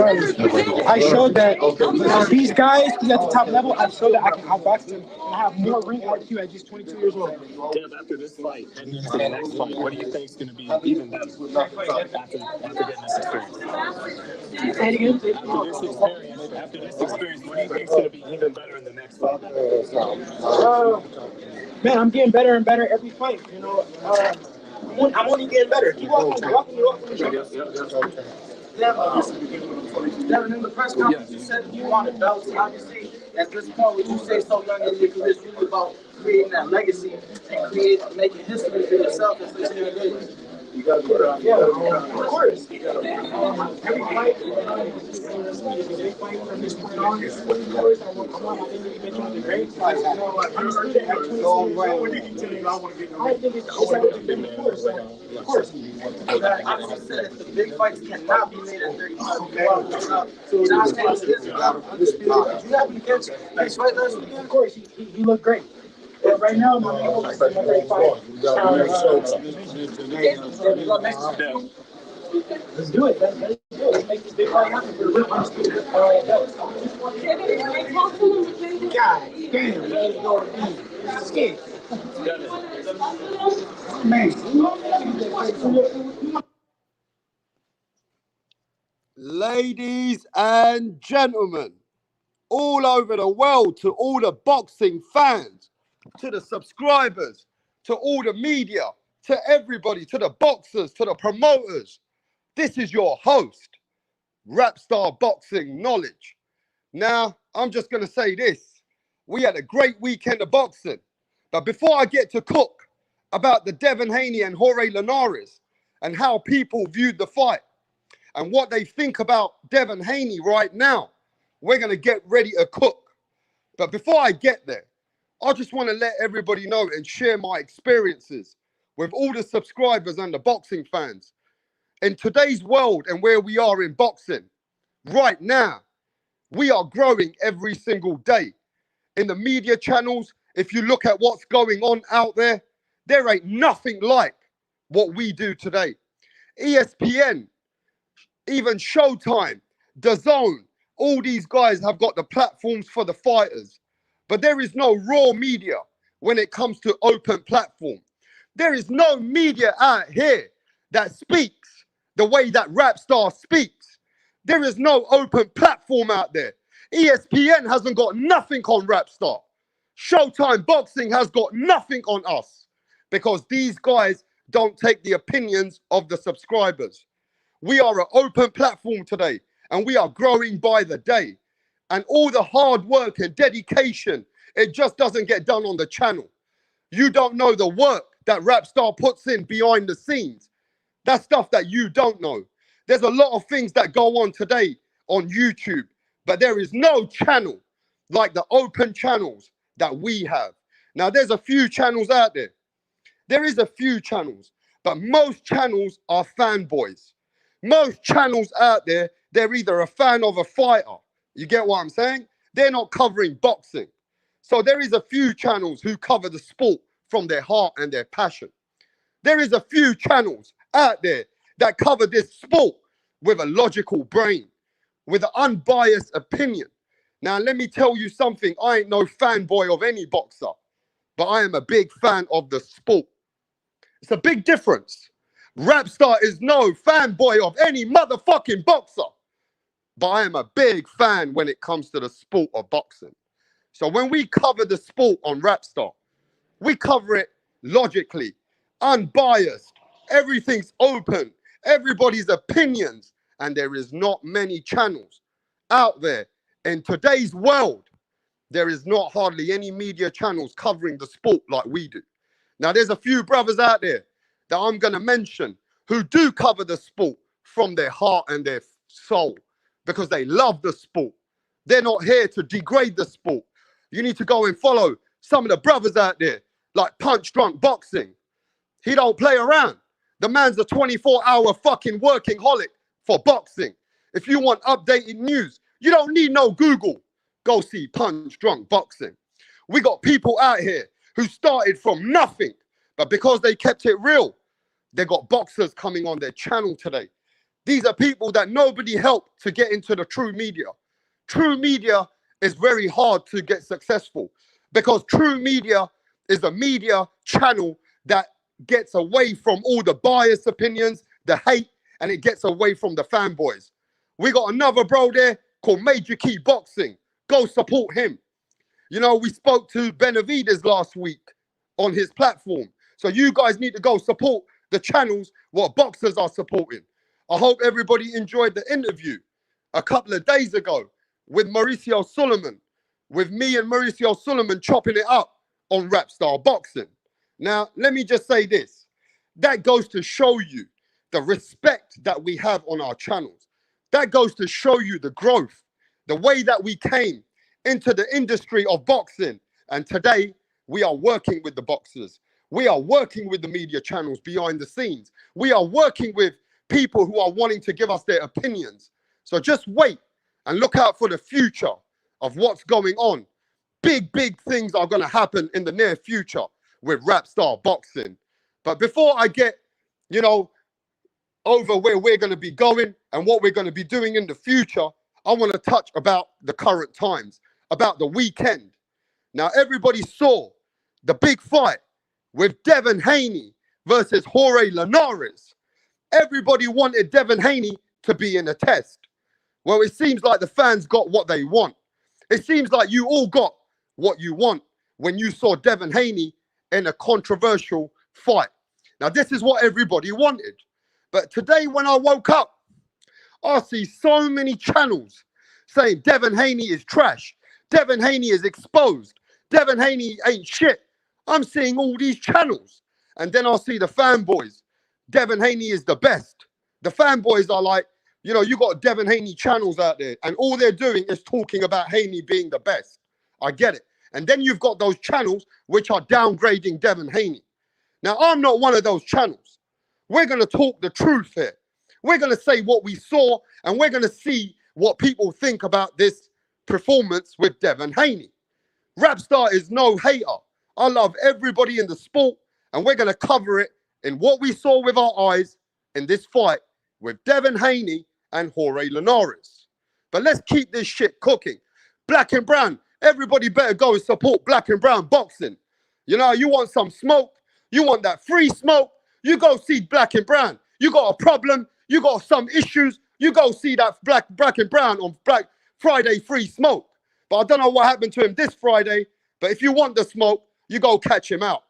I showed that these guys who's at the top level, I showed that I can outbox them and have more ring IQ at just 22 years old. Dev, after this fight, heading into the next fight, what do you think is going to be even better after getting this experience? After this experience, what do you think is going to be even better in the next fight? Man, I'm getting better and better every fight. You know, I'm only getting better. Keep walking. Devin, in the press conference, you said you wanted belts. Obviously, at this point, what you say so young in your career is really about creating that legacy and making history for yourself at such a young age. You got to put it on. Yeah, of course. Every fight, every fight from this point on, of course, I want my name to be mentioned on the great fight. I understood it at 20 years old. I think it's everything been before, so of course. Obviously said that the big fights cannot be made at 35. So Josh Davis is undisputed. Did you happen to catch his fight last weekend? Of course, he looked great. But right now, my main focus is on 35. Let's do it. Let's do it. Let's make this big fight happen for the real undisputed. God damn, let's go. Scared. Man. Ladies and gentlemen, all over the world, to all the boxing fans, to the subscribers, to all the media, to everybody, to the boxers, to the promoters, this is your host, Rapstar Boxing Knowledge. Now, I'm just going to say this. We had a great weekend of boxing. But before I get to cook about the Devin Haney and Jorge Linares and how people viewed the fight and what they think about Devin Haney right now, we're going to get ready to cook. But before I get there, I just want to let everybody know and share my experiences with all the subscribers and the boxing fans. In today's world and where we are in boxing, right now, we are growing every single day. In the media channels, if you look at what's going on out there, there ain't nothing like what we do today. ESPN, even Showtime, DAZN, all these guys have got the platforms for the fighters. But there is no raw media when it comes to open platform. There is no media out here that speaks the way that Rapstar speaks. There is no open platform out there. ESPN hasn't got nothing on Rapstar. Showtime Boxing has got nothing on us because these guys don't take the opinions of the subscribers. We are an open platform today and we are growing by the day. And all the hard work and dedication, it just doesn't get done on the channel. You don't know the work that Rapstar puts in behind the scenes. That's stuff that you don't know. There's a lot of things that go on today on YouTube, but there is no channel like the open channels that we have. Now, there's a few channels out there. There is a few channels, but most channels are fanboys. Most channels out there, they're either a fan of a fighter. You get what I'm saying? They're not covering boxing. So there is a few channels who cover the sport from their heart and their passion. There is a few channels out there that cover this sport with a logical brain, with an unbiased opinion. Now, let me tell you something. I ain't no fanboy of any boxer, but I am a big fan of the sport. It's a big difference. Rapstar is no fanboy of any motherfucking boxer, but I am a big fan when it comes to the sport of boxing. So when we cover the sport on Rapstar, we cover it logically, unbiased. Everything's open, everybody's opinions, and there is not many channels out there. In today's world, there is not hardly any media channels covering the sport like we do. Now, there's a few brothers out there that I'm going to mention who do cover the sport from their heart and their soul because they love the sport. They're not here to degrade the sport. You need to go and follow some of the brothers out there like Punch Drunk Boxing. He don't play around. The man's a 24-hour fucking working holic for boxing. If you want updated news, you don't need no Google. Go see Punch Drunk Boxing. We got people out here who started from nothing, but because they kept it real, they got boxers coming on their channel today. These are people that nobody helped to get into the true media. True media is very hard to get successful because true media is a media channel that gets away from all the biased opinions, the hate, and it gets away from the fanboys. We got another bro there called Major Key Boxing. Go support him. You know, we spoke to Benavides last week on his platform. So you guys need to go support the channels what boxers are supporting. I hope everybody enjoyed the interview a couple of days ago with Mauricio Suleiman, with me and Mauricio Suleiman chopping it up on Rap Star Boxing. Now, let me just say this. That goes to show you the respect that we have on our channels. That goes to show you the growth, the way that we came into the industry of boxing. And today, we are working with the boxers. We are working with the media channels behind the scenes. We are working with people who are wanting to give us their opinions. So just wait and look out for the future of what's going on. Big, big things are going to happen in the near future with Rap Star Boxing. But before I get, you know, over where we're going to be going and what we're going to be doing in the future, I want to touch about the current times, about the weekend. Now, everybody saw the big fight with Devin Haney versus Jorge Linares. Everybody wanted Devin Haney to be in a test. Well, it seems like the fans got what they want. It seems like you all got what you want when you saw Devin Haney in a controversial fight. Now, this is what everybody wanted. But today, when I woke up, I see so many channels saying Devin Haney is trash. Devin Haney is exposed. Devin Haney ain't shit. I'm seeing all these channels. And then I'll see the fanboys. Devin Haney is the best. The fanboys are like, you know, you got Devin Haney channels out there, and all they're doing is talking about Haney being the best. I get it. And then you've got those channels which are downgrading Devin Haney. Now, I'm not one of those channels. We're going to talk the truth here. We're going to say what we saw, and we're going to see what people think about this performance with Devin Haney. Rapstar is no hater. I love everybody in the sport, and we're going to cover it in what we saw with our eyes in this fight with Devin Haney and Jorge Linares. But let's keep this shit cooking. Black and brown, everybody better go and support Black and brown boxing. You know, you want some smoke, you want that free smoke, you go see Black and brown. You got a problem, you got some issues, you go see that Black and brown on Black Friday free smoke. But I don't know what happened to him this Friday, but if you want the smoke, you go catch him out.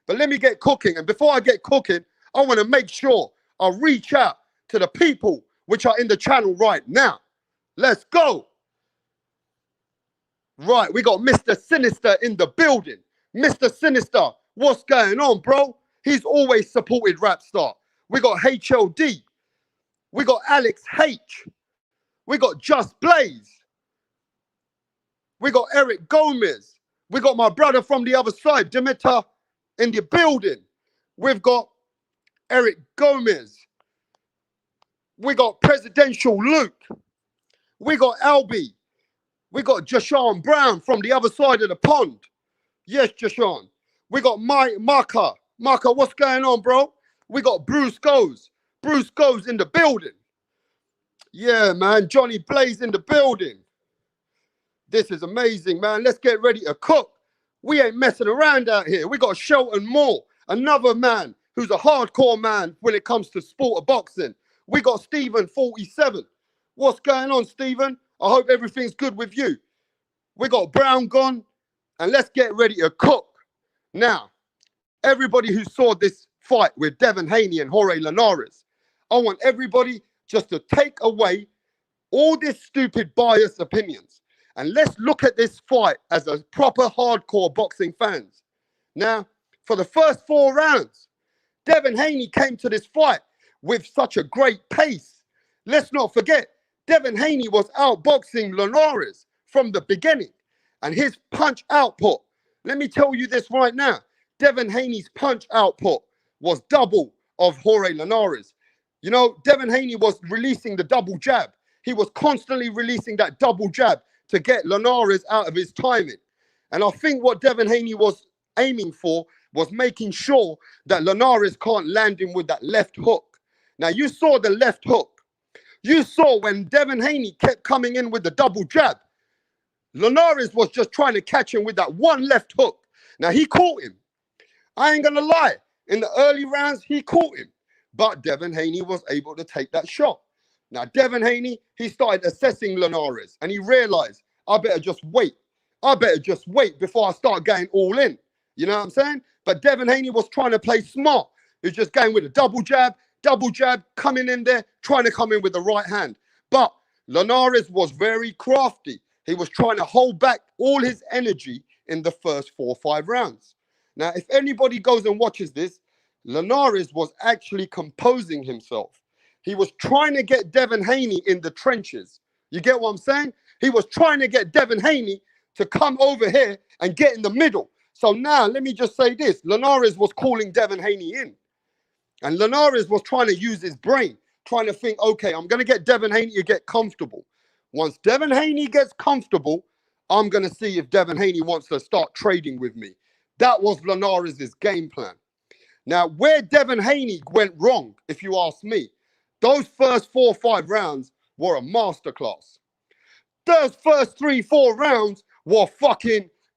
But let me get cooking. And before I get cooking, I want to make sure I reach out to the people which are in the channel right now. Let's go. Right, we got Mr. Sinister in the building. Mr. Sinister, what's going on, bro? He's always supported Rapstar. We got HLD. We got Alex H. We got Just Blaze. We got Eric Gomez. We got my brother from the other side, Demeter, in the building. We've got Eric Gomez. We got Presidential Luke. We got Albie. We got Jashawn Brown from the other side of the pond. Yes, Jashawn. We got Marka. Marka, what's going on, bro? We got Bruce Goes. Bruce Goes in the building. Yeah, man. Johnny Blaze in the building. This is amazing, man. Let's get ready to cook. We ain't messing around out here. We got Shelton Moore, another man who's a hardcore man when it comes to sport of boxing. We got Stephen 47. What's going on, Stephen? I hope everything's good with you. We got Brown gone, and let's get ready to cook. Now, everybody who saw this fight with Devin Haney and Jorge Linares, I want everybody just to take away all this stupid biased opinions. And let's look at this fight as a proper hardcore boxing fans. Now, for the first 4 rounds, Devin Haney came to this fight with such a great pace. Let's not forget, Devin Haney was outboxing Linares from the beginning. And his punch output, let me tell you this right now, Devin Haney's punch output was double of Jorge Linares. You know, Devin Haney was releasing the double jab. He was constantly releasing that double jab to get Linares out of his timing. And I think what Devin Haney was aiming for was making sure that Linares can't land him with that left hook. Now, you saw the left hook. You saw when Devin Haney kept coming in with the double jab, Linares was just trying to catch him with that one left hook. Now, he caught him. I ain't going to lie. In the early rounds, he caught him. But Devin Haney was able to take that shot. Now, Devin Haney, he started assessing Linares, and he realized, I better just wait. I better just wait before I start going all in. You know what I'm saying? But Devin Haney was trying to play smart. He was just going with a double jab, coming in there, trying to come in with the right hand. But Linares was very crafty. He was trying to hold back all his energy in the first 4 or 5 rounds. Now, if anybody goes and watches this, Linares was actually composing himself. He was trying to get Devin Haney in the trenches. You get what I'm saying? He was trying to get Devin Haney to come over here and get in the middle. So now, let me just say this. Linares was calling Devin Haney in. And Linares was trying to use his brain, trying to think, okay, I'm going to get Devin Haney to get comfortable. Once Devin Haney gets comfortable, I'm going to see if Devin Haney wants to start trading with me. That was Linares' game plan. Now, where Devin Haney went wrong, if you ask me, those first 4 or 5 rounds were a masterclass. Those first 3, 4 rounds were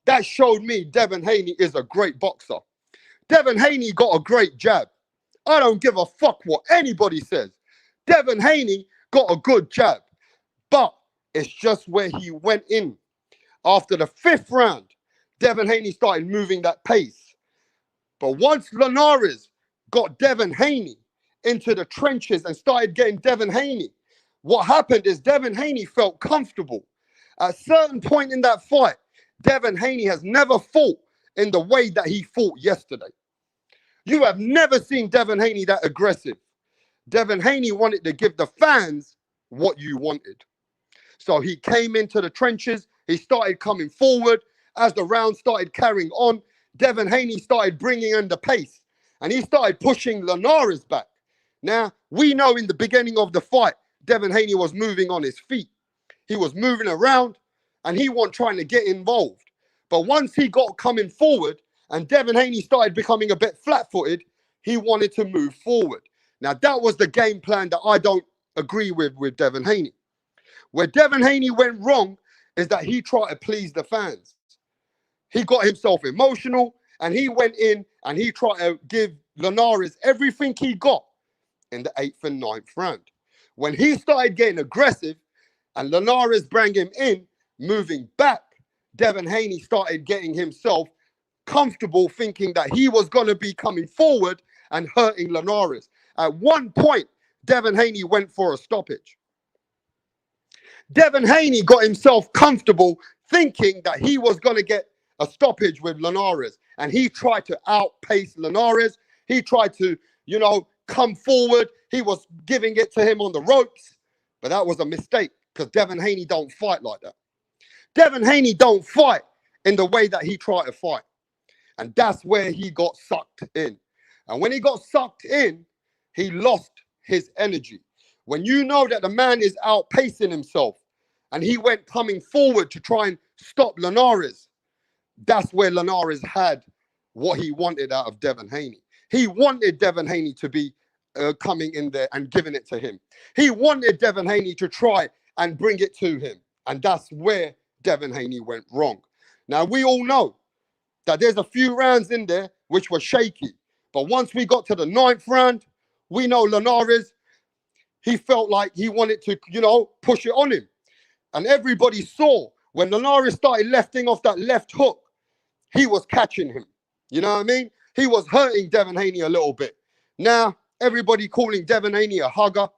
that showed me Devin Haney is a great boxer. Devin Haney got a great jab. I don't give a fuck what anybody says. Devin Haney got a good jab. But it's just where he went in. After the 5th round, Devin Haney started moving that pace. But once Linares got Devin Haney into the trenches and started getting Devin Haney, what happened is Devin Haney felt comfortable. At a certain point in that fight, Devin Haney has never fought in the way that he fought yesterday. You have never seen Devin Haney that aggressive. Devin Haney wanted to give the fans what you wanted. So he came into the trenches. He started coming forward. As the round started carrying on, Devin Haney started bringing in the pace. And he started pushing Linares back. Now, we know in the beginning of the fight, Devin Haney was moving on his feet. He was moving around, and he wasn't trying to get involved. But once he got coming forward, and Devin Haney started becoming a bit flat-footed, he wanted to move forward. Now, that was the game plan that I don't agree with Devin Haney. Where Devin Haney went wrong is that he tried to please the fans. He got himself emotional, and he went in and he tried to give Linares everything he got in the 8th and 9th round. When he started getting aggressive and Linares brought him in, moving back, Devin Haney started getting himself comfortable, thinking that he was going to be coming forward and hurting Linares. At one point, Devin Haney went for a stoppage. Devin Haney got himself comfortable, thinking that he was going to get a stoppage with Linares. And he tried to outpace Linares. He tried to, come forward. He was giving it to him on the ropes. But that was a mistake, because Devin Haney don't fight like that. Devin Haney don't fight in the way that he tried to fight. And that's where he got sucked in. And when he got sucked in, he lost his energy. When you know that the man is outpacing himself and he went coming forward to try and stop Linares, that's where Linares had what he wanted out of Devin Haney. He wanted Devin Haney to be coming in there and giving it to him. He wanted Devin Haney to try and bring it to him. And that's where Devin Haney went wrong. Now, we all know that there's a few rounds in there which were shaky. But once we got to the 9th round, we know Linares, he felt like he wanted to, push it on him. And everybody saw when Linares started lefting off that left hook, he was catching him. You know what I mean? He was hurting Devin Haney a little bit. Now, everybody calling Devin Haney a hugger,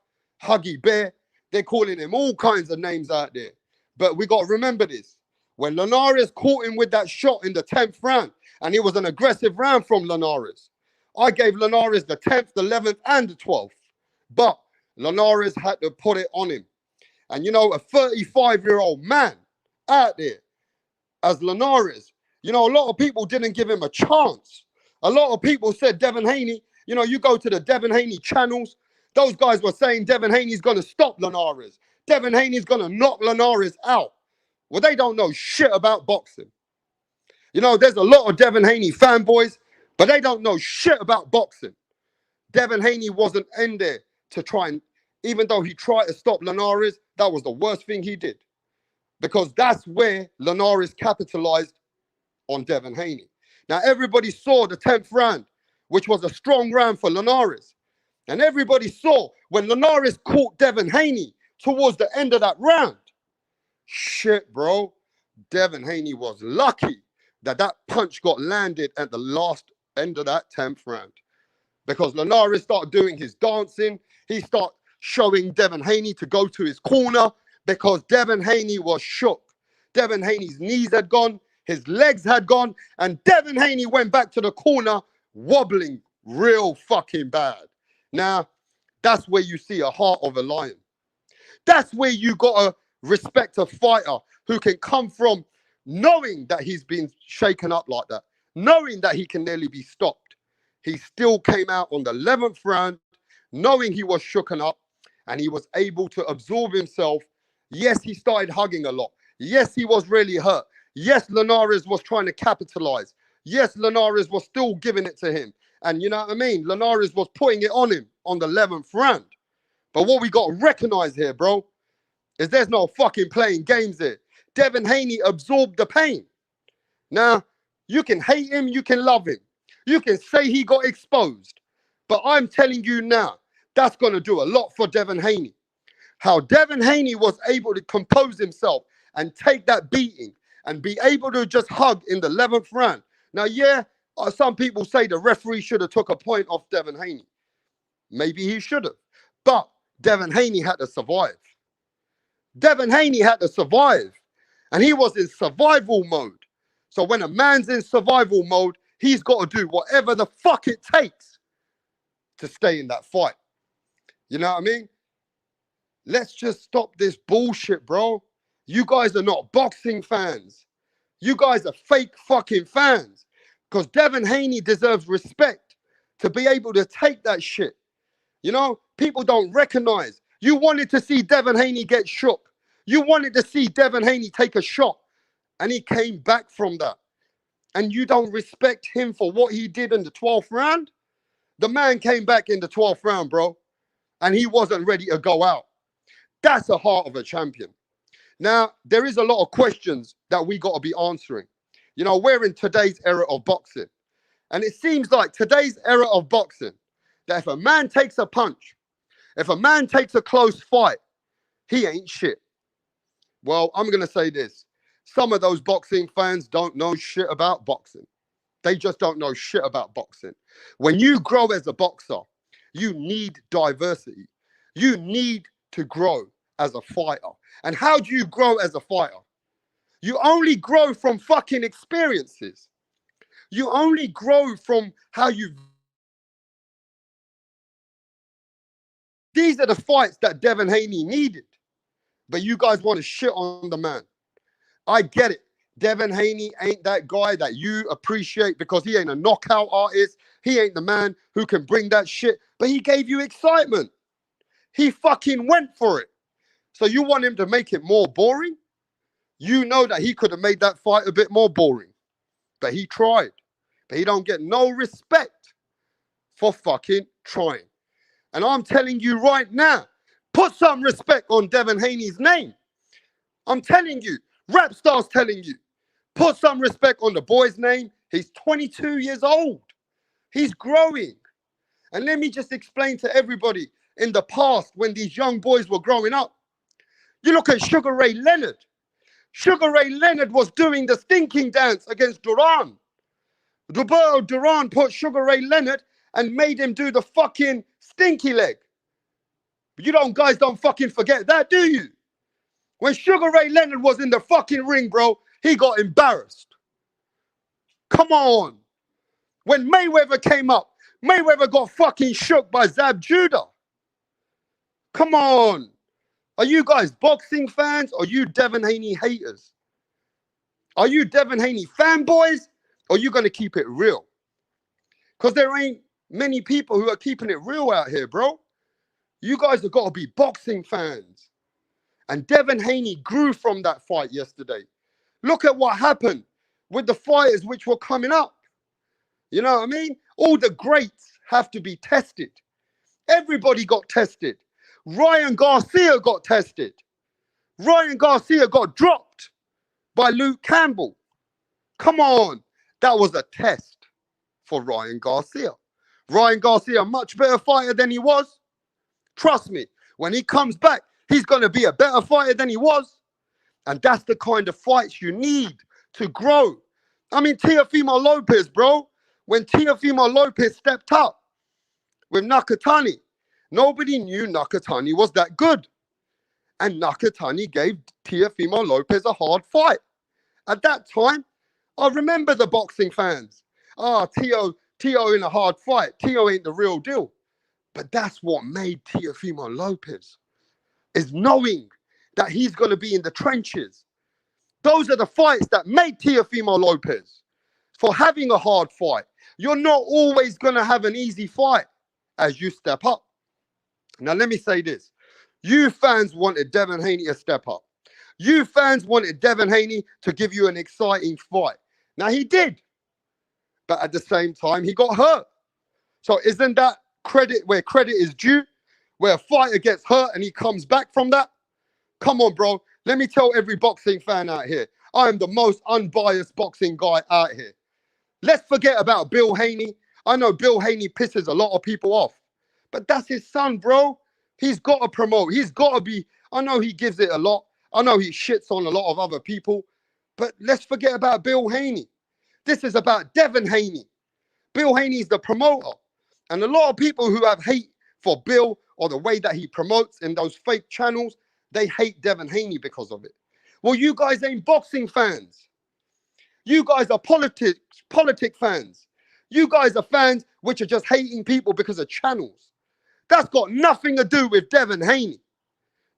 huggy bear. They're calling him all kinds of names out there. But we got to remember this. When Linares caught him with that shot in the 10th round, and it was an aggressive round from Linares, I gave Linares the 10th, the 11th, and the 12th. But Linares had to put it on him. And, a 35-year-old man out there as Linares, a lot of people didn't give him a chance. A lot of people said Devin Haney, you go to the Devin Haney channels, those guys were saying Devin Haney's going to stop Linares. Devin Haney's going to knock Linares out. Well, they don't know shit about boxing. There's a lot of Devin Haney fanboys, but they don't know shit about boxing. Devin Haney wasn't in there to try and even though he tried to stop Linares, that was the worst thing he did. Because that's where Linares capitalized on Devin Haney. Now, everybody saw the 10th round, which was a strong round for Linares. And everybody saw when Linares caught Devin Haney towards the end of that round. Shit, bro. Devin Haney was lucky that that punch got landed at the last end of that 10th round. Because Linares started doing his dancing. He started showing Devin Haney to go to his corner because Devin Haney was shook. Devin Haney's knees had gone, his legs had gone, and Devin Haney went back to the corner wobbling real fucking bad. Now, that's where you see a heart of a lion. That's where you gotta respect a fighter who can come from knowing that he's been shaken up like that, knowing that he can nearly be stopped. He still came out on the 11th round, knowing he was shooken up, and he was able to absorb himself. Yes, he started hugging a lot. Yes, he was really hurt. Yes, Linares was trying to capitalize. Yes, Linares was still giving it to him. And you know what I mean? Linares was putting it on him on the 11th round. But what we got to recognize here, bro, is there's no fucking playing games here. Devin Haney absorbed the pain. Now, you can hate him, you can love him. You can say he got exposed. But I'm telling you now, that's going to do a lot for Devin Haney. How Devin Haney was able to compose himself and take that beating and be able to just hug in the 11th round. Now, yeah, some people say the referee should have took a point off Devin Haney. Maybe he should have. But Devin Haney had to survive. Devin Haney had to survive. And he was in survival mode. So when a man's in survival mode, he's got to do whatever the fuck it takes to stay in that fight. You know what I mean? Let's just stop this bullshit, bro. You guys are not boxing fans. You guys are fake fucking fans. Because Devin Haney deserves respect to be able to take that shit. You know, people don't recognize. You wanted to see Devin Haney get shook. You wanted to see Devin Haney take a shot. And he came back from that. And you don't respect him for what he did in the 12th round? The man came back in the 12th round, bro. And he wasn't ready to go out. That's the heart of a champion. Now, there is a lot of questions that we got to be answering. You know, we're in today's era of boxing. And it seems like today's era of boxing, that if a man takes a punch, if a man takes a close fight, he ain't shit. Well, I'm going to say this. Some of those boxing fans don't know shit about boxing. They just don't know shit about boxing. When you grow as a boxer, you need diversity. You need to grow as a fighter. And how do you grow as a fighter? You only grow from fucking experiences. You only grow from how you... These are the fights that Devin Haney needed. But you guys want to shit on the man. I get it. Devin Haney ain't that guy that you appreciate because he ain't a knockout artist. He ain't the man who can bring that shit. But he gave you excitement. He fucking went for it. So you want him to make it more boring? You know that he could have made that fight a bit more boring. But he tried. But he don't get no respect for fucking trying. And I'm telling you right now, put some respect on Devin Haney's name. I'm telling you, Rap Star's telling you, put some respect on the boy's name. He's 22 years old. He's growing. And let me just explain to everybody, in the past, when these young boys were growing up, you look at Sugar Ray Leonard. Sugar Ray Leonard was doing the stinking dance against Duran. Roberto Duran put Sugar Ray Leonard and made him do the fucking stinky leg. But you guys don't fucking forget that, do you? When Sugar Ray Leonard was in the fucking ring, bro, he got embarrassed. Come on. When Mayweather came up, Mayweather got fucking shook by Zab Judah. Come on. Are you guys boxing fans or are you Devin Haney haters? Are you Devin Haney fanboys or are you going to keep it real? Because there ain't many people who are keeping it real out here, bro. You guys have got to be boxing fans. And Devin Haney grew from that fight yesterday. Look at what happened with the fighters which were coming up. You know what I mean? All the greats have to be tested. Everybody got tested. Ryan Garcia got tested. Ryan Garcia got dropped by Luke Campbell. Come on. That was a test for Ryan Garcia. Ryan Garcia, a much better fighter than he was. Trust me, when he comes back, he's going to be a better fighter than he was. And that's the kind of fights you need to grow. I mean, Teofimo Lopez, bro. When Teofimo Lopez stepped up with Nakatani, nobody knew Nakatani was that good. And Nakatani gave Teofimo Lopez a hard fight. At that time, I remember the boxing fans. Teo in a hard fight. Teo ain't the real deal. But that's what made Teofimo Lopez, is knowing that he's going to be in the trenches. Those are the fights that made Teofimo Lopez. For having a hard fight, you're not always going to have an easy fight as you step up. Now, let me say this. You fans wanted Devin Haney to step up. You fans wanted Devin Haney to give you an exciting fight. Now, he did. But at the same time, he got hurt. So isn't that credit where credit is due? Where a fighter gets hurt and he comes back from that? Come on, bro. Let me tell every boxing fan out here, I am the most unbiased boxing guy out here. Let's forget about Bill Haney. I know Bill Haney pisses a lot of people off. But that's his son, bro. He's got to promote. He's got to be, I know he gives it a lot. I know he shits on a lot of other people. But let's forget about Bill Haney. This is about Devin Haney. Bill Haney is the promoter. And a lot of people who have hate for Bill or the way that he promotes in those fake channels, they hate Devin Haney because of it. Well, you guys ain't boxing fans. You guys are politic fans. You guys are fans which are just hating people because of channels. That's got nothing to do with Devin Haney.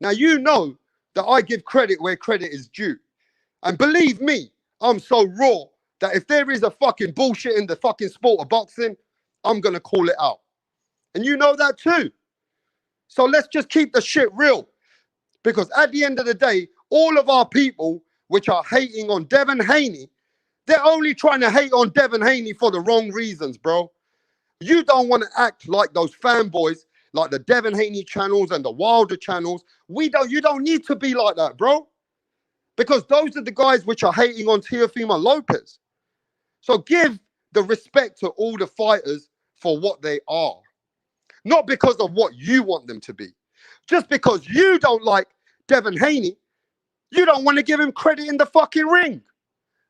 Now, you know that I give credit where credit is due. And believe me, I'm so raw that if there is a fucking bullshit in the fucking sport of boxing, I'm going to call it out. And you know that too. So let's just keep the shit real. Because at the end of the day, all of our people which are hating on Devin Haney, they're only trying to hate on Devin Haney for the wrong reasons, bro. You don't want to act like those fanboys, like the Devin Haney channels and the Wilder channels. You don't need to be like that, bro. Because those are the guys which are hating on Teofimo Lopez. So give the respect to all the fighters for what they are. Not because of what you want them to be. Just because you don't like Devin Haney, you don't want to give him credit in the fucking ring.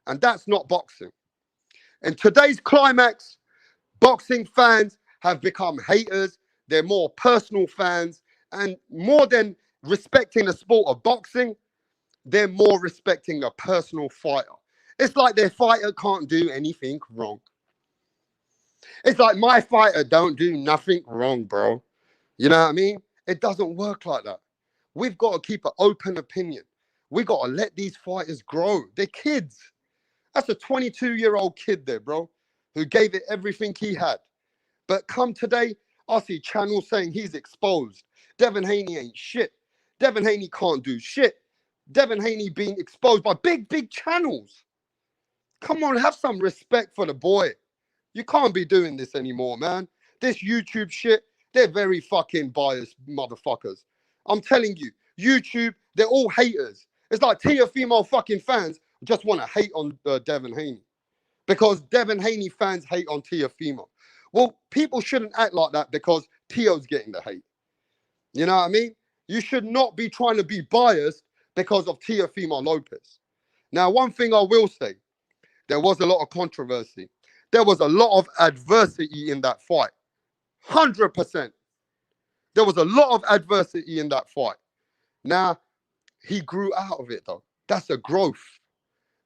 And that's not boxing. In today's climax, boxing fans have become haters. They're more personal fans. And more than respecting the sport of boxing, they're more respecting a personal fighter. It's like their fighter can't do anything wrong. It's like my fighter don't do nothing wrong, bro. You know what I mean? It doesn't work like that. We've got to keep an open opinion. We got to let these fighters grow. They're kids. That's a 22-year-old kid there, bro, who gave it everything he had. But come today, I see channels saying he's exposed. Devin Haney ain't shit. Devin Haney can't do shit. Devin Haney being exposed by big channels. Come on, have some respect for the boy. You can't be doing this anymore, man. This YouTube shit, they're very fucking biased motherfuckers. I'm telling you, YouTube, they're all haters. It's like Teofimo fucking fans just want to hate on Devin Haney. Because Devin Haney fans hate on Teofimo. Well, people shouldn't act like that because Teo's getting the hate. You know what I mean? You should not be trying to be biased because of Teofimo Lopez. Now, one thing I will say, there was a lot of controversy. There was a lot of adversity in that fight. 100%. There was a lot of adversity in that fight. Now, he grew out of it, though. That's a growth.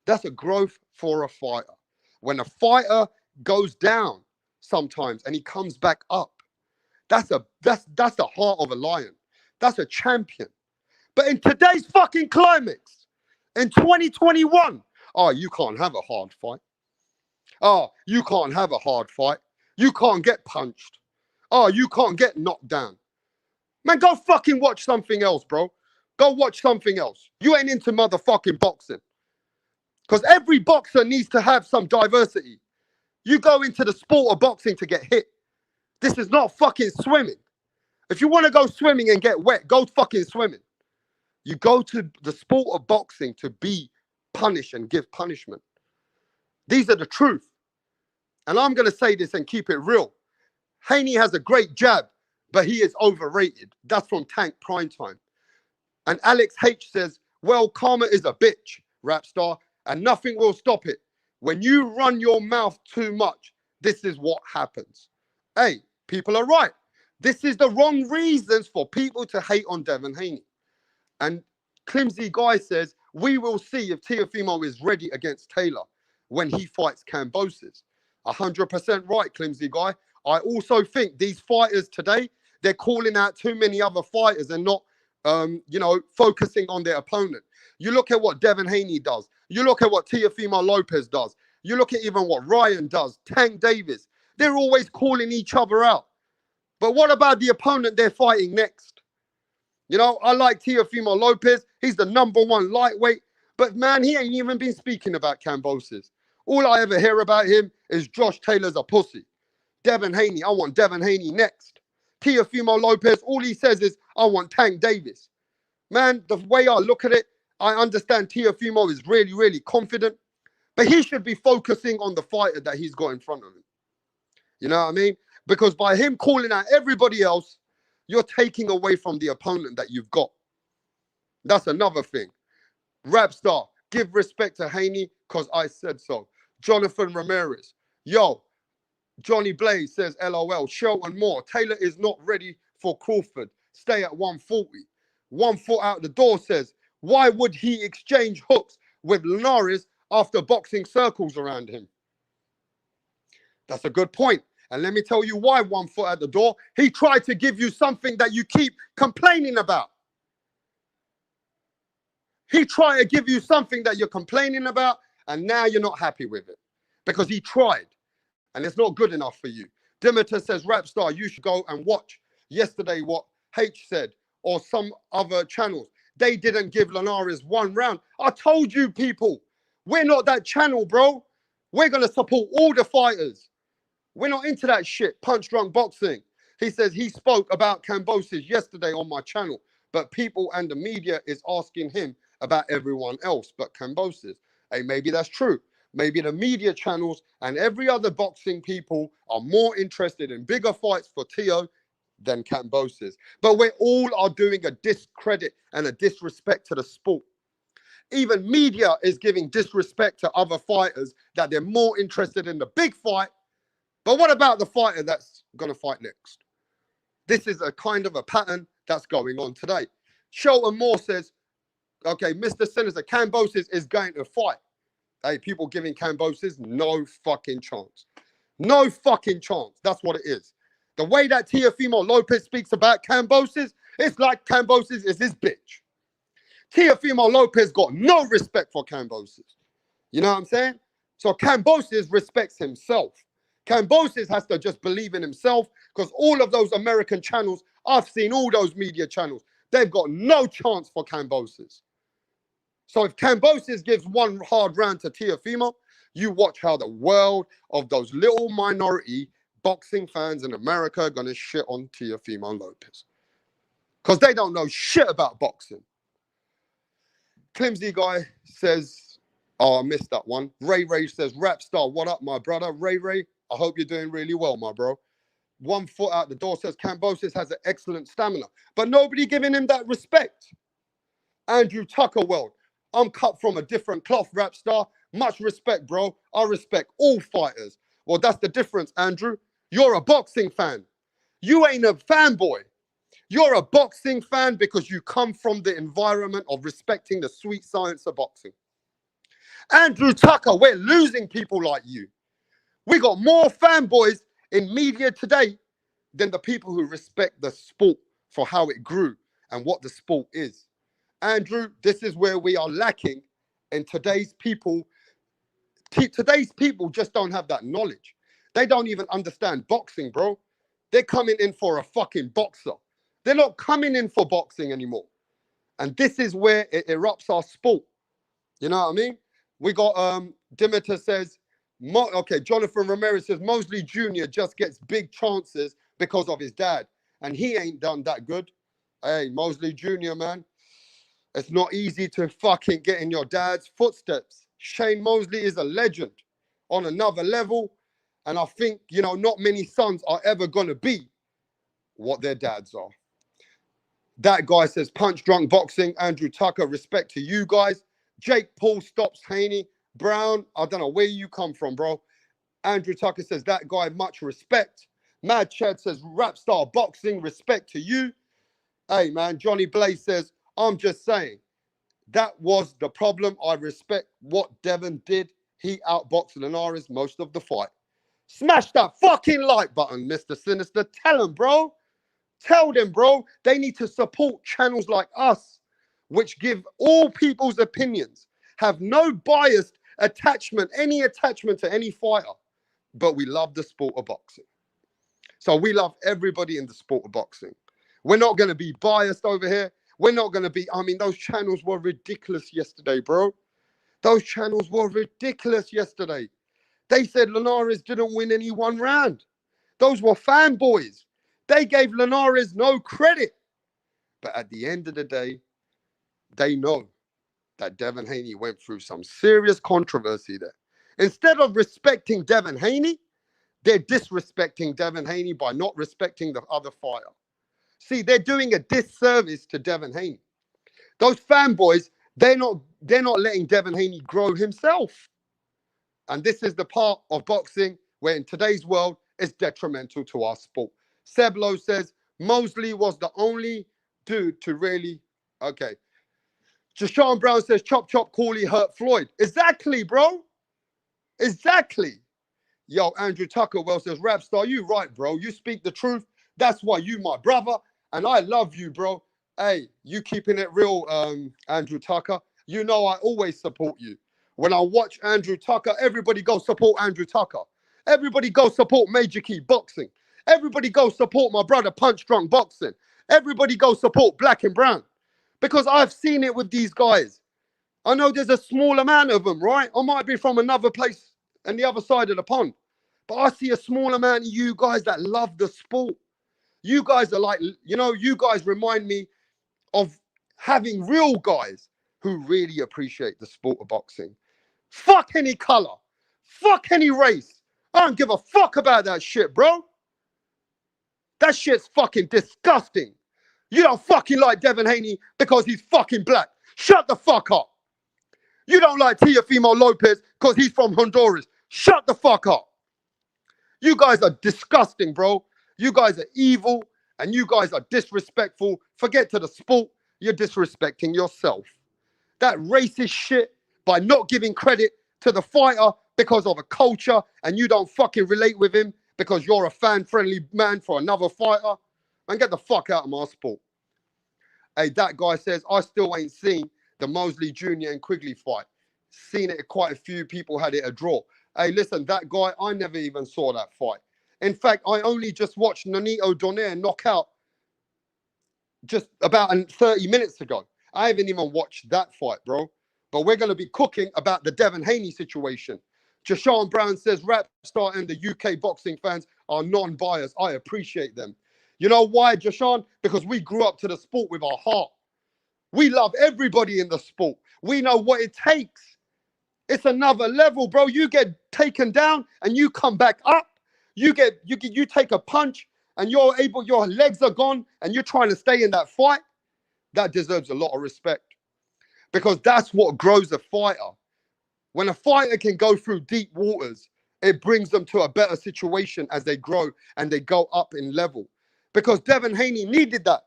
That's a growth for a fighter. When a fighter goes down sometimes and he comes back up, that's the heart of a lion. That's a champion. But in today's fucking climax, in 2021, oh, you can't have a hard fight. Oh, you can't have a hard fight. You can't get punched. Oh, you can't get knocked down. Man, go fucking watch something else, bro. Go watch something else. You ain't into motherfucking boxing. Because every boxer needs to have some diversity. You go into the sport of boxing to get hit. This is not fucking swimming. If you want to go swimming and get wet, go fucking swimming. You go to the sport of boxing to be punished and give punishment. These are the truth. And I'm going to say this and keep it real. Haney has a great jab, but he is overrated. That's from Tank Primetime. And Alex H says, well, karma is a bitch, rap star, and nothing will stop it. When you run your mouth too much, this is what happens. Hey, people are right. This is the wrong reasons for people to hate on Devin Haney. And Climsy Guy says, we will see if Teofimo is ready against Taylor when he fights Kambosos. 100% right, Climsy Guy. I also think these fighters today, they're calling out too many other fighters and not, focusing on their opponent. You look at what Devin Haney does. You look at what Teofimo Lopez does. You look at even what Ryan does, Tank Davis. They're always calling each other out. But what about the opponent they're fighting next? You know, I like Teofimo Lopez. He's the #1 lightweight. But, man, he ain't even been speaking about Kambosos. All I ever hear about him is Josh Taylor's a pussy. Devin Haney, I want Devin Haney next. Teofimo Lopez, all he says is, I want Tank Davis. Man, the way I look at it, I understand Teofimo is really, really confident. But he should be focusing on the fighter that he's got in front of him. You know what I mean? Because by him calling out everybody else, you're taking away from the opponent that you've got. That's another thing. Rap star, give respect to Haney because I said so. Jonathan Ramirez. Yo, Johnny Blaze says, LOL, Shelton Moore. Taylor is not ready for Crawford. Stay at 140. 1 foot out the door says, why would he exchange hooks with Linares after boxing circles around him? That's a good point. And let me tell you why 1 foot at the door. He tried to give you something that you keep complaining about. He tried to give you something that you're complaining about, and now you're not happy with it. Because he tried, and it's not good enough for you. Demeter says, Rap Star, you should go and watch yesterday what H said, or some other channels. They didn't give Linares 1 round. I told you, people, we're not that channel, bro. We're going to support all the fighters. We're not into that shit, punch drunk boxing. He says he spoke about Kambosos yesterday on my channel, but people and the media is asking him about everyone else but Kambosos. Hey, maybe that's true. Maybe the media channels and every other boxing people are more interested in bigger fights for Teo than Kambosos. But we all are doing a discredit and a disrespect to the sport. Even media is giving disrespect to other fighters that they're more interested in the big fight. But what about the fighter that's going to fight next? This is a kind of a pattern that's going on today. Shelton Moore says, okay, Mr. Sinister, Kambosos is going to fight. Hey, people giving Kambosos no fucking chance. No fucking chance. That's what it is. The way that Teofimo Lopez speaks about Kambosos, it's like Kambosos is his bitch. Teofimo Lopez got no respect for Kambosos. You know what I'm saying? So Kambosos respects himself. Kambosos has to just believe in himself because all of those American channels, I've seen all those media channels, they've got no chance for Kambosos. So if Kambosos gives 1 hard round to Teofimo, you watch how the world of those little minority boxing fans in America are going to shit on Teofimo Lopez. Because they don't know shit about boxing. Climsy Guy says, oh, I missed that one. Ray says, Rap Star, what up, my brother? Ray, I hope you're doing really well, my bro. 1 foot out the door says, Kambosos has an excellent stamina. But nobody giving him that respect. Andrew Tucker World, I'm cut from a different cloth, Rap Star. Much respect, bro. I respect all fighters. Well, that's the difference, Andrew. You're a boxing fan. You ain't a fanboy. You're a boxing fan because you come from the environment of respecting the sweet science of boxing. Andrew Tucker, we're losing people like you. We got more fanboys in media today than the people who respect the sport for how it grew and what the sport is. Andrew, this is where we are lacking, and today's people just don't have that knowledge. They don't even understand boxing, bro. They're coming in for a fucking boxer. They're not coming in for boxing anymore. And this is where it erupts our sport. You know what I mean? We got Demeter says, okay, Jonathan Ramirez says Mosley Jr. just gets big chances because of his dad. and he ain't done that good. Hey, Mosley Jr., man, it's not easy to fucking get in your dad's footsteps. Shane Mosley is a legend on another level, and I think, you know, not many sons are ever going to be what their dads are. That guy says, punch drunk boxing. Andrew Tucker, respect to you guys. Jake Paul stops Haney. Brown, I don't know where you come from, bro. Andrew Tucker says, that guy, much respect. Mad Chad says, rap star boxing, respect to you. Hey, man, Johnny Blaze says, I'm just saying, that was the problem. I respect what Devin did. He outboxed Linares most of the fight. Smash that fucking like button, Mr. Sinister. Tell them, bro. Tell them, bro. They need to support channels like us, which give all people's opinions, have no biased attachment, any attachment to any fighter. But we love the sport of boxing. So we love everybody in the sport of boxing. We're not going to be biased over here. We're not going to be, I mean, those channels were ridiculous yesterday, bro. Those channels were ridiculous yesterday. They said Linares didn't win any one round. Those were fanboys. They gave Linares no credit. But at the end of the day, they know that Devin Haney went through some serious controversy there. Instead of respecting Devin Haney, they're disrespecting Devin Haney by not respecting the other fighter. See, they're doing a disservice to Devin Haney. Those fanboys, they're not letting Devin Haney grow himself. And this is the part of boxing where in today's world, it's detrimental to our sport. Seblo says, Mosley was the only dude to really, okay. Jashawn Brown says, chop, chop, Cooley hurt Floyd. Exactly, bro. Exactly. Yo, Andrew Tucker well says, Rap Star, you right, bro. You speak the truth. That's why you my brother. And I love you, bro. Hey, you keeping it real, Andrew Tucker. You know I always support you. When I watch Andrew Tucker, everybody go support Andrew Tucker. Everybody go support Major Key Boxing. Everybody go support my brother Punch Drunk Boxing. Everybody go support Black and Brown. Because I've seen it with these guys. I know there's a small amount of them, right? I might be from another place on the other side of the pond. But I see a small amount of you guys that love the sport. You guys are like, you know, you guys remind me of having real guys who really appreciate the sport of boxing. Fuck any color. Fuck any race. I don't give a fuck about that shit, bro. That shit's fucking disgusting. You don't fucking like Devin Haney because he's fucking black. Shut the fuck up. You don't like Teofimo Lopez because he's from Honduras. Shut the fuck up. You guys are disgusting, bro. You guys are evil and you guys are disrespectful. Forget to the sport. You're disrespecting yourself. That racist shit by not giving credit to the fighter because of a culture and you don't fucking relate with him because you're a fan-friendly man for another fighter. Man, get the fuck out of my sport. Hey, that guy says, I still ain't seen the Mosley Jr. and Quigley fight. Seen it, quite a few people had it a draw. Hey, listen, that guy, I never even saw that fight. In fact, I only just watched Nonito Donaire knock out just about 30 minutes ago. I haven't even watched that fight, bro. But we're going to be cooking about the Devin Haney situation. Jashawn Brown says, Rap Star and the UK boxing fans are non-biased. I appreciate them. You know why, Jashawn? Because we grew up to the sport with our heart. We love everybody in the sport. We know what it takes. It's another level, bro. You get taken down and you come back up. You take a punch and your legs are gone and you're trying to stay in that fight. That deserves a lot of respect because that's what grows a fighter. When a fighter can go through deep waters, it brings them to a better situation as they grow and they go up in level. Because Devin Haney needed that.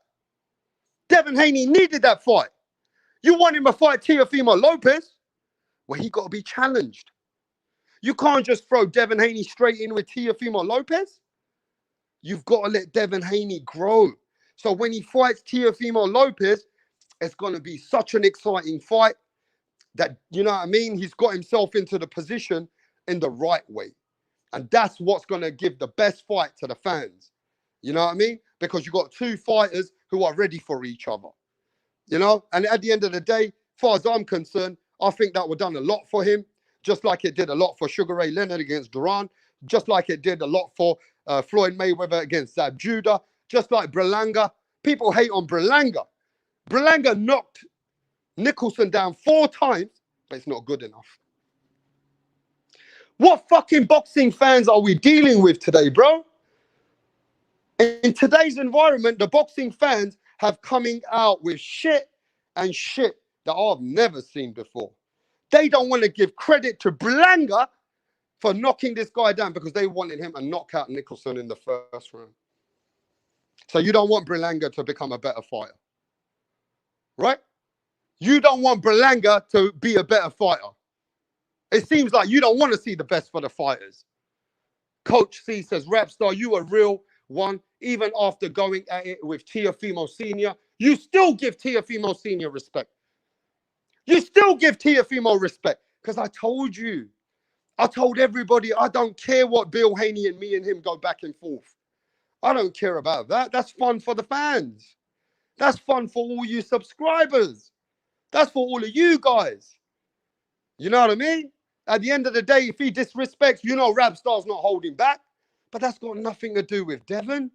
Devin Haney needed that fight. You want him to fight Teofimo Lopez? Well, he got to be challenged. You can't just throw Devin Haney straight in with Teofimo Lopez. You've got to let Devin Haney grow. So when he fights Teofimo Lopez, it's going to be such an exciting fight that, you know what I mean? He's got himself into the position in the right way. And that's what's going to give the best fight to the fans. You know what I mean? Because you've got two fighters who are ready for each other. You know? And at the end of the day, as far as I'm concerned, I think that would have done a lot for him. Just like it did a lot for Sugar Ray Leonard against Duran. Just like it did a lot for Floyd Mayweather against Zab Judah. Just like Berlanga. People hate on Berlanga. Berlanga knocked Nicholson down 4 times, but it's not good enough. What fucking boxing fans are we dealing with today, bro? In today's environment, the boxing fans have coming out with shit and shit that I've never seen before. They don't want to give credit to Berlanga for knocking this guy down because they wanted him to knock out Nicholson in the first round. So you don't want Berlanga to become a better fighter, right? You don't want Berlanga to be a better fighter. It seems like you don't want to see the best for the fighters. Coach C says, Rapstar, you a real one. Even after going at it with Teofimo Sr., you still give Teofimo Sr. respect. You still give Teofimo respect. Because I told you, I told everybody, I don't care what Bill Haney and me and him go back and forth. I don't care about that. That's fun for the fans. That's fun for all you subscribers. That's for all of you guys. You know what I mean? At the end of the day, if he disrespects, you know Rapstar's not holding back. But that's got nothing to do with Devin.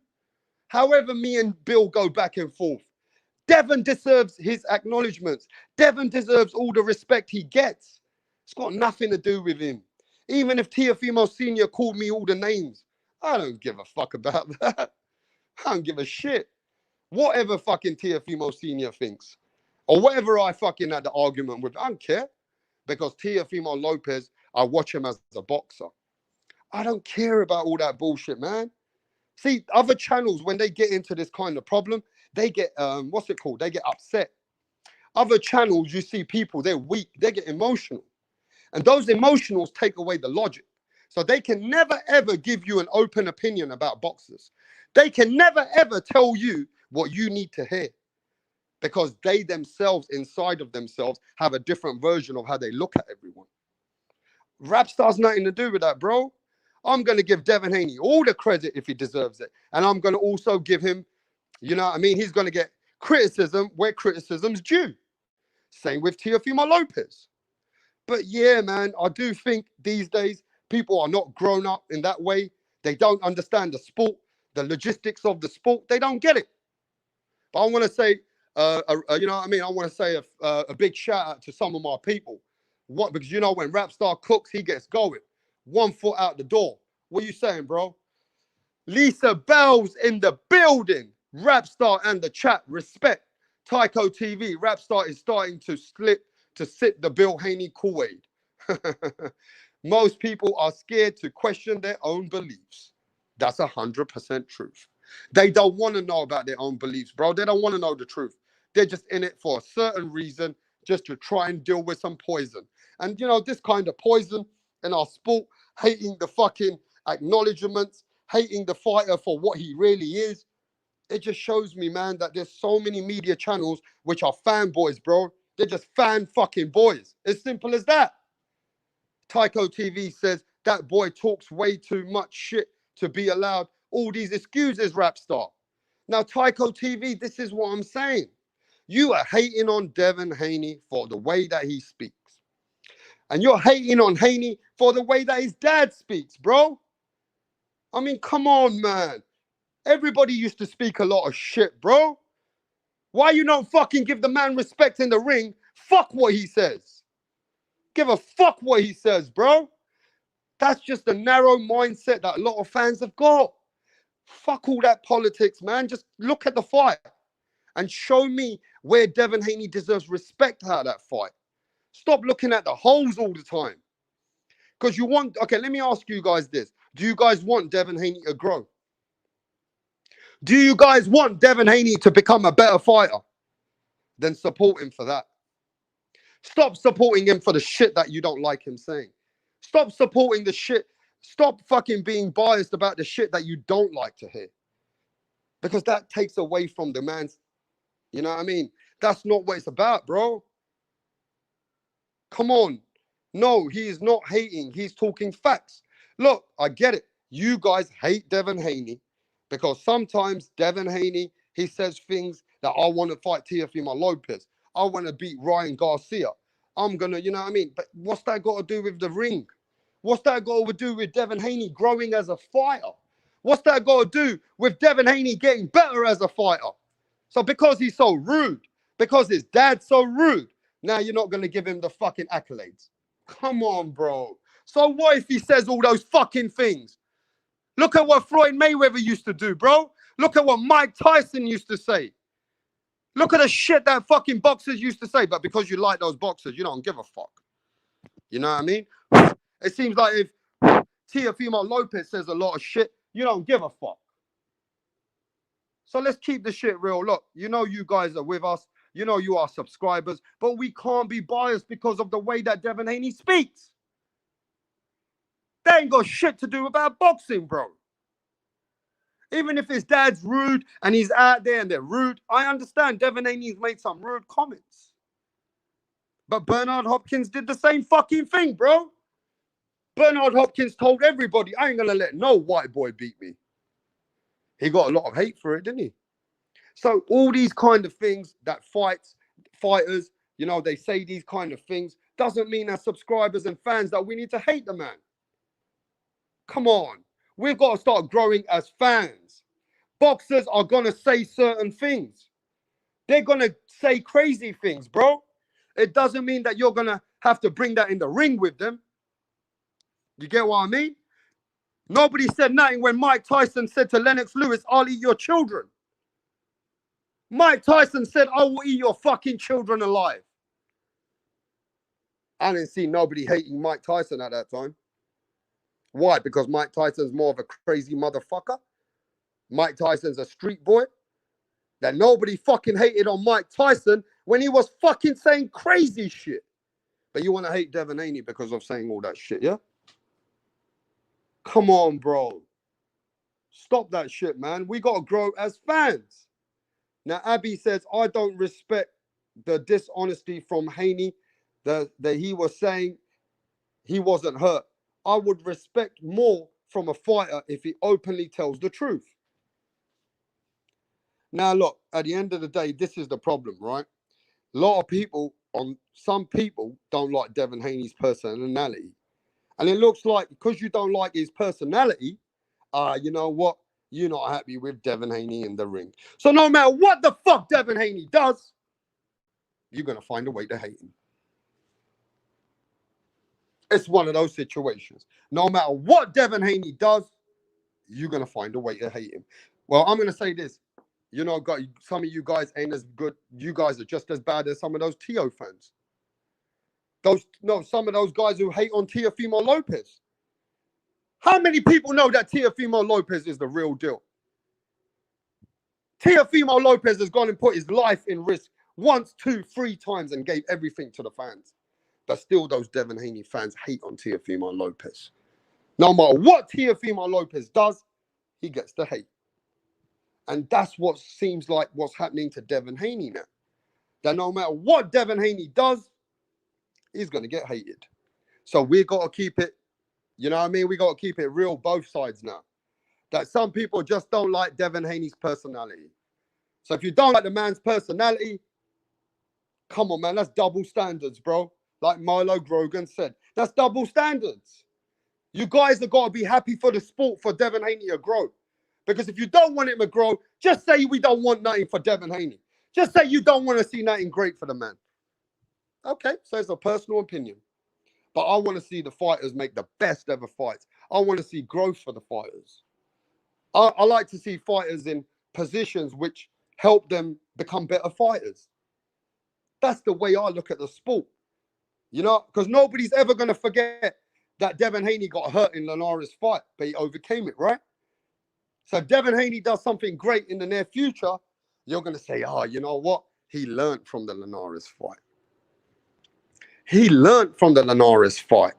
However me and Bill go back and forth, Devin deserves his acknowledgements. Devin deserves all the respect he gets. It's got nothing to do with him. Even if Teofimo Sr. called me all the names, I don't give a fuck about that. I don't give a shit. Whatever fucking Teofimo Sr. thinks, or whatever I fucking had the argument with, I don't care. Because Teofimo Lopez, I watch him as a boxer. I don't care about all that bullshit, man. See, other channels, when they get into this kind of problem, they get, what's it called? They get upset. Other channels, you see people, they're weak, they get emotional. And those emotionals take away the logic. So they can never, ever give you an open opinion about boxers. They can never, ever tell you what you need to hear. Because they themselves, inside of themselves, have a different version of how they look at everyone. Rapstar's nothing to do with that, bro. I'm going to give Devin Haney all the credit if he deserves it. And I'm going to also give him, you know what I mean? He's going to get criticism where criticism's due. Same with Teofimo Lopez. But yeah, man, I do think these days people are not grown up in that way. They don't understand the sport, the logistics of the sport. They don't get it. But I want to say, you know what I mean? I want to say a big shout out to some of my people. What? Because you know when Rapstar cooks, he gets going. 1 foot out the door. What are you saying, bro? Lisa Bell's in the building. Rapstar and the chat. Respect. Tycho TV. Rapstar is starting to sit the Bill Haney Kool-Aid. Most people are scared to question their own beliefs. That's 100% truth. They don't want to know about their own beliefs, bro. They don't want to know the truth. They're just in it for a certain reason, just to try and deal with some poison. And, you know, this kind of poison in our sport, hating the fucking acknowledgements, hating the fighter for what he really is, it just shows me, man, that there's so many media channels which are fanboys, bro. They're just fan fucking boys. As simple as that. Tycho TV says that boy talks way too much shit to be allowed all these excuses, Rapstar. Now, Tycho TV, this is what I'm saying. You are hating on Devin Haney for the way that he speaks. And you're hating on Haney for the way that his dad speaks, bro. I mean, come on, man. Everybody used to speak a lot of shit, bro. Why you don't fucking give the man respect in the ring? Fuck what he says. Give a fuck what he says, bro. That's just a narrow mindset that a lot of fans have got. Fuck all that politics, man. Just look at the fight and show me where Devin Haney deserves respect out of that fight. Stop looking at the holes all the time. Because you want, okay, let me ask you guys this. Do you guys want Devin Haney to grow? Do you guys want Devin Haney to become a better fighter? Then support him for that. Stop supporting him for the shit that you don't like him saying. Stop supporting the shit. Stop fucking being biased about the shit that you don't like to hear. Because that takes away from the man's, you know what I mean? That's not what it's about, bro. Come on. No, he is not hating. He's talking facts. Look, I get it. You guys hate Devin Haney because sometimes Devin Haney, he says things that I want to fight Teofimo Lopez. I want to beat Ryan Garcia. I'm going to, you know what I mean? But what's that got to do with the ring? What's that got to do with Devin Haney growing as a fighter? What's that got to do with Devin Haney getting better as a fighter? So because he's so rude, because his dad's so rude, now you're not going to give him the fucking accolades. Come on, bro. So what if he says all those fucking things? Look at what Floyd Mayweather used to do, bro. Look at what Mike Tyson used to say. Look at the shit that fucking boxers used to say. But because you like those boxers, you don't give a fuck. You know what I mean? It seems like if Teofimo Lopez says a lot of shit, you don't give a fuck. So let's keep the shit real. Look, you know you guys are with us. You know you are subscribers. But we can't be biased because of the way that Devin Haney speaks. They ain't got shit to do about boxing, bro. Even if his dad's rude and he's out there and they're rude, I understand Devin Haney's made some rude comments. But Bernard Hopkins did the same fucking thing, bro. Bernard Hopkins told everybody, I ain't going to let no white boy beat me. He got a lot of hate for it, didn't he? So all these kind of things that fighters, you know, they say these kind of things, doesn't mean as subscribers and fans that we need to hate the man. Come on. We've got to start growing as fans. Boxers are going to say certain things. They're going to say crazy things, bro. It doesn't mean that you're going to have to bring that in the ring with them. You get what I mean? Nobody said nothing when Mike Tyson said to Lennox Lewis, I'll eat your children. Mike Tyson said, I will eat your fucking children alive. I didn't see nobody hating Mike Tyson at that time. Why? Because Mike Tyson's more of a crazy motherfucker. Mike Tyson's a street boy. That nobody fucking hated on Mike Tyson when he was fucking saying crazy shit. But you want to hate Devin Haney because of saying all that shit, yeah? Come on, bro. Stop that shit, man. We got to grow as fans. Now, Abby says, I don't respect the dishonesty from Haney that he was saying he wasn't hurt. I would respect more from a fighter if he openly tells the truth. Now, look, at the end of the day, this is the problem, right? A lot of people, some people don't like Devin Haney's personality. And it looks like because you don't like his personality, you know what? You're not happy with Devin Haney in the ring. So no matter what the fuck Devin Haney does, you're going to find a way to hate him. It's one of those situations. No matter what Devin Haney does, you're going to find a way to hate him. Well, I'm going to say this. You know, some of you guys ain't as good. You guys are just as bad as some of those Tio fans. Some of those guys who hate on Teofimo Lopez. How many people know that Teofimo Lopez is the real deal? Teofimo Lopez has gone and put his life in risk once, 2, 3 times and gave everything to the fans. But still, those Devin Haney fans hate on Teofimo Lopez. No matter what Teofimo Lopez does, he gets the hate. And that's what seems like what's happening to Devin Haney now. That no matter what Devin Haney does, he's going to get hated. So we've got to keep it, you know what I mean? We got to keep it real both sides now. That some people just don't like Devin Haney's personality. So if you don't like the man's personality, come on, man, that's double standards, bro. Like Milo Grogan said, that's double standards. You guys have got to be happy for the sport for Devin Haney to grow. Because if you don't want him to grow, just say we don't want nothing for Devin Haney. Just say you don't want to see nothing great for the man. Okay, so it's a personal opinion. But I want to see the fighters make the best ever fights. I want to see growth for the fighters. I like to see fighters in positions which help them become better fighters. That's the way I look at the sport. You know, because nobody's ever going to forget that Devin Haney got hurt in Linares' fight, but he overcame it, right? So if Devin Haney does something great in the near future, you're going to say, oh, you know what? He learned from the Linares fight. He learned from the Linares fight.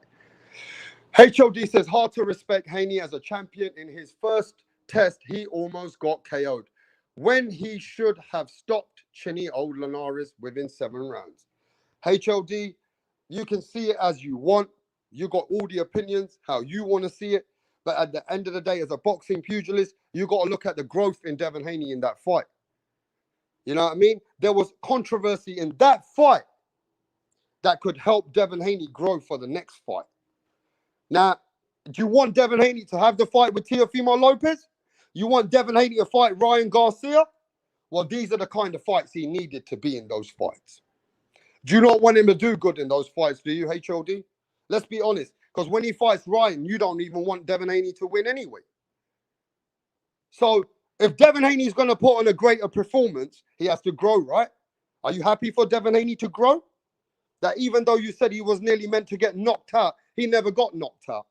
HOD says, hard to respect Haney as a champion. In his first test, he almost got KO'd when he should have stopped Chinny Old Linares within 7 rounds. HOD, you can see it as you want. You got all the opinions, how you want to see it. But at the end of the day, as a boxing pugilist, you got to look at the growth in Devin Haney in that fight. You know what I mean? There was controversy in that fight that could help Devin Haney grow for the next fight. Now, do you want Devin Haney to have the fight with Teofimo Lopez? You want Devin Haney to fight Ryan Garcia? Well, these are the kind of fights he needed to be in those fights. Do you not want him to do good in those fights, do you, HOD? Let's be honest. Because when he fights Ryan, you don't even want Devin Haney to win anyway. So if Devin Haney is going to put on a greater performance, he has to grow, right? Are you happy for Devin Haney to grow? That even though you said he was nearly meant to get knocked out, he never got knocked out.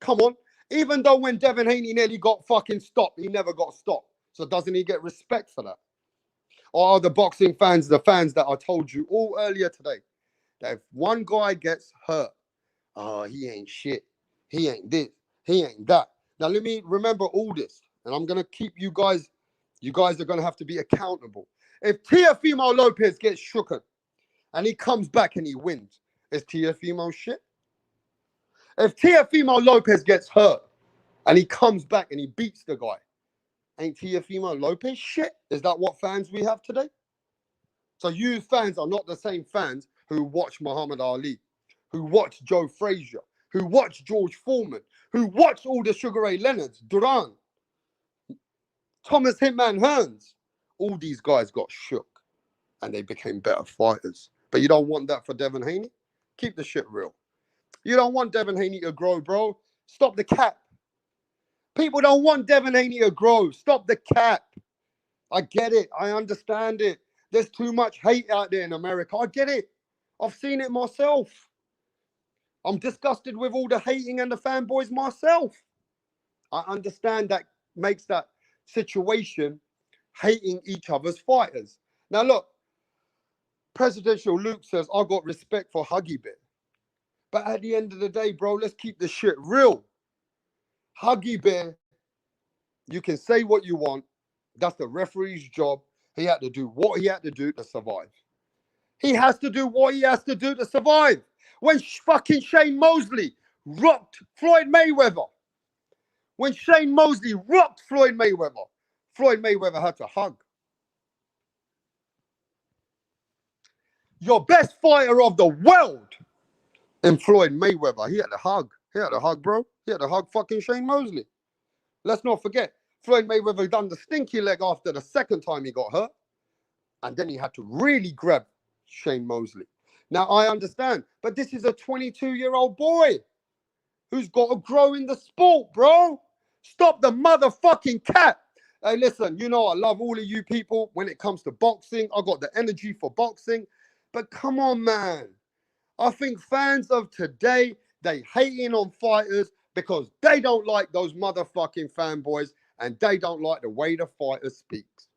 Come on. Even though when Devin Haney nearly got fucking stopped, he never got stopped. So doesn't he get respect for that? Or are the boxing fans the fans that I told you all earlier today, that if one guy gets hurt, oh, he ain't shit. He ain't this. He ain't that. Now, let me remember all this. And I'm going to keep you guys are going to have to be accountable. If Teofimo Lopez gets shooken and he comes back and he wins, is Teofimo shit? If Teofimo Lopez gets hurt and he comes back and he beats the guy, ain't Teofimo Lopez shit? Is that what fans we have today? So you fans are not the same fans who watch Muhammad Ali, who watch Joe Frazier, who watch George Foreman, who watch all the Sugar Ray Leonards, Duran, Thomas Hitman Hearns. All these guys got shook and they became better fighters. But you don't want that for Devin Haney? Keep the shit real. You don't want Devin Haney to grow, bro. Stop the cap. People don't want Devin Haney to grow. Stop the cap. I get it. I understand it. There's too much hate out there in America. I get it. I've seen it myself. I'm disgusted with all the hating and the fanboys myself. I understand that makes that situation hating each other's fighters. Now, look, Presidential Luke says, I got respect for Huggy Bear. But at the end of the day, bro, let's keep the shit real. Huggy Bear, you can say what you want. That's the referee's job. He had to do what he had to do to survive. He has to do what he has to do to survive. When fucking Shane Mosley rocked Floyd Mayweather, when Shane Mosley rocked Floyd Mayweather had to hug. Your best fighter of the world in Floyd Mayweather, he had to hug. He had to hug, bro. He had to hug fucking Shane Mosley. Let's not forget, Floyd Mayweather done the stinky leg after the second time he got hurt. And then he had to really grab Shane Mosley. Now, I understand, but this is a 22-year-old boy who's got to grow in the sport, bro. Stop the motherfucking cap. Hey, listen, you know I love all of you people when it comes to boxing. I got the energy for boxing. But come on, man. I think fans of today, they hating on fighters because they don't like those motherfucking fanboys and they don't like the way the fighter speaks.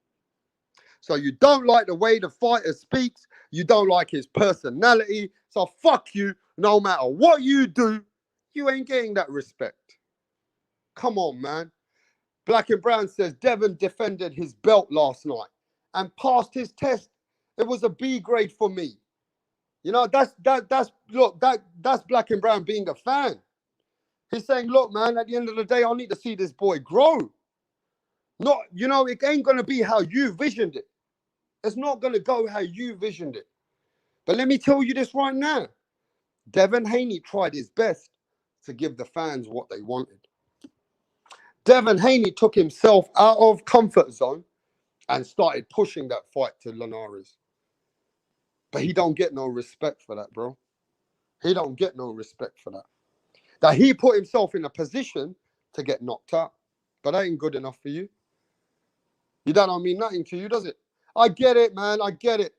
So you don't like the way the fighter speaks. You don't like his personality. So fuck you. No matter what you do, you ain't getting that respect. Come on, man. Black and Brown says Devin defended his belt last night and passed his test. It was a B grade for me. You know, that's Black and Brown being a fan. He's saying, look, man, at the end of the day, I need to see this boy grow. Not, you know, it ain't going to be how you visioned it. It's not going to go how you visioned it. But let me tell you this right now. Devin Haney tried his best to give the fans what they wanted. Devin Haney took himself out of comfort zone and started pushing that fight to Linares. But he don't get no respect for that, bro. He don't get no respect for that. That he put himself in a position to get knocked out. But that ain't good enough for you. You don't mean nothing to you, does it? I get it, man. I get it.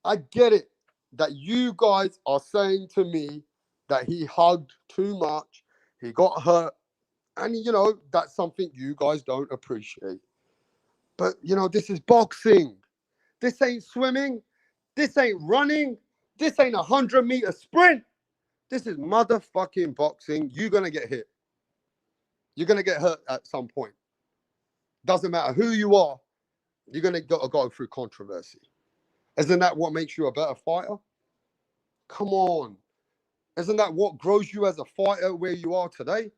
I get it that you guys are saying to me that he hugged too much, he got hurt, and, you know, that's something you guys don't appreciate. But, you know, this is boxing. This ain't swimming. This ain't running. This ain't a 100-meter sprint. This is motherfucking boxing. You're going to get hit. You're going to get hurt at some point. Doesn't matter who you are. You're going to go through controversy. Isn't that what makes you a better fighter? Come on. Isn't that what grows you as a fighter where you are today?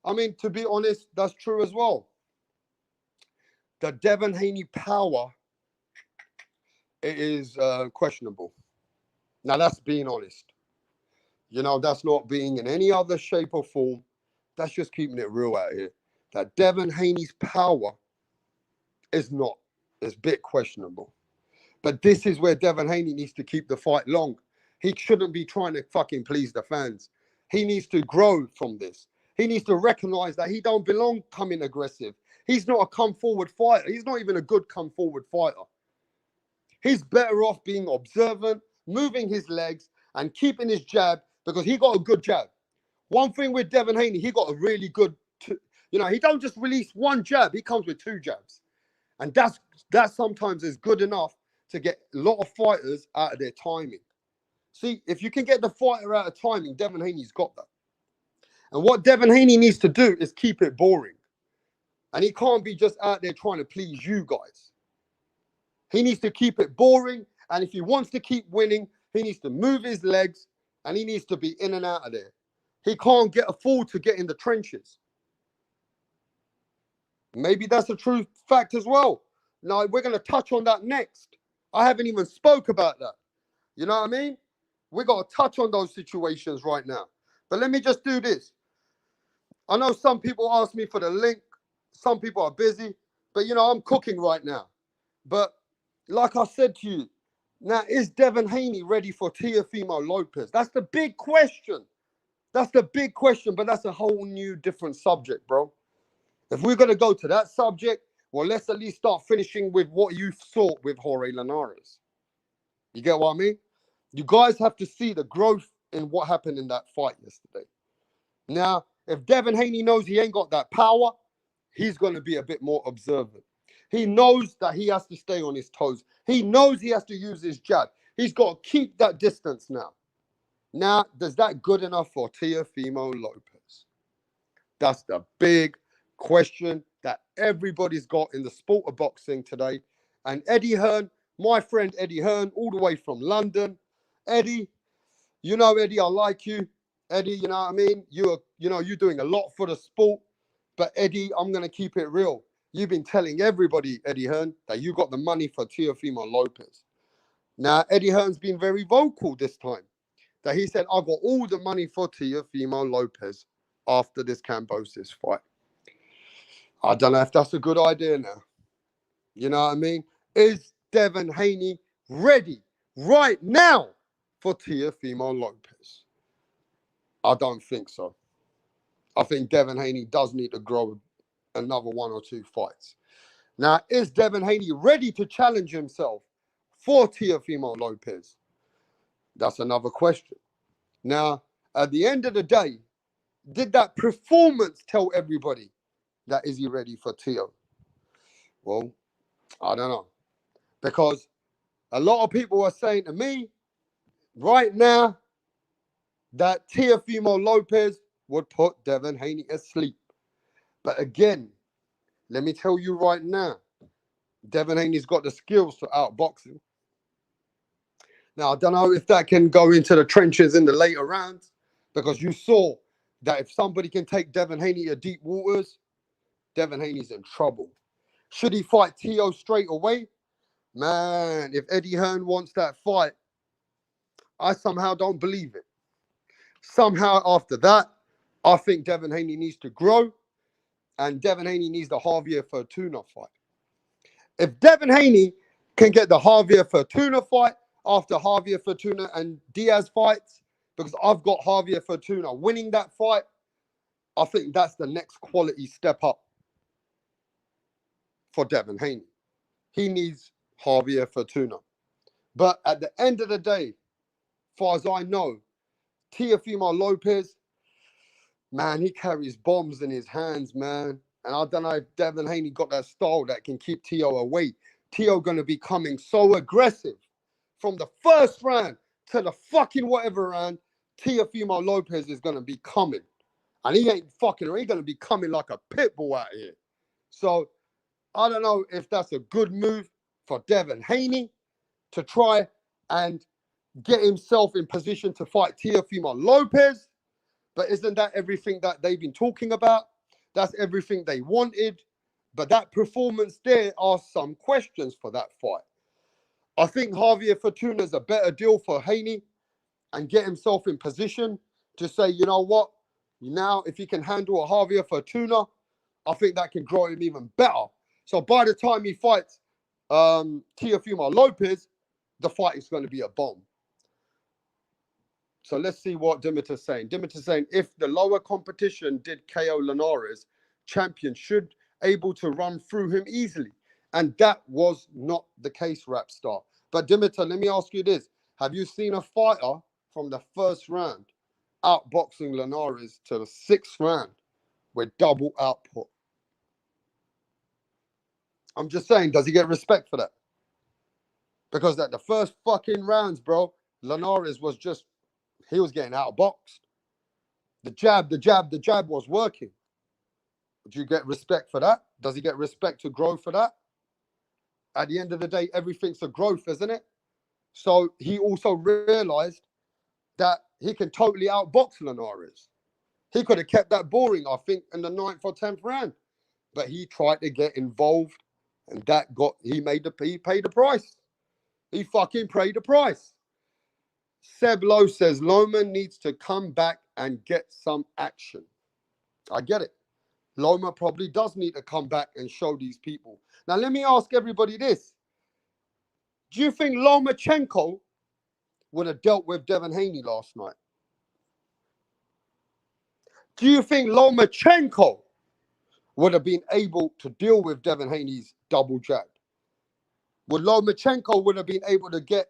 I mean, to be honest, that's true as well. The Devin Haney power, it is questionable. Now, that's being honest. You know, that's not being in any other shape or form. That's just keeping it real out here. That Devin Haney's power is not, it's a bit questionable. But this is where Devin Haney needs to keep the fight long. He shouldn't be trying to fucking please the fans. He needs to grow from this. He needs to recognize that he don't belong coming aggressive. He's not a come forward fighter. He's not even a good come forward fighter. He's better off being observant, moving his legs and keeping his jab because he got a good jab. One thing with Devin Haney, he got a really good, you know, he don't just release one jab. He comes with two jabs. And that sometimes is good enough to get a lot of fighters out of their timing. See, if you can get the fighter out of timing, Devin Haney's got that. And what Devin Haney needs to do is keep it boring. And he can't be just out there trying to please you guys. He needs to keep it boring. And if he wants to keep winning, he needs to move his legs and he needs to be in and out of there. He can't afford to get in the trenches. Maybe that's a true fact as well. Now, we're going to touch on that next. I haven't even spoke about that. You know what I mean? We got to touch on those situations right now. But let me just do this. I know some people ask me for the link. Some people are busy. But, you know, I'm cooking right now. But like I said to you, now, is Devin Haney ready for Teofimo Lopez? That's the big question. That's the big question. But that's a whole new different subject, bro. If we're going to go to that subject, well, let's at least start finishing with what you saw with Jorge Linares. You get what I mean? You guys have to see the growth in what happened in that fight yesterday. Now, if Devin Haney knows he ain't got that power, he's going to be a bit more observant. He knows that he has to stay on his toes. He knows he has to use his jab. He's got to keep that distance now. Now, is that good enough for Teofimo Lopez? That's the big question that everybody's got in the sport of boxing today. And Eddie Hearn, my friend Eddie Hearn, all the way from London. Eddie, you know, Eddie, I like you. Eddie, you know what I mean? You're doing a lot for the sport. But Eddie, I'm going to keep it real. You've been telling everybody, Eddie Hearn, that you got the money for Teofimo Lopez. Now, Eddie Hearn's been very vocal this time. That he said, I got all the money for Teofimo Lopez after this Kambosos fight. I don't know if that's a good idea now. You know what I mean? Is Devin Haney ready right now for Teofimo Lopez? I don't think so. I think Devin Haney does need to grow another one or two fights. Now, is Devin Haney ready to challenge himself for Teofimo Lopez? That's another question. Now, at the end of the day, did that performance tell everybody that is he ready for Teo? Well, I don't know. Because a lot of people are saying to me right now that Teofimo Lopez would put Devin Haney asleep. But again, let me tell you right now, Devin Haney's got the skills to outbox him. Now, I don't know if that can go into the trenches in the later rounds, because you saw that if somebody can take Devin Haney to deep waters, Devin Haney's in trouble. Should he fight Teo straight away? Man, if Eddie Hearn wants that fight, I somehow don't believe it. Somehow after that, I think Devin Haney needs to grow, and Devin Haney needs the Javier Fortuna fight. If Devin Haney can get the Javier Fortuna fight after Javier Fortuna and Diaz fights, because I've got Javier Fortuna winning that fight, I think that's the next quality step up for Devin Haney. He needs Javier Fortuna. But at the end of the day, as far as I know, Teofimo Lopez, man, he carries bombs in his hands, man. And I don't know if Devin Haney got that style that can keep Teo away. Teo going to be coming so aggressive from the first round to the fucking whatever round. Teofimo Lopez is going to be coming. And he ain't fucking, he's going to be coming like a pit bull out here. So I don't know if that's a good move for Devin Haney to try and get himself in position to fight Teofimo Lopez. But isn't that everything that they've been talking about? That's everything they wanted. But that performance there are some questions for that fight. I think Javier Fortuna is a better deal for Haney. and get himself in position to say, you know what, now if he can handle a Javier Fortuna, I think that can grow him even better. So by the time he fights Teofimo Lopez, the fight is going to be a bomb. So let's see what Dimitar's saying. Dimitar's saying, if the lower competition did KO Linares, champion should able to run through him easily. And that was not the case, Rapstar. But Dimitar, let me ask you this. Have you seen a fighter from the first round outboxing Linares to the 6th round with double output? I'm just saying, does he get respect for that? Because at the first fucking rounds, bro, Linares was just, he was getting outboxed. The jab was working. Do you get respect for that? Does he get respect to grow for that? At the end of the day, everything's a growth, isn't it? So he also realized that he can totally outbox Linares. He could have kept that boring, I think, in the 9th or 10th round. But he tried to get involved, and that got, he paid the price. He fucking paid the price. Seb Lowe says Loma needs to come back and get some action. I get it. Loma probably does need to come back and show these people. Now, let me ask everybody this. Do you think Lomachenko would have dealt with Devin Haney last night? Do you think Lomachenko would have been able to deal with Devin Haney's double jab? Would Lomachenko would have been able to get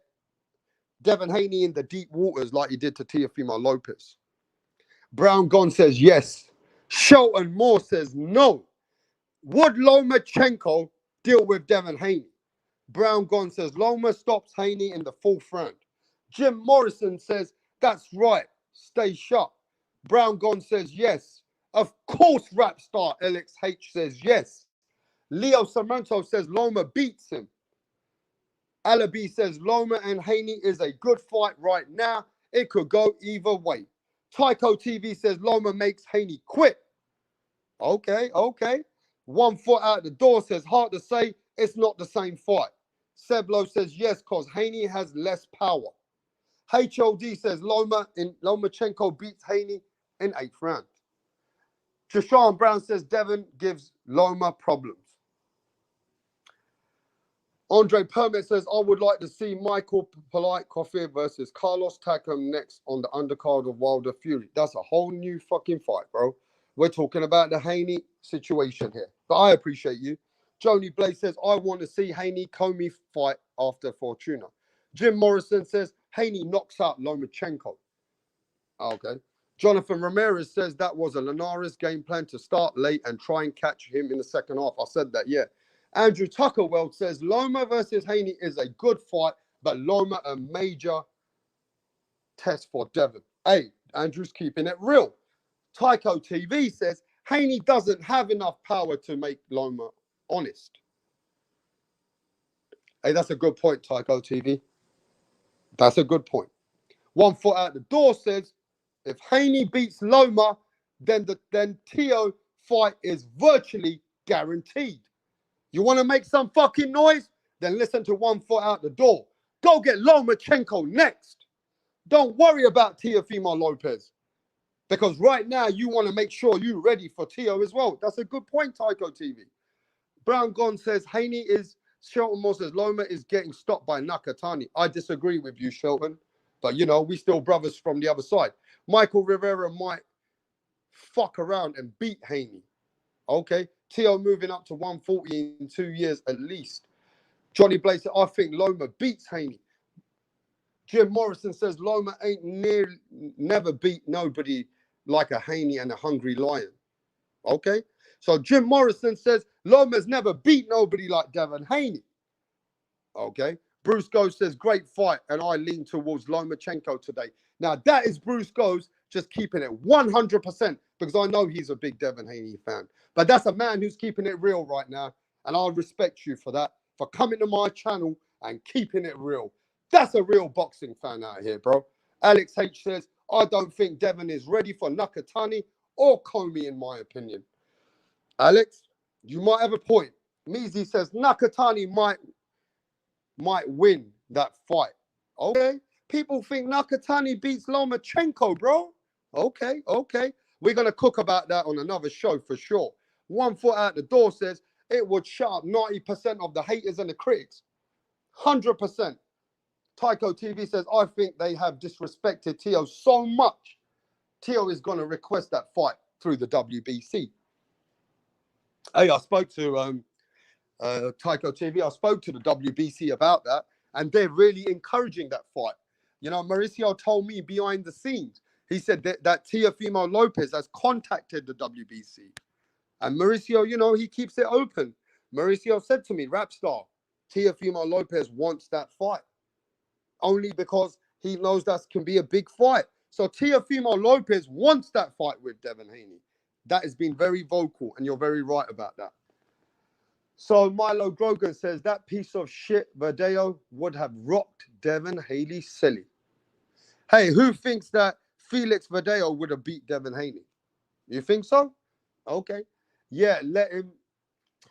Devin Haney in the deep waters like he did to Teofimo Lopez? Brown Gon says yes. Shelton Moore says no. Would Lomachenko deal with Devin Haney? Brown Gon says Loma stops Haney in the 4th round. Jim Morrison says that's right. Stay sharp. Brown Gon says yes. Of course, rap star LXH says yes. Leo Samento says Loma beats him. Alabi says Loma and Haney is a good fight right now. It could go either way. Tycho TV says Loma makes Haney quit. Okay. 1 foot out the door says hard to say. It's not the same fight. Seblo says yes, because Haney has less power. HOD says Lomachenko beats Haney in 8th round. Trishon Brown says Devin gives Loma problems. Andre Permit says, I would like to see Michael Polite Coffee versus Carlos Takam next on the undercard of Wilder Fury. That's a whole new fucking fight, bro. We're talking about the Haney situation here. But I appreciate you. Joni Blaze says, I want to see Haney Comey fight after Fortuna. Jim Morrison says, Haney knocks out Lomachenko. Okay. Jonathan Ramirez says that was a Linares game plan to start late and try and catch him in the second half. I said that, yeah. Andrew Tuckerwell says Loma versus Haney is a good fight, but Loma a major test for Devin. Hey, Andrew's keeping it real. Tycho TV says Haney doesn't have enough power to make Loma honest. Hey, that's a good point, Tycho TV. That's a good point. 1 foot out the door says if Haney beats Loma, then Teo fight is virtually guaranteed. You want to make some fucking noise? Then listen to 1 foot out the door. Go get Lomachenko next. Don't worry about Teofimo Lopez. Because right now, you want to make sure you're ready for Teo as well. That's a good point, Tycho TV. Brown Gon says, Haney is, Shelton Moore says, Loma is getting stopped by Nakatani. I disagree with you, Shelton. But, you know, we still brothers from the other side. Michael Rivera might fuck around and beat Haney. Okay. Teo moving up to 140 in 2 years at least. Johnny Blaze said, I think Loma beats Haney. Jim Morrison says Loma ain't never beat nobody like a Haney and a Hungry Lion. Okay? So Jim Morrison says Loma's never beat nobody like Devin Haney. Okay? Bruce Goes says, great fight, and I lean towards Lomachenko today. Now, that is Bruce Goes just keeping it 100% because I know he's a big Devin Haney fan. But that's a man who's keeping it real right now, and I respect you for that, for coming to my channel and keeping it real. That's a real boxing fan out here, bro. Alex H says, I don't think Devin is ready for Nakatani or Comey, in my opinion. Alex, you might have a point. Measy says Nakatani might win that fight. Okay. People think Nakatani beats Lomachenko, bro. Okay, okay. We're going to cook about that on another show for sure. 1 foot out the door says it would shut up 90% of the haters and the critics. 100%. Tycho TV says, I think they have disrespected Tio so much. Tio is going to request that fight through the WBC. Hey, I spoke to Tycho TV. I spoke to the WBC about that, and they're really encouraging that fight. You know, Mauricio told me behind the scenes, he said that Teofimo Lopez has contacted the WBC. And Mauricio, you know, he keeps it open. Mauricio said to me, Rapstar, Teofimo Lopez wants that fight. Only because he knows that can be a big fight. So Teofimo Lopez wants that fight with Devin Haney. That has been very vocal, and you're very right about that. So Milo Grogan says that piece of shit Verdeo would have rocked Devin Haney silly. Hey, who thinks that Felix Verdeo would have beat Devin Haney? You think so? Okay. Yeah, let him.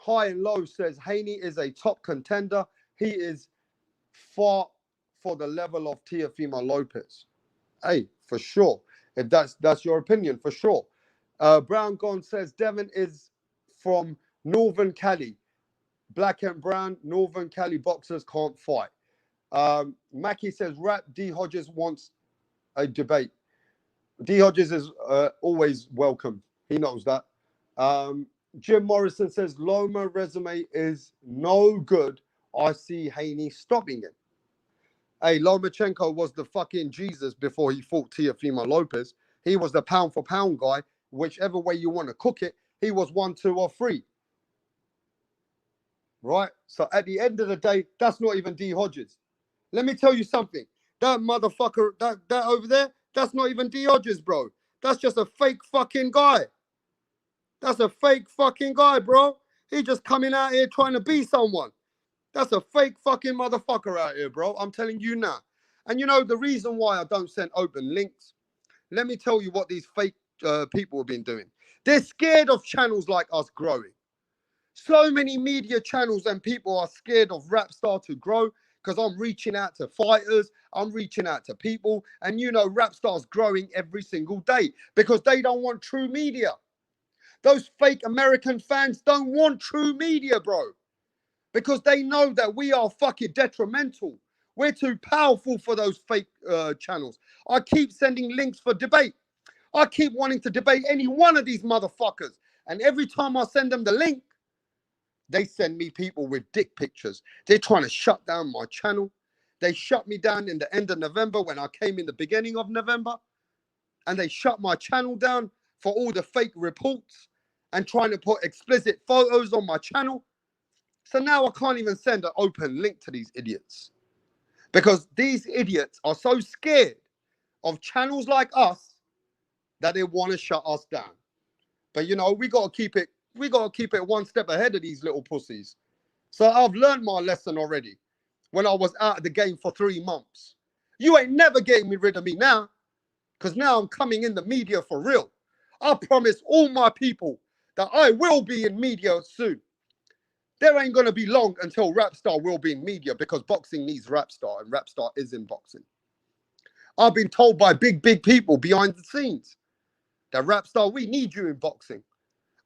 High and Low says Haney is a top contender. He is far for the level of Teofimo Lopez. Hey, for sure. If that's your opinion, for sure. Brown Gone says Devin is from Northern Cali. Black and brown, Northern Cali boxers can't fight. Mackie says Rap D Hodges wants a debate. D Hodges is always welcome. He knows that. Jim Morrison says Loma resume is no good. I see Haney stopping it. Hey, Lomachenko was the fucking Jesus before he fought Teofimo Lopez. He was the pound for pound guy. Whichever way you want to cook it, he was 1, 2, or 3. Right? So at the end of the day, that's not even D Hodges. Let me tell you something. That motherfucker, that over there, that's not even D Hodges, bro. That's just a fake fucking guy. That's a fake fucking guy, bro. He just coming out here trying to be someone. That's a fake fucking motherfucker out here, bro. I'm telling you now. And you know, the reason why I don't send open links, let me tell you what these fake people have been doing. They're scared of channels like us growing. So many media channels and people are scared of Rapstar to grow because I'm reaching out to fighters, I'm reaching out to people, and you know Rapstar's growing every single day because they don't want true media. Those fake American fans don't want true media, bro, because they know that we are fucking detrimental. We're too powerful for those fake channels. I keep sending links for debate. I keep wanting to debate any one of these motherfuckers. And every time I send them the link, they send me people with dick pictures. They're trying to shut down my channel. They shut me down in the end of November when I came in the beginning of November. And they shut my channel down for all the fake reports and trying to put explicit photos on my channel. So now I can't even send an open link to these idiots. Because these idiots are so scared of channels like us that they want to shut us down. But you know, we gotta keep it one step ahead of these little pussies. So I've learned my lesson already when I was out of the game for 3 months. You ain't never getting rid of me now, because now I'm coming in the media for real. I promise all my people that I will be in media soon. There ain't gonna be long until Rapstar will be in media because boxing needs Rapstar and Rapstar is in boxing. I've been told by big people behind the scenes that Rapstar, we need you in boxing.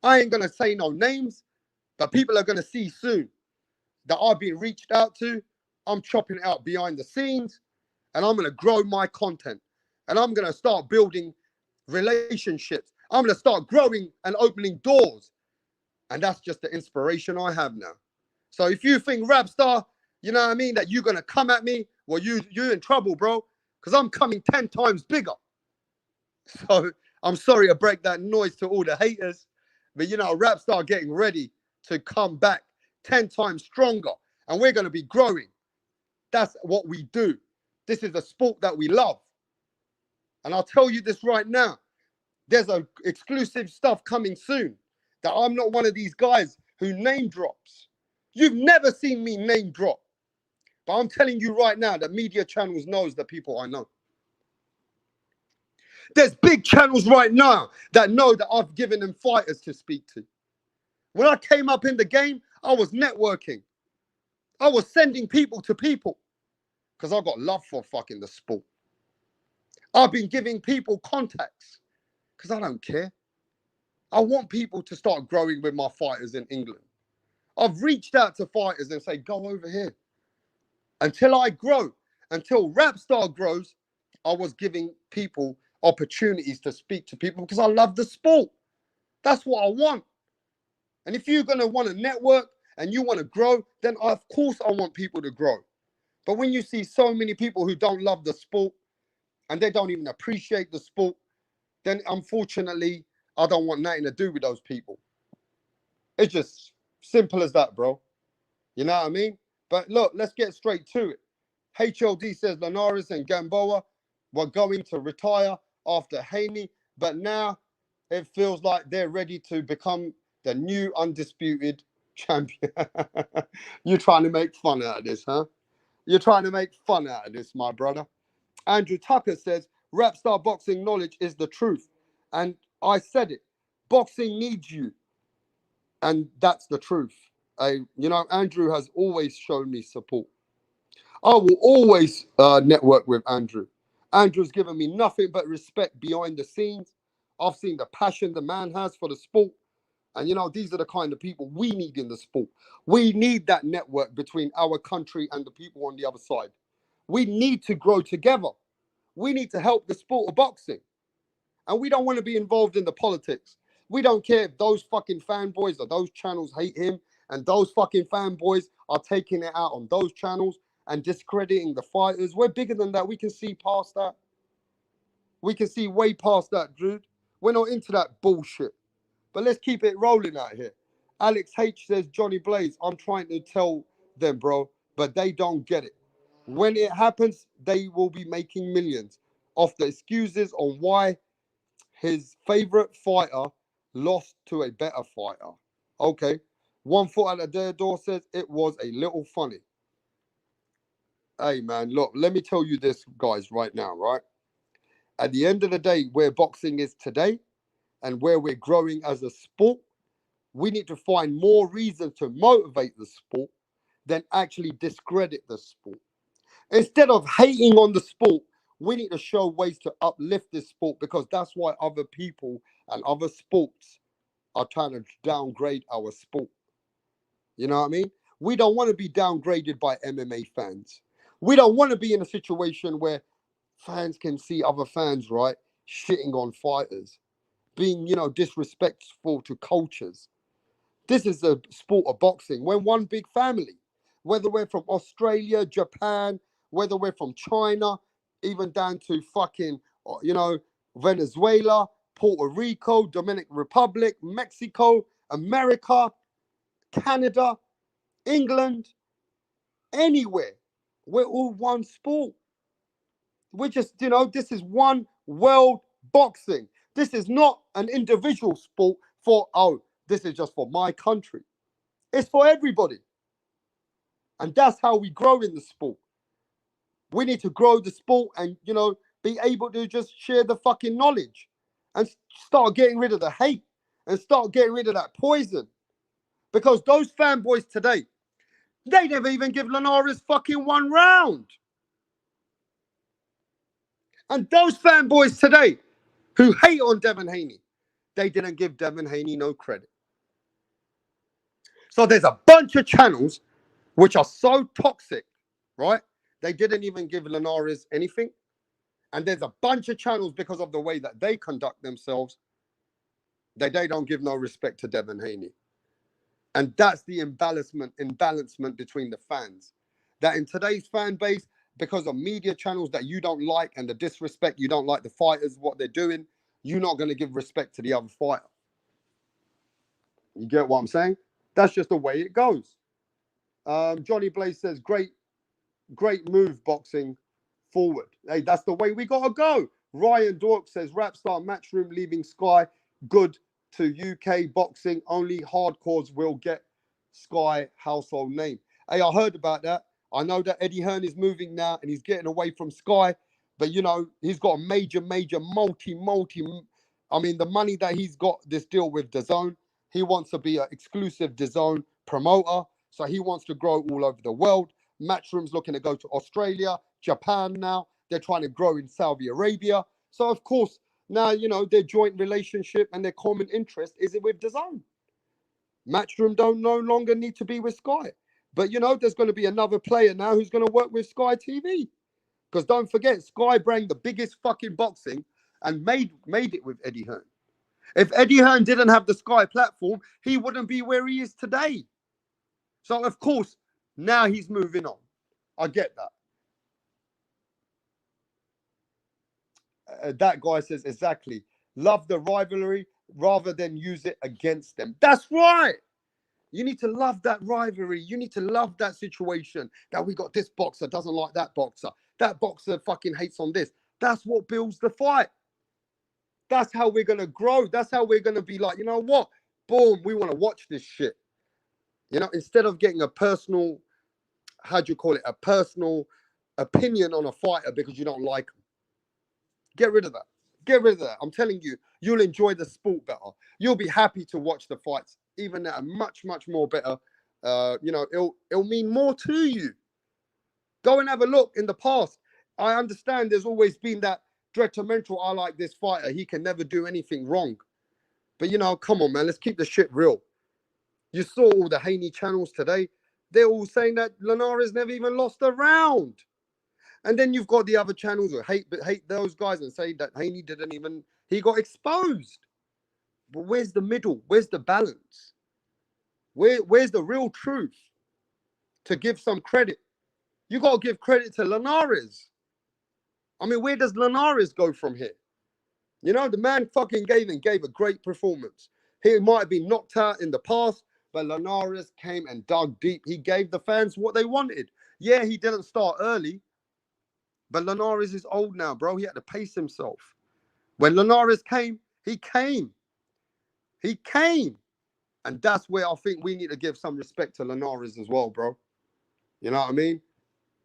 I ain't gonna say no names, but people are gonna see soon that I've been reached out to. I'm chopping it out behind the scenes, and I'm gonna grow my content, and I'm gonna start building relationships. I'm gonna start growing and opening doors, and that's just the inspiration I have now. So if you think Rapstar, you know what I mean, that you're gonna come at me, well, you're in trouble, bro, because I'm coming 10 times bigger. So I'm sorry to break that noise to all the haters. But, you know, Rapstar getting ready to come back 10 times stronger. And we're going to be growing. That's what we do. This is a sport that we love. And I'll tell you this right now. There's a exclusive stuff coming soon. That I'm not one of these guys who name drops. You've never seen me name drop. But I'm telling you right now that media channels knows the people I know. There's big channels right now that know that I've given them fighters to speak to. When I came up in the game, I was networking. I was sending people to people. because I've got love for fucking the sport. I've been giving people contacts because I don't care. I want people to start growing with my fighters in England. I've reached out to fighters and say, go over here. Until I grow, until Rapstar grows, I was giving people opportunities to speak to people because I love the sport. That's what I want. And if you're going to want to network and you want to grow, then of course I want people to grow. But when you see so many people who don't love the sport and they don't even appreciate the sport, then unfortunately, I don't want nothing to do with those people. It's just simple as that, bro. You know what I mean? But look, let's get straight to it. HLD says Linares and Gamboa were going to retire after Haney, but now it feels like they're ready to become the new undisputed champion. You're trying to make fun out of this, huh? You're trying to make fun out of this, my brother. Andrew Tucker says, Rapstar boxing knowledge is the truth. And I said it. Boxing needs you. And that's the truth. Andrew has always shown me support. I will always network with Andrew. Andrew's given me nothing but respect behind the scenes. I've seen the passion the man has for the sport. And, these are the kind of people we need in the sport. We need that network between our country and the people on the other side. We need to grow together. We need to help the sport of boxing. And we don't want to be involved in the politics. We don't care if those fucking fanboys or those channels hate him and those fucking fanboys are taking it out on those channels and discrediting the fighters. We're bigger than that. We can see past that. We can see way past that, dude. We're not into that bullshit. But let's keep it rolling out here. Alex H says, Johnny Blaze, I'm trying to tell them, bro, but they don't get it. When it happens, they will be making millions off the excuses on why his favorite fighter lost to a better fighter. Okay. One foot out of their door says it was a little funny. Hey, man, look, let me tell you this, guys, right now, right? At the end of the day, where boxing is today and where we're growing as a sport, we need to find more reason to motivate the sport than actually discredit the sport. Instead of hating on the sport, we need to show ways to uplift this sport because that's why other people and other sports are trying to downgrade our sport. You know what I mean? We don't want to be downgraded by MMA fans. We don't want to be in a situation where fans can see other fans, right, shitting on fighters, being, disrespectful to cultures. This is a sport of boxing. We're one big family. Whether we're from Australia, Japan, whether we're from China, even down to fucking, Venezuela, Puerto Rico, Dominican Republic, Mexico, America, Canada, England, anywhere. We're all one sport. We're just, this is one world boxing. This is not an individual sport for, this is just for my country. It's for everybody. And that's how we grow in the sport. We need to grow the sport and, be able to just share the fucking knowledge and start getting rid of the hate and start getting rid of that poison. Because those fanboys today, they never even give Linares fucking one round. And those fanboys today who hate on Devin Haney, they didn't give Devin Haney no credit. So there's a bunch of channels which are so toxic, right? They didn't even give Linares anything. And there's a bunch of channels because of the way that they conduct themselves that they don't give no respect to Devin Haney. And that's the imbalancement between the fans. That in today's fan base, because of media channels that you don't like and the disrespect, you don't like the fighters, what they're doing, you're not going to give respect to the other fighter. You get what I'm saying? That's just the way it goes. Johnny Blaze says, great move, boxing forward. Hey, that's the way we got to go. Ryan Dork says, Rapstar Matchroom leaving Sky, good to UK boxing. Only hardcores will get Sky household name. Hey, I heard about that. I know that Eddie Hearn is moving now and he's getting away from Sky, but he's got a major, the money that he's got this deal with DAZN, he wants to be an exclusive DAZN promoter, so he wants to grow all over the world. Matchroom's looking to go to Australia, Japan now. They're trying to grow in Saudi Arabia. So, of course, now, you know, their joint relationship and their common interest is with DAZN. Matchroom don't no longer need to be with Sky. But, you know, there's going to be another player now who's going to work with Sky TV. Because don't forget, Sky bring the biggest fucking boxing and made it with Eddie Hearn. If Eddie Hearn didn't have the Sky platform, he wouldn't be where he is today. So, of course, now he's moving on. I get that. That guy says, exactly. Love the rivalry rather than use it against them. That's right. You need to love that rivalry. You need to love that situation that we got this boxer doesn't like that boxer. That boxer fucking hates on this. That's what builds the fight. That's how we're going to grow. That's how we're going to be like, you know what? Boom, we want to watch this shit. You know, instead of getting a personal, how do you call it? A personal opinion on a fighter because you don't like him. Get rid of that. Get rid of that. I'm telling you, you'll enjoy the sport better. You'll be happy to watch the fights, even at a much, much more better. You know, it'll mean more to you. Go and have a look in the past. I understand there's always been that detrimental, I like this fighter. He can never do anything wrong. But, you know, come on, man. Let's keep the shit real. You saw all the Haney channels today. They're all saying that Linares never even lost a round. And then you've got the other channels who hate those guys and say that Haney didn't even, he got exposed. But where's the middle? Where's the balance? Where's the real truth? To give some credit. You got to give credit to Linares. I mean, where does Linares go from here? You know, the man fucking gave a great performance. He might have been knocked out in the past, but Linares came and dug deep. He gave the fans what they wanted. Yeah, he didn't start early, but Linares is old now, bro. He had to pace himself. When Linares came, he came. He came. And that's where I think we need to give some respect to Linares as well, bro. You know what I mean?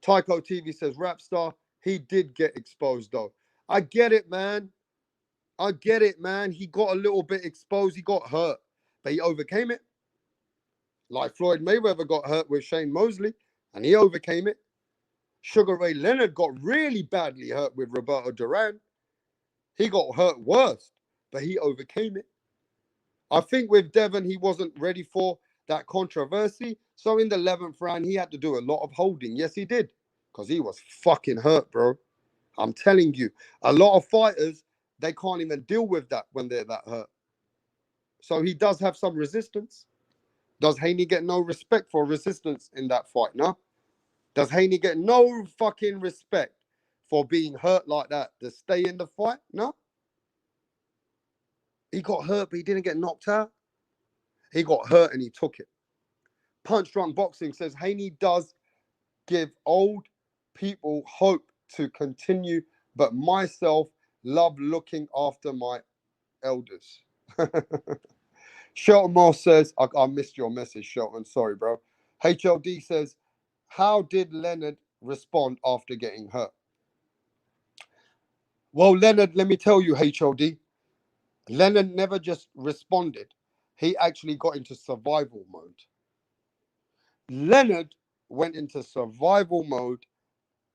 Tycho TV says, Rapstar, he did get exposed, though. I get it, man. I get it, man. He got a little bit exposed. He got hurt, but he overcame it. Like Floyd Mayweather got hurt with Shane Mosley, and he overcame it. Sugar Ray Leonard got really badly hurt with Roberto Duran. He got hurt worse, but he overcame it. I think with Devin, he wasn't ready for that controversy. So in the 11th round, he had to do a lot of holding. Yes, he did, because he was fucking hurt, bro. I'm telling you, a lot of fighters, they can't even deal with that when they're that hurt. So he does have some resistance. Does Haney get no respect for resistance in that fight? No. Does Haney get no fucking respect for being hurt like that to stay in the fight? No. He got hurt, but he didn't get knocked out. He got hurt and he took it. Punch Drunk Boxing says Haney does give old people hope to continue, but myself love looking after my elders. Shelton Moss says, I missed your message, Shelton. Sorry, bro. HLD says, how did Leonard respond after getting hurt? Well, Leonard, let me tell you, HLD, Leonard never just responded. He actually got into survival mode. Leonard went into survival mode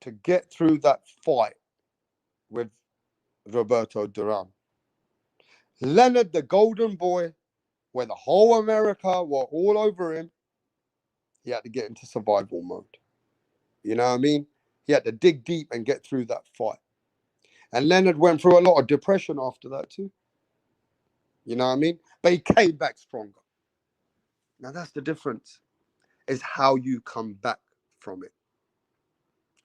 to get through that fight with Roberto Duran. Leonard, the golden boy, where the whole America were all over him, he had to get into survival mode. You know what I mean? He had to dig deep and get through that fight. And Leonard went through a lot of depression after that too. You know what I mean? But he came back stronger. Now that's the difference, is how you come back from it.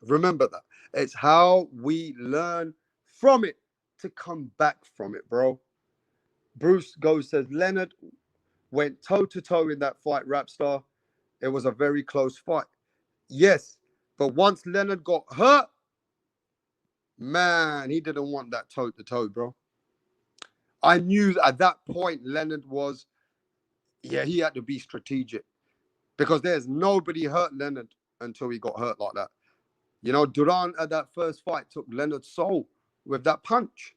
Remember that. It's how we learn from it to come back from it, bro. Bruce Goes says, Leonard went toe-to-toe in that fight, Rapstar. It was a very close fight. Yes, but once Leonard got hurt, man, he didn't want that toe-to-toe, bro. I knew at that point Leonard was, he had to be strategic. Because there's nobody hurt Leonard until he got hurt like that. You know, Duran at that first fight took Leonard's soul with that punch.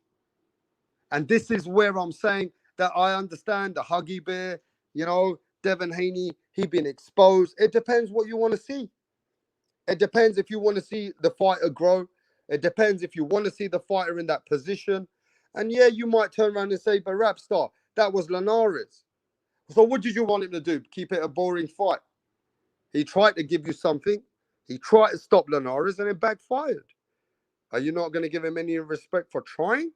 And this is where I'm saying that I understand the Huggy Bear, you know, Devin Haney, he been exposed. It depends what you want to see. It depends if you want to see the fighter grow. It depends if you want to see the fighter in that position. And yeah, you might turn around and say, but Rapstar, that was Linares. So what did you want him to do? Keep it a boring fight? He tried to give you something. He tried to stop Linares and it backfired. Are you not going to give him any respect for trying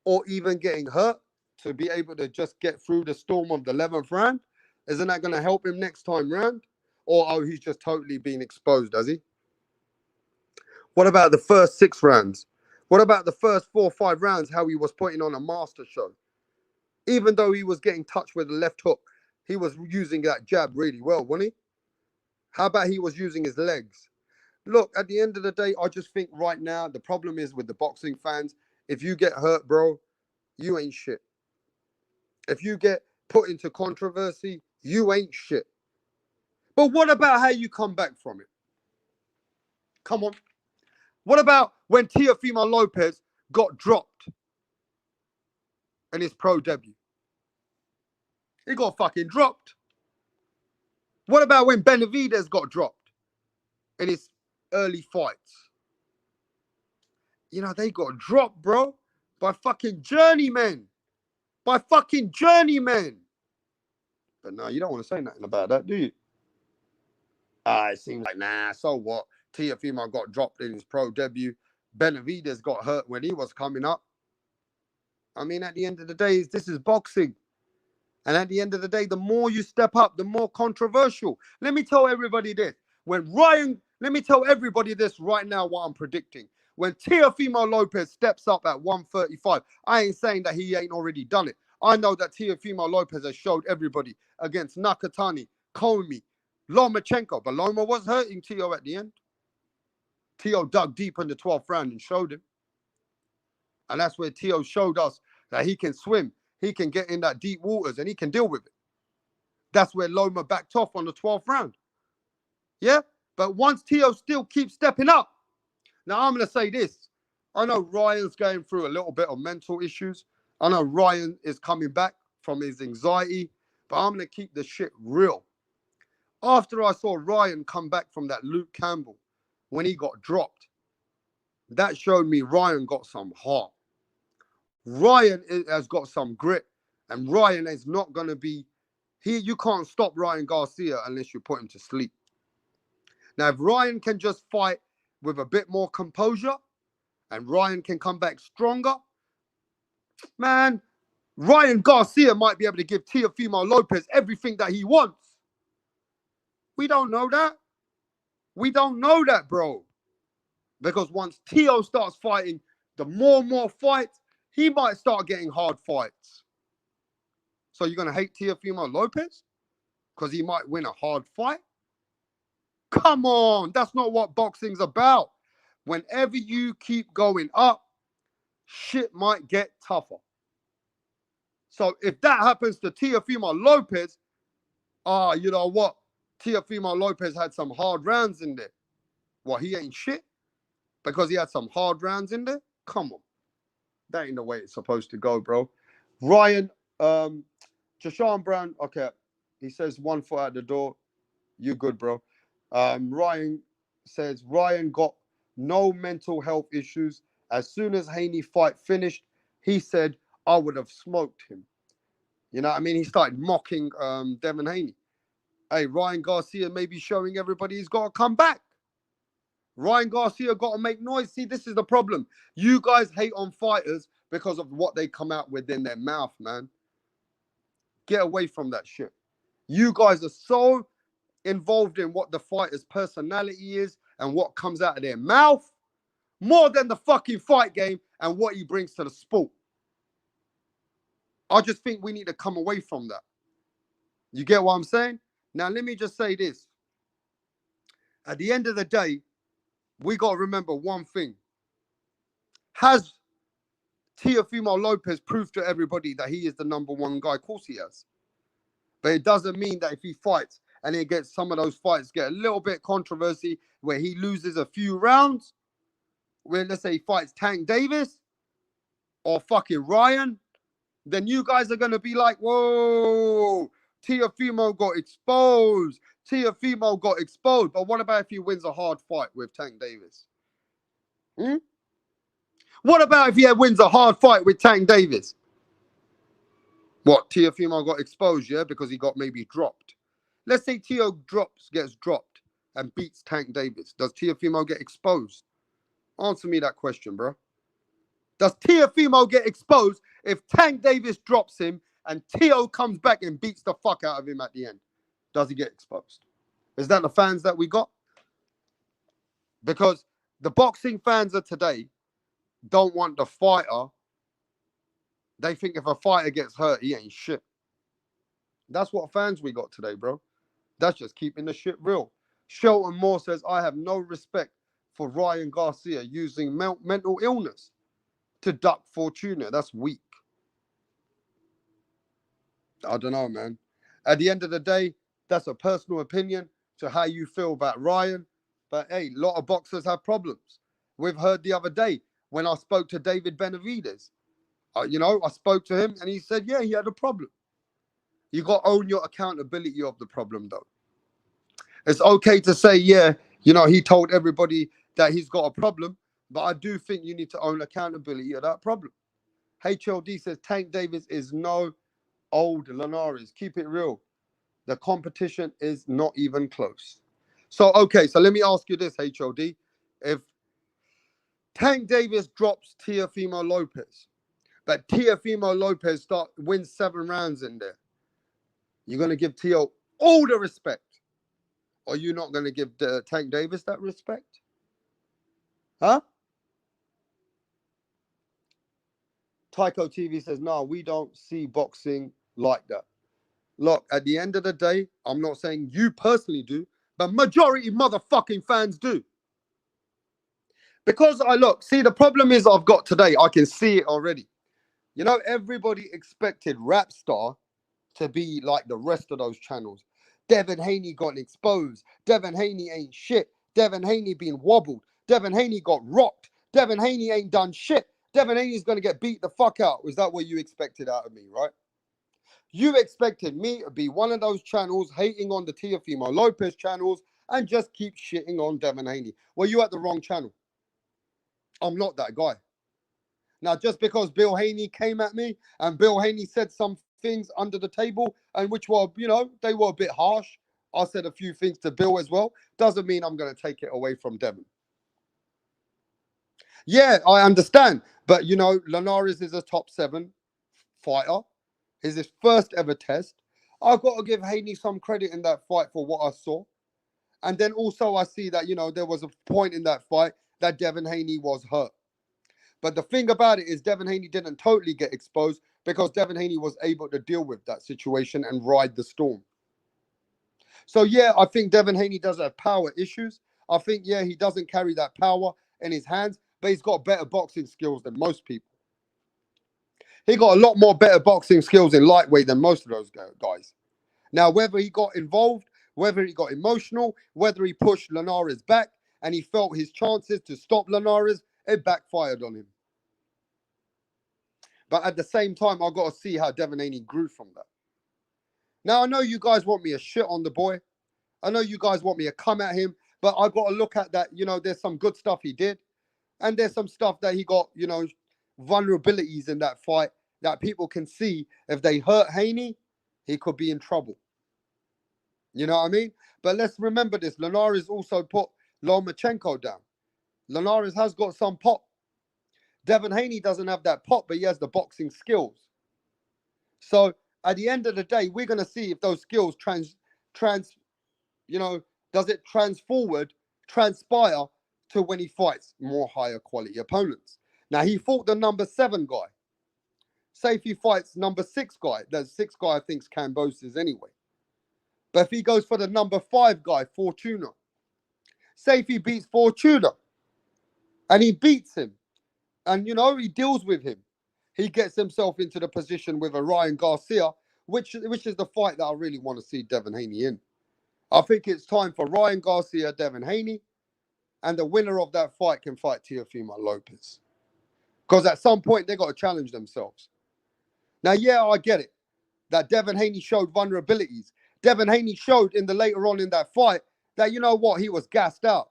or even getting hurt to be able to just get through the storm of the 11th round? Isn't that going to help him next time round? Or oh, he's just totally been exposed, does he? What about the first 6 rounds? What about the first 4 or 5 rounds, how he was putting on a master show? Even though he was getting touched with a left hook, he was using that jab really well, wasn't he? How about he was using his legs? Look, at the end of the day, I just think right now, the problem is with the boxing fans, if you get hurt, bro, you ain't shit. If you get put into controversy, you ain't shit. But what about how you come back from it? Come on. What about when Teofimo Lopez got dropped in his pro debut? He got fucking dropped. What about when Benavidez got dropped in his early fights? You know, they got dropped, bro, by fucking journeymen. By fucking journeymen. But no, you don't want to say nothing about that, do you? It seems like, nah, so what? Teofimo got dropped in his pro debut. Benavidez got hurt when he was coming up. I mean, at the end of the day, this is boxing. And at the end of the day, the more you step up, the more controversial. Let me tell everybody this. Let me tell everybody this right now, what I'm predicting. When Teofimo Lopez steps up at 135, I ain't saying that he ain't already done it. I know that Teofimo Lopez has showed everybody against Nakatani, Comey, Lomachenko. But Loma was hurting Teo at the end. Teo dug deep in the 12th round and showed him. And that's where Teo showed us that he can swim. He can get in that deep waters and he can deal with it. That's where Loma backed off on the 12th round. Yeah? But once Teo still keeps stepping up. Now, I'm going to say this. I know Ryan's going through a little bit of mental issues. I know Ryan is coming back from his anxiety. But I'm going to keep the shit real. After I saw Ryan come back from that Luke Campbell, when he got dropped, that showed me Ryan got some heart. Ryan has got some grit. And Ryan is not going to be... You can't stop Ryan Garcia unless you put him to sleep. Now, if Ryan can just fight with a bit more composure and Ryan can come back stronger, man, Ryan Garcia might be able to give Teofimo Lopez everything that he wants. We don't know that. We don't know that, bro. Because once Teo starts fighting, the more and more fights, he might start getting hard fights. So you're going to hate Teofimo Lopez? Because he might win a hard fight? Come on, that's not what boxing's about. Whenever you keep going up, shit might get tougher. So if that happens to Teofimo Lopez, you know what? Teofimo Lopez had some hard rounds in there. What, he ain't shit? Because he had some hard rounds in there? Come on. That ain't the way it's supposed to go, bro. Ryan, Jashawn Brown, okay. He says 1 foot out the door. You good, bro. Ryan says Ryan got no mental health issues. As soon as Haney fight finished, he said, I would have smoked him. You know what I mean? He started mocking Devin Haney. Hey, Ryan Garcia may be showing everybody he's got to come back. Ryan Garcia got to make noise. See, this is the problem. You guys hate on fighters because of what they come out with in their mouth, man. Get away from that shit. You guys are so involved in what the fighter's personality is and what comes out of their mouth more than the fucking fight game and what he brings to the sport. I just think we need to come away from that. You get what I'm saying? Now, let me just say this. At the end of the day, we got to remember one thing. Has Teofimo Lopez proved to everybody that he is the number one guy? Of course he has. But it doesn't mean that if he fights and he gets some of those fights get a little bit controversy where he loses a few rounds, where let's say he fights Tank Davis or fucking Ryan, then you guys are going to be like, whoa, Teofimo got exposed. Teofimo got exposed, but what about if he wins a hard fight with Tank Davis? What about if he wins a hard fight with Tank Davis? What, Teofimo got exposed, yeah, because he got maybe dropped. Let's say Teo gets dropped and beats Tank Davis. Does Teofimo get exposed? Answer me that question, bro. Does Teofimo get exposed if Tank Davis drops him and Teo comes back and beats the fuck out of him at the end? Does he get exposed? Is that the fans that we got? Because the boxing fans of today don't want the fighter. They think if a fighter gets hurt, he ain't shit. That's what fans we got today, bro. That's just keeping the shit real. Shelton Moore says, I have no respect for Ryan Garcia using mental illness to duck Fortuna. That's weak. I don't know, man. At the end of the day, that's a personal opinion to how you feel about Ryan. But hey, a lot of boxers have problems. We've heard the other day when I spoke to David Benavidez. I spoke to him and he said, yeah, he had a problem. You got to own your accountability of the problem, though. It's okay to say, yeah, he told everybody that he's got a problem, but I do think you need to own accountability of that problem. HLD says Tank Davis is no old Linares. Keep it real. The competition is not even close. So let me ask you this, HLD. If Tank Davis drops Teofimo Lopez, but Teofimo Lopez wins 7 rounds in there, you're going to give Teo all the respect? Or are you not going to give Tank Davis that respect? Huh? Tycho TV says, no, we don't see boxing like that. Look, at the end of the day, I'm not saying you personally do, but majority motherfucking fans do. Because the problem is I've got today, I can see it already. Everybody expected Rap Star to be like the rest of those channels. Devin Haney got exposed. Devin Haney ain't shit. Devin Haney being wobbled. Devin Haney got rocked. Devin Haney ain't done shit. Devin Haney's going to get beat the fuck out. Was that what you expected out of me, right? You expected me to be one of those channels hating on the Teofimo Lopez channels and just keep shitting on Devin Haney. Well, you at the wrong channel. I'm not that guy. Now, just because Bill Haney came at me and Bill Haney said some things under the table and which were, they were a bit harsh. I said a few things to Bill as well. Doesn't mean I'm going to take it away from Devin. Yeah, I understand. But, Linares is a top 7 fighter. It's his first ever test. I've got to give Haney some credit in that fight for what I saw. And then also I see that, there was a point in that fight that Devin Haney was hurt. But the thing about it is Devin Haney didn't totally get exposed because Devin Haney was able to deal with that situation and ride the storm. So, yeah, I think Devin Haney does have power issues. I think, yeah, he doesn't carry that power in his hands, but he's got better boxing skills than most people. He got a lot more better boxing skills in lightweight than most of those guys. Now, whether he got involved, whether he got emotional, whether he pushed Linares back and he felt his chances to stop Linares, it backfired on him. But at the same time, I've got to see how Devin Haney grew from that. Now, I know you guys want me to shit on the boy. I know you guys want me to come at him, but I've got to look at that. There's some good stuff he did. And there's some stuff that he got, vulnerabilities in that fight that people can see. If they hurt Haney, he could be in trouble. You know what I mean? But let's remember this. Linares also put Lomachenko down. Linares has got some pop. Devin Haney doesn't have that pop, but he has the boxing skills. So at the end of the day, we're going to see if those skills does it transpire to when he fights more higher quality opponents. Now, he fought the number 7 guy. Say if he fights number 6 guy, the 6 guy I think is Cambosis anyway. But if he goes for the number 5 guy, Fortuna, say if he beats Fortuna and he beats him and, he deals with him, he gets himself into the position with a Ryan Garcia, which is the fight that I really want to see Devin Haney in. I think it's time for Ryan Garcia, Devin Haney, and the winner of that fight can fight Teofimo Lopez. Because at some point, they got to challenge themselves. Now, yeah, I get it. That Devin Haney showed vulnerabilities. Devin Haney showed in the later on in that fight that, you know what, he was gassed out.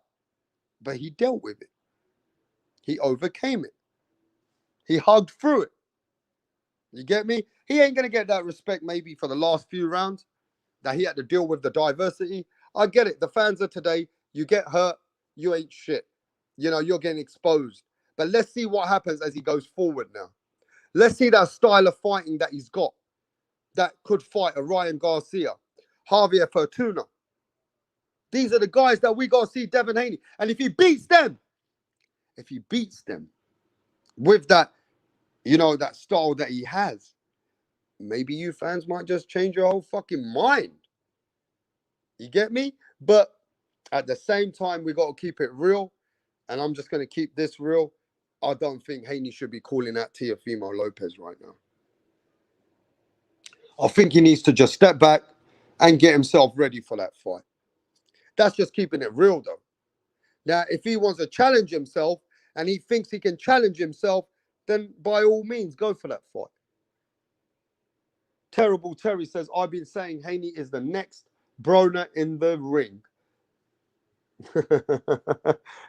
But he dealt with it. He overcame it. He hugged through it. You get me? He ain't going to get that respect maybe for the last few rounds that he had to deal with the diversity. I get it. The fans of today, you get hurt, you ain't shit. You know, you're getting exposed. But let's see what happens as he goes forward now. Let's see that style of fighting that he's got that could fight a Ryan Garcia, Javier Fortuna. These are the guys that we got to see Devin Haney. And if he beats them with that, you know, that style that he has, maybe you fans might just change your whole fucking mind. You get me? But at the same time, we got to keep it real. And I'm just going to keep this real. I don't think Haney should be calling out Teofimo Lopez right now. I think he needs to just step back and get himself ready for that fight. That's just keeping it real, though. Now, if he wants to challenge himself and he thinks he can challenge himself, then by all means, go for that fight. Terrible Terry says, I've been saying Haney is the next Broner in the ring.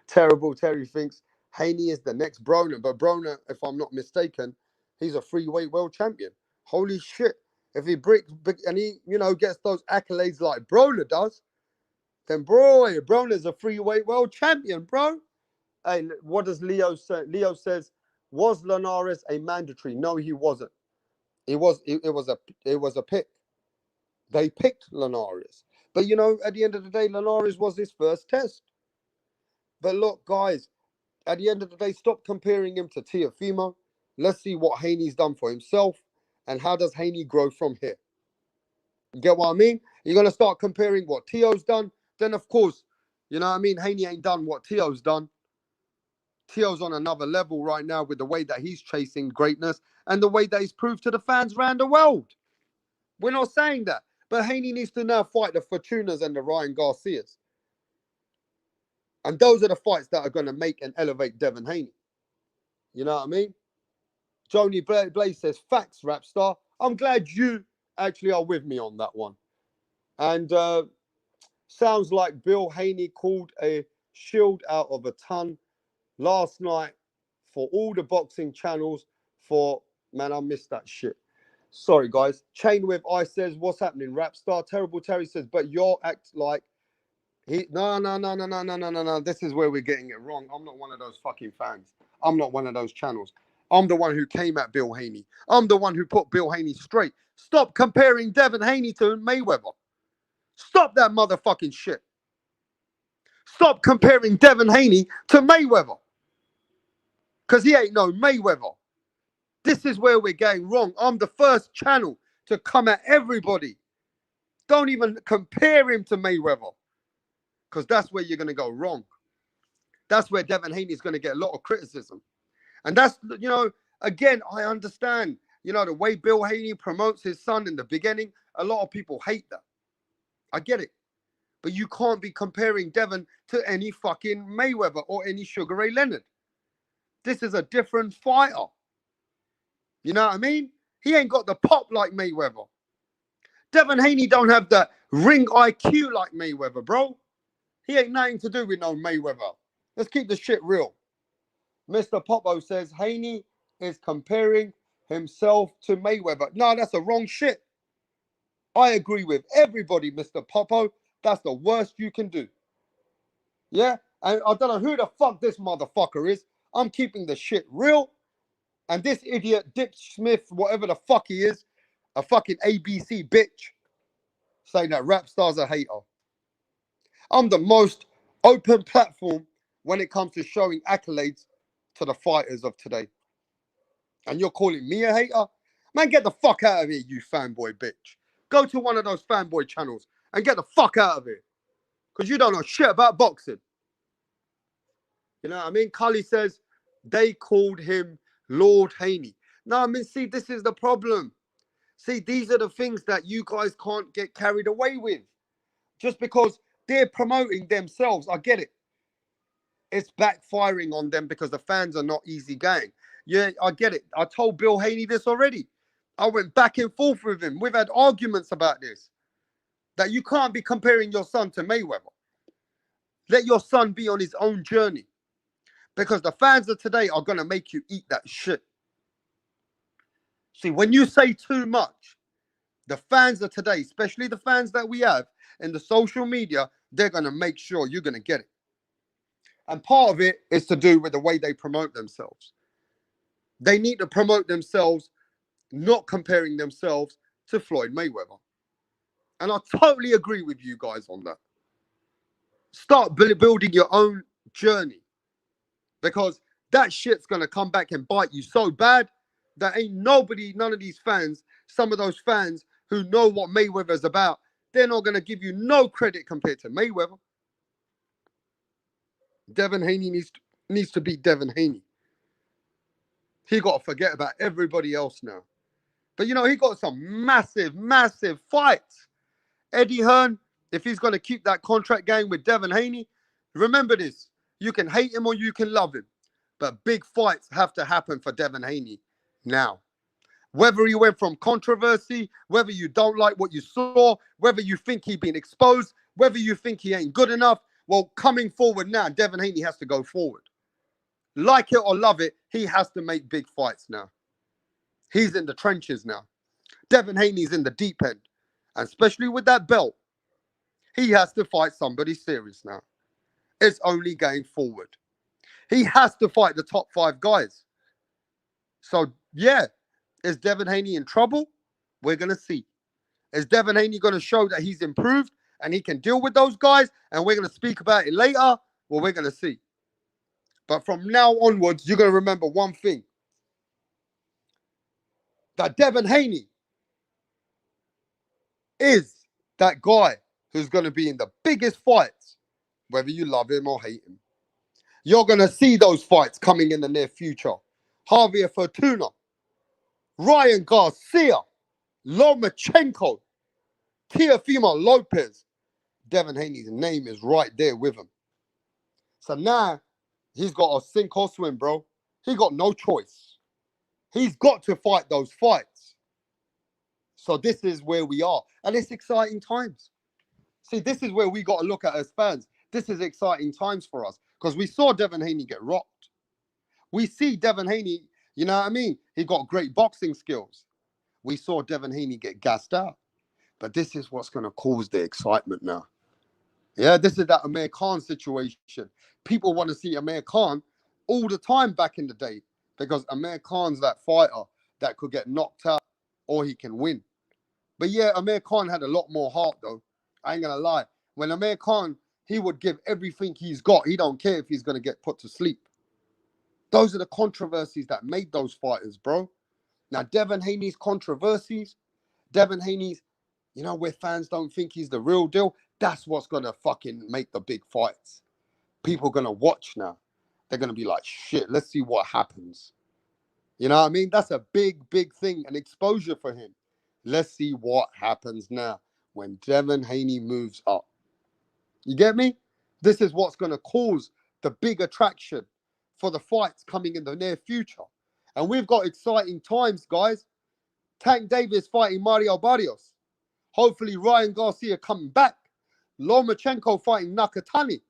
Terrible Terry thinks Haney is the next Broner. But Broner, if I'm not mistaken, he's a freeweight world champion. Holy shit. If he breaks and he, you know, gets those accolades like Broner does, then boy, Broner's a freeweight world champion, bro. Hey, what does Leo say? Leo says, was Linares a mandatory? No, he wasn't. It was a pick. They picked Linares. But you know, at the end of the day, Linares was his first test. But look, guys, at the end of the day, stop comparing him to Teofimo. Let's see what Haney's done for himself and how does Haney grow from here. You get what I mean? You're going to start comparing what Teo's done. Then, of course, you know what I mean? Haney ain't done what Teo's done. Teo's on another level right now with the way that he's chasing greatness and the way that he's proved to the fans around the world. We're not saying that. But Haney needs to now fight the Fortunas and the Ryan Garcias. And those are the fights that are going to make and elevate Devin Haney. You know what I mean? Joni Blaze says, facts, Rapstar. I'm glad you actually are with me on that one. And sounds like Bill Haney called a shield out of a ton last night for all the boxing channels for, man, I missed that shit. Sorry, guys. Chain with I says, what's happening, Rapstar? Terrible Terry says, but you're act like he... No. This is where we're getting it wrong. I'm not one of those fucking fans. I'm not one of those channels. I'm the one who came at Bill Haney. I'm the one who put Bill Haney straight. Stop comparing Devin Haney to Mayweather. Stop that motherfucking shit. Stop comparing Devin Haney to Mayweather. Because he ain't no Mayweather. This is where we're going wrong. I'm the first channel to come at everybody. Don't even compare him to Mayweather. Because that's where you're going to go wrong. That's where Devin Haney is going to get a lot of criticism. And that's, you know, again, I understand, you know, the way Bill Haney promotes his son in the beginning, a lot of people hate that. I get it. But you can't be comparing Devin to any fucking Mayweather or any Sugar Ray Leonard. This is a different fighter. You know what I mean? He ain't got the pop like Mayweather. Devin Haney don't have the ring IQ like Mayweather, bro. He ain't nothing to do with no Mayweather. Let's keep the shit real. Mr. Popo says Haney is comparing himself to Mayweather. No, that's the wrong shit. I agree with everybody, Mr. Popo. That's the worst you can do. Yeah? And I don't know who the fuck this motherfucker is. I'm keeping the shit real. And this idiot, Dick Smith, whatever the fuck he is, a fucking ABC bitch, saying that Rapstar's a hater. I'm the most open platform when it comes to showing accolades to the fighters of today. And you're calling me a hater? Man, get the fuck out of here, you fanboy bitch. Go to one of those fanboy channels and get the fuck out of here. Because you don't know shit about boxing. You know what I mean? Cully says they called him Lord Haney. No, I mean, see, this is the problem. See, these are the things that you guys can't get carried away with. Just because they're promoting themselves, I get it. It's backfiring on them because the fans are not easy going. Yeah, I get it. I told Bill Haney this already. I went back and forth with him. We've had arguments about this. that you can't be comparing your son to Mayweather. Let your son be on his own journey, because the fans of today are going to make you eat that shit. See, when you say too much, the fans of today, especially the fans that we have in the social media, they're going to make sure you're going to get it. And part of it is to do with the way they promote themselves. They need to promote themselves, not comparing themselves to Floyd Mayweather. And I totally agree with you guys on that. Start building your own journey, because that shit's going to come back and bite you so bad that ain't nobody, none of these fans, some of those fans who know what Mayweather's about, they're not going to give you no credit compared to Mayweather. Devin Haney needs to beat Devin Haney. He got to forget about everybody else now. But you know, he got some massive, massive fights. Eddie Hearn, if he's going to keep that contract going with Devin Haney, remember this: you can hate him or you can love him, but big fights have to happen for Devin Haney now. Whether he went from controversy, whether you don't like what you saw, whether you think he's been exposed, whether you think he ain't good enough, well, coming forward now, Devin Haney has to go forward. Like it or love it, he has to make big fights now. He's in the trenches now. Devin Haney's in the deep end. And especially with that belt, he has to fight somebody serious now. It's only going forward. He has to fight the top 5 guys. So, yeah, is Devin Haney in trouble? We're going to see. Is Devin Haney going to show that he's improved and he can deal with those guys? And we're going to speak about it later? Well, we're going to see. But from now onwards, you're going to remember one thing: that Devin Haney is that guy who's going to be in the biggest fights, whether you love him or hate him. You're going to see those fights coming in the near future. Javier Fortuna, Ryan Garcia, Lomachenko, Teofimo Lopez. Devin Haney's name is right there with him. So now he's got to sink or swim, bro. He got no choice. He's got to fight those fights. So this is where we are. And it's exciting times. See, this is where we got to look at as fans. This is exciting times for us, because we saw Devin Haney get rocked. We see Devin Haney, you know what I mean? He got great boxing skills. We saw Devin Haney get gassed out. But this is what's going to cause the excitement now. Yeah, this is that Amir Khan situation. People want to see Amir Khan all the time back in the day, because Amir Khan's that fighter that could get knocked out or he can win. But yeah, Amir Khan had a lot more heart, though. I ain't going to lie. When Amir Khan, he would give everything he's got. He don't care if he's going to get put to sleep. Those are the controversies that made those fighters, bro. Now, Devin Haney's controversies, Devin Haney's, you know, where fans don't think he's the real deal, that's what's going to fucking make the big fights. People are going to watch now. They're going to be like, shit, let's see what happens. You know what I mean? That's a big, big thing, an exposure for him. Let's see what happens now when Devin Haney moves up. You get me? This is what's going to cause the big attraction for the fights coming in the near future. And we've got exciting times, guys. Tank Davis fighting Mario Barrios. Hopefully Ryan Garcia coming back. Lomachenko fighting Nakatani.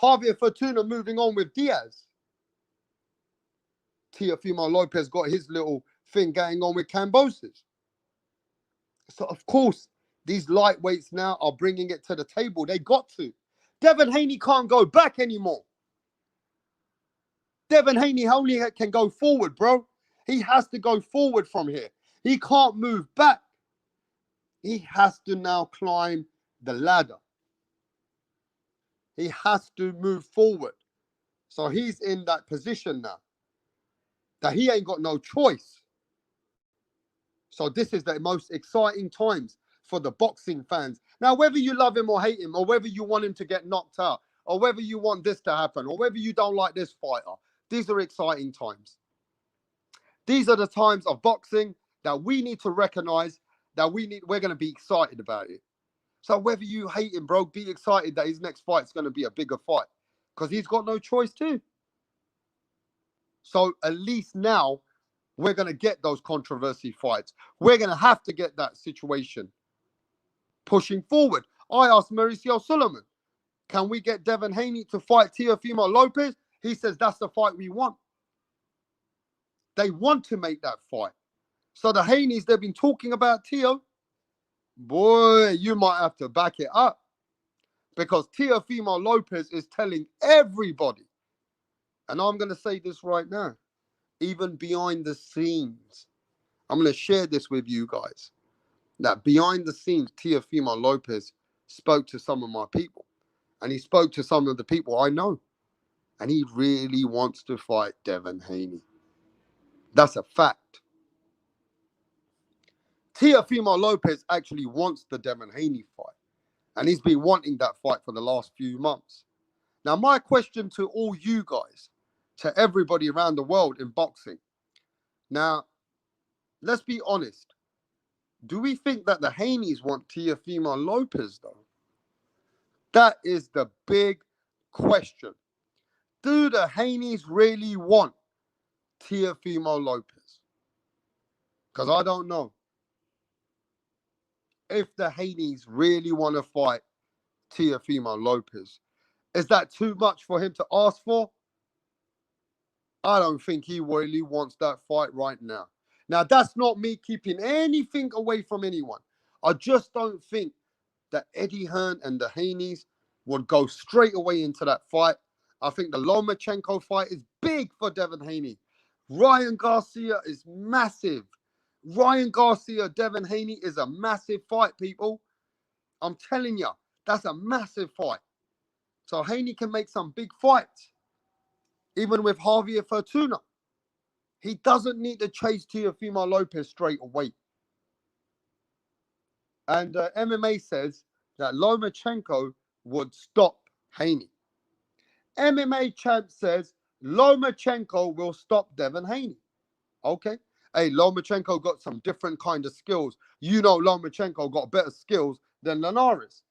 Javier Fortuna moving on with Diaz. Teofimo Lopez got his little thing going on with Cambosis. So, of course, these lightweights now are bringing it to the table. They got to. Devin Haney can't go back anymore. Devin Haney only can go forward, bro. He has to go forward from here. He can't move back. He has to now climb the ladder. He has to move forward. So he's in that position now that he ain't got no choice. So this is the most exciting times for the boxing fans. Now, whether you love him or hate him, or whether you want him to get knocked out, or whether you want this to happen, or whether you don't like this fighter, these are exciting times. These are the times of boxing that we need to recognize that we're going to be excited about it. So whether you hate him, bro, be excited that his next fight is going to be a bigger fight, because he's got no choice too. So at least now we're going to get those controversy fights. We're going to have to get that situation. pushing forward. I asked Mauricio Sulaiman, can we get Devin Haney to fight Teofimo Lopez? He says that's the fight we want. They want to make that fight. So the Haneys, they've been talking about Teo. Boy, you might have to back it up. Because Teofimo Lopez is telling everybody, and I'm going to say this right now, even behind the scenes, I'm going to share this with you guys, that behind the scenes, Teofimo Lopez spoke to some of my people, and he spoke to some of the people I know, and he really wants to fight Devin Haney. That's a fact. Teofimo Lopez actually wants the Devin Haney fight, and he's been wanting that fight for the last few months. Now, my question to all you guys, to everybody around the world in boxing. Now, let's be honest. Do we think that the Haneys want Teofimo Lopez, though? That is the big question. Do the Haneys really want Teofimo Lopez? Because I don't know. If the Haneys really want to fight Teofimo Lopez, is that too much for him to ask for? I don't think he really wants that fight right now. Now, that's not me keeping anything away from anyone. I just don't think that Eddie Hearn and the Haneys would go straight away into that fight. I think the Lomachenko fight is big for Devin Haney. Ryan Garcia is massive. Ryan Garcia, Devin Haney is a massive fight, people. I'm telling you, that's a massive fight. So Haney can make some big fights. Even with Javier Fortuna. He doesn't need to chase Teofimo Lopez straight away. And MMA says that Lomachenko would stop Haney. MMA champ says Lomachenko will stop Devin Haney. Okay. Hey, Lomachenko got some different kind of skills. You know Lomachenko got better skills than Linares.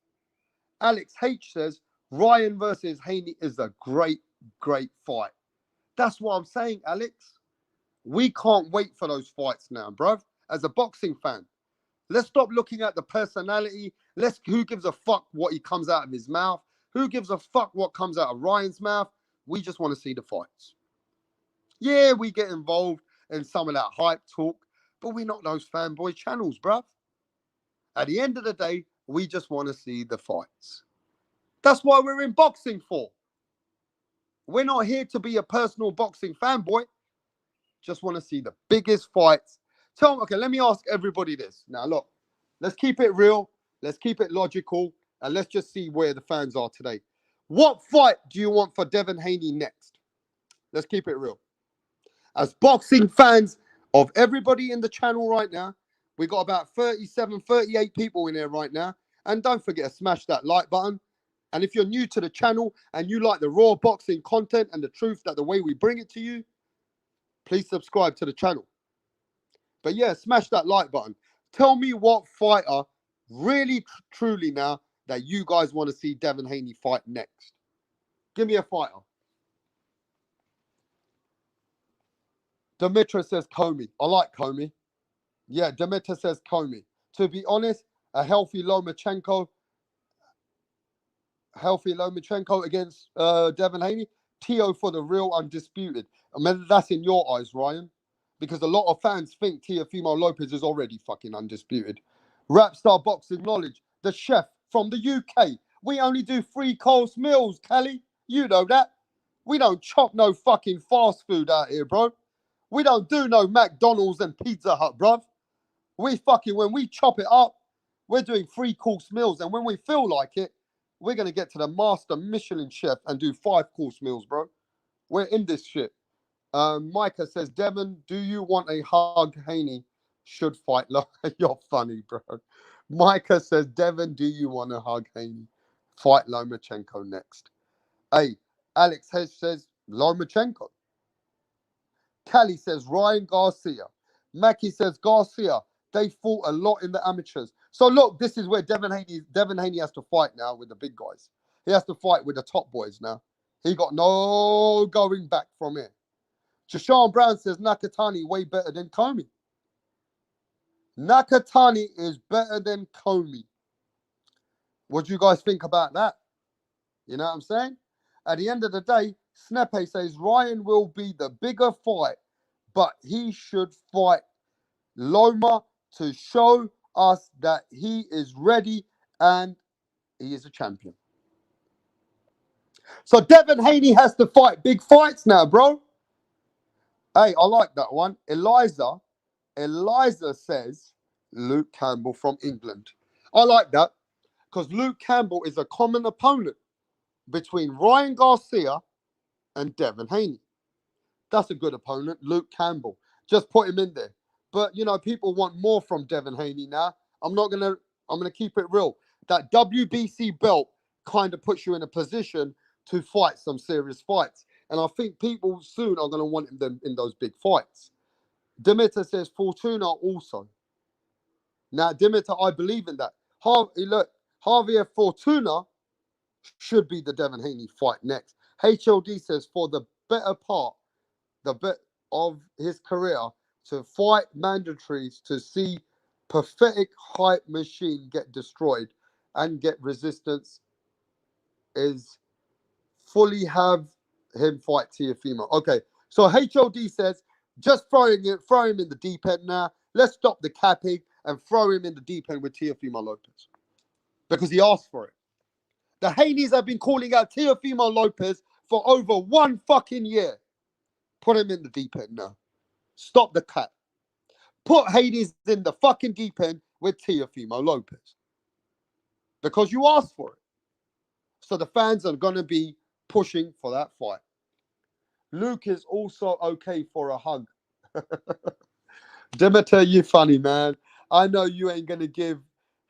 Alex H says Ryan versus Haney is a great, great fight. That's what I'm saying, Alex. We can't wait for those fights now, bruv. As a boxing fan, let's stop looking at the personality. Who gives a fuck what he comes out of his mouth? Who gives a fuck what comes out of Ryan's mouth? We just want to see the fights. Yeah, we get involved in some of that hype talk, but we're not those fanboy channels, bruv. At the end of the day, we just want to see the fights. That's why we're in boxing for. We're not here to be a personal boxing fanboy. Just want to see the biggest fights. Okay, let me ask everybody this. Now, look, let's keep it real. Let's keep it logical. And let's just see where the fans are today. What fight do you want for Devin Haney next? Let's keep it real. As boxing fans of everybody in the channel right now, we got about 37, 38 people in there right now. And don't forget to smash that like button. And if you're new to the channel and you like the raw boxing content and the truth that the way we bring it to you, please subscribe to the channel. But yeah, smash that like button. Tell me what fighter really, truly now that you guys want to see Devin Haney fight next. Give me a fighter. Demetra says Comey. I like Comey. Yeah, Demetra says Comey. To be honest, a healthy Lomachenko against Devin Haney. Teo for the real undisputed. I mean, that's in your eyes, Ryan. Because a lot of fans think Teofimo Lopez is already fucking undisputed. Rapstar Boxing Knowledge, the chef from the UK. We only do 3-course meals, Kelly. You know that. We don't chop no fucking fast food out here, bro. We don't do no McDonald's and Pizza Hut, bruv. When we chop it up, we're doing 3-course meals. And when we feel like it, we're going to get to the master Michelin chef and do 5-course meals, bro. We're in this shit. Micah says, Devin, do you want a hug? Haney should fight. You're funny, bro. Micah says, Devin, do you want a hug? Haney fight Lomachenko next. Hey, Alex Hedge says, Lomachenko. Callie says, Ryan Garcia. Mackie says, Garcia. They fought a lot in the amateurs. So look, this is where Devin Haney has to fight now with the big guys. He has to fight with the top boys now. He got no going back from it. Jashawn Brown says Nakatani way better than Comey. Nakatani is better than Comey. What do you guys think about that? You know what I'm saying? At the end of the day, Snepe says Ryan will be the bigger fight, but he should fight Loma to show us that he is ready and he is a champion. So Devin Haney has to fight big fights now, bro. Hey, I like that one. Eliza says Luke Campbell from England. I like that because Luke Campbell is a common opponent between Ryan Garcia and Devin Haney. That's a good opponent, Luke Campbell. Just put him in there. But you know, people want more from Devin Haney now. I'm gonna keep it real. That WBC belt kind of puts you in a position to fight some serious fights. And I think people soon are gonna want them in those big fights. Dimitar says Fortuna also. Now, Dimitar, I believe in that. Look, Javier Fortuna should be the Devin Haney fight next. HLD says for the better part, the bit of his career to fight mandatories to see pathetic hype machine get destroyed and get resistance is fully have him fight Teofimo. Okay, so HOD says just throw him in the deep end now. Let's stop the capping and throw him in the deep end with Teofimo Lopez because he asked for it. The Haneys have been calling out Teofimo Lopez for over 1 fucking year. Put him in the deep end now. Stop the cap. Put Hades in the fucking deep end with Teofimo Lopez. Because you asked for it. So the fans are going to be pushing for that fight. Luke is also okay for a hug. Dimitar, you funny, man. I know you ain't going to give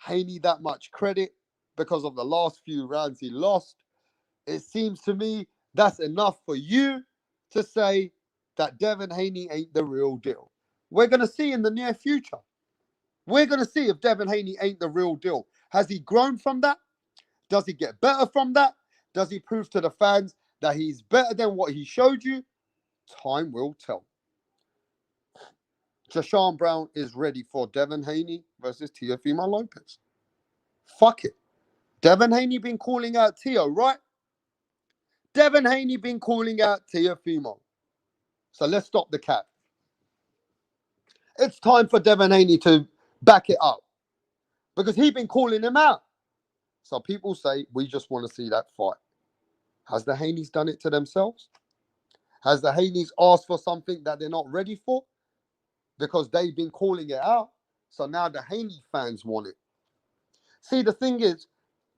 Haney that much credit because of the last few rounds he lost. It seems to me that's enough for you to say that Devin Haney ain't the real deal. We're going to see in the near future. We're going to see if Devin Haney ain't the real deal. Has he grown from that? Does he get better from that? Does he prove to the fans that he's better than what he showed you? Time will tell. Jashawn Brown is ready for Devin Haney versus Teofimo Lopez. Fuck it. Devin Haney been calling out Teo, right? Devin Haney been calling out Teofimo. So let's stop the cap. It's time for Devin Haney to back it up because he's been calling him out. So people say, we just want to see that fight. Has the Haneys done it to themselves? Has the Haneys asked for something that they're not ready for? Because they've been calling it out. So now the Haney fans want it. See, the thing is,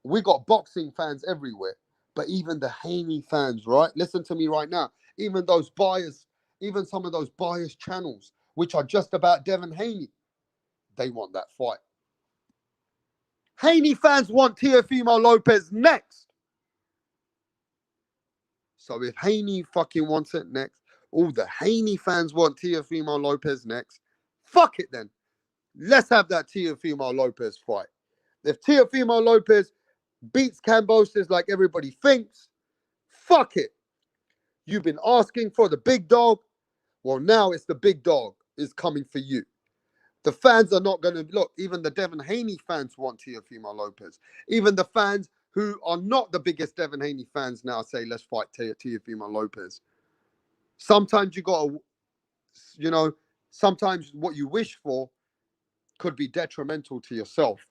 we got boxing fans everywhere. But even the Haney fans, right? Listen to me right now. Even those biased, even some of those biased channels, which are just about Devin Haney, they want that fight. Haney fans want Teofimo Lopez next. So if Haney fucking wants it next, all the Haney fans want Teofimo Lopez next, fuck it then. Let's have that Teofimo Lopez fight. If Teofimo Lopez beats Kambosos like everybody thinks, fuck it. You've been asking for the big dog. Well, now it's the big dog is coming for you. The fans are not going to look. Even the Devin Haney fans want Teofimo Lopez. Even the fans who are not the biggest Devin Haney fans now say, let's fight Teofimo Lopez. Sometimes you got to, sometimes what you wish for could be detrimental to yourself.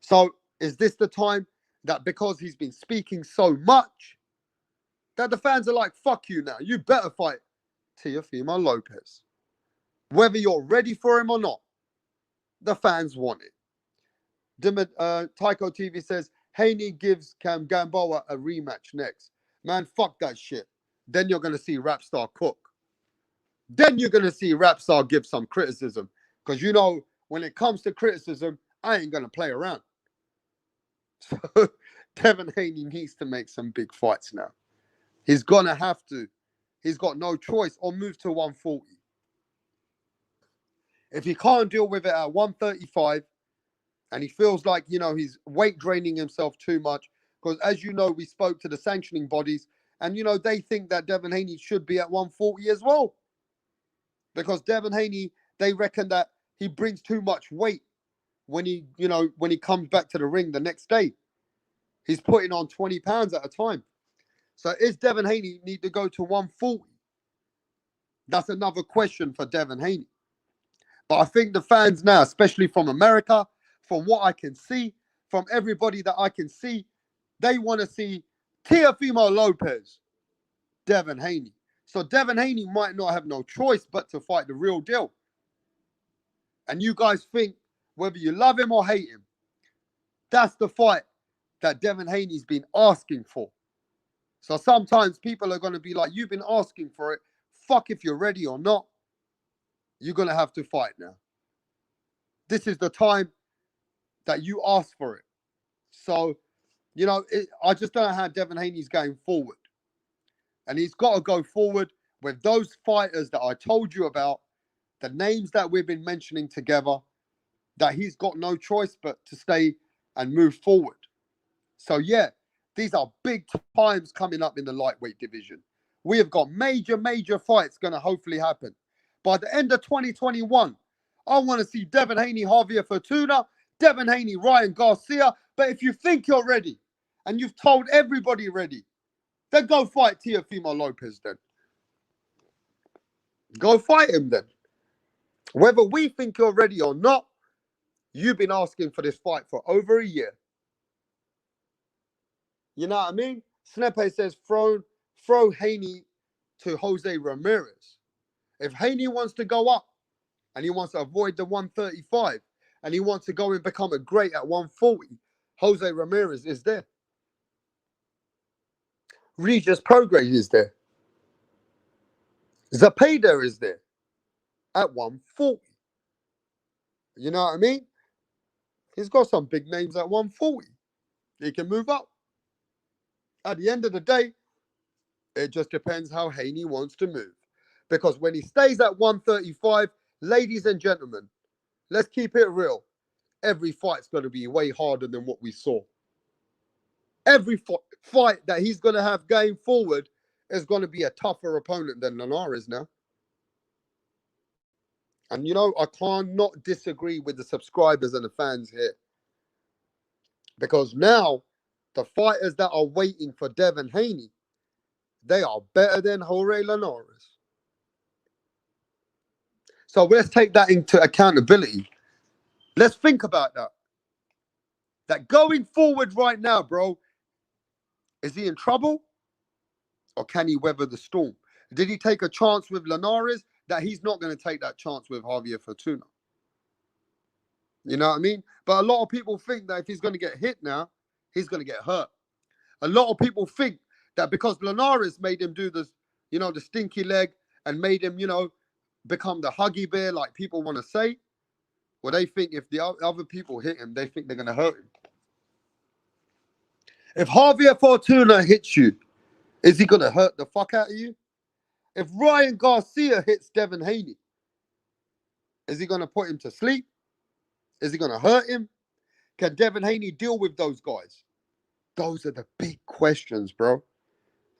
So is this the time that because he's been speaking so much, that the fans are like, fuck you now. You better fight Teofimo Lopez. Whether you're ready for him or not, the fans want it. Tycho TV says, Haney gives Gamboa a rematch next. Man, fuck that shit. Then you're going to see Rapstar cook. Then you're going to see Rapstar give some criticism. Because, when it comes to criticism, I ain't going to play around. So Devin Haney needs to make some big fights now. He's going to have to. He's got no choice or move to 140. If he can't deal with it at 135, and he feels like, he's weight draining himself too much, because as you know, we spoke to the sanctioning bodies, and, they think that Devin Haney should be at 140 as well. Because Devin Haney, they reckon that he brings too much weight when he, when he comes back to the ring the next day. He's putting on 20 pounds at a time. So is Devin Haney need to go to 140? That's another question for Devin Haney. But I think the fans now, especially from America, from what I can see, from everybody that I can see, they want to see Teofimo Lopez, Devin Haney. So Devin Haney might not have no choice but to fight the real deal. And you guys think, whether you love him or hate him, that's the fight that Devin Haney's been asking for. So sometimes people are going to be like, you've been asking for it. Fuck if you're ready or not. You're going to have to fight now. This is the time that you asked for it. So, I just don't know how Devin Haney's going forward. And he's got to go forward with those fighters that I told you about, the names that we've been mentioning together, that he's got no choice but to stay and move forward. So, yeah, these are big times coming up in the lightweight division. We have got major, major fights going to hopefully happen. By the end of 2021, I want to see Devin Haney, Javier Fortuna, Devin Haney, Ryan Garcia. But if you think you're ready and you've told everybody ready, then go fight Teofimo Lopez then. Go fight him then. Whether we think you're ready or not, you've been asking for this fight for over a year. You know what I mean? Snepe says throw Haney to Jose Ramirez. If Haney wants to go up and he wants to avoid the 135 and he wants to go and become a great at 140, Jose Ramirez is there. Regis Prograis is there. Zepeda is there at 140. You know what I mean? He's got some big names at 140. He can move up. At the end of the day, it just depends how Haney wants to move. Because when he stays at 135, ladies and gentlemen, let's keep it real. Every fight's going to be way harder than what we saw. Every fight that he's going to have going forward is going to be a tougher opponent than Linares now. And, I can't not disagree with the subscribers and the fans here. Because now, the fighters that are waiting for Devin Haney, they are better than Jorge Linares. So let's take that into accountability. Let's think about that. That going forward right now, bro, is he in trouble? Or can he weather the storm? Did he take a chance with Linares that he's not going to take that chance with Javier Fortuna? You know what I mean? But a lot of people think that if he's going to get hit now, he's going to get hurt. A lot of people think that because Linares made him do this, the stinky leg and made him, become the huggy bear like people want to say, well, they think if the other people hit him, they think they're going to hurt him. If Javier Fortuna hits you, is he going to hurt the fuck out of you? If Ryan Garcia hits Devin Haney, is he going to put him to sleep? Is he going to hurt him? Can Devin Haney deal with those guys? Those are the big questions, bro.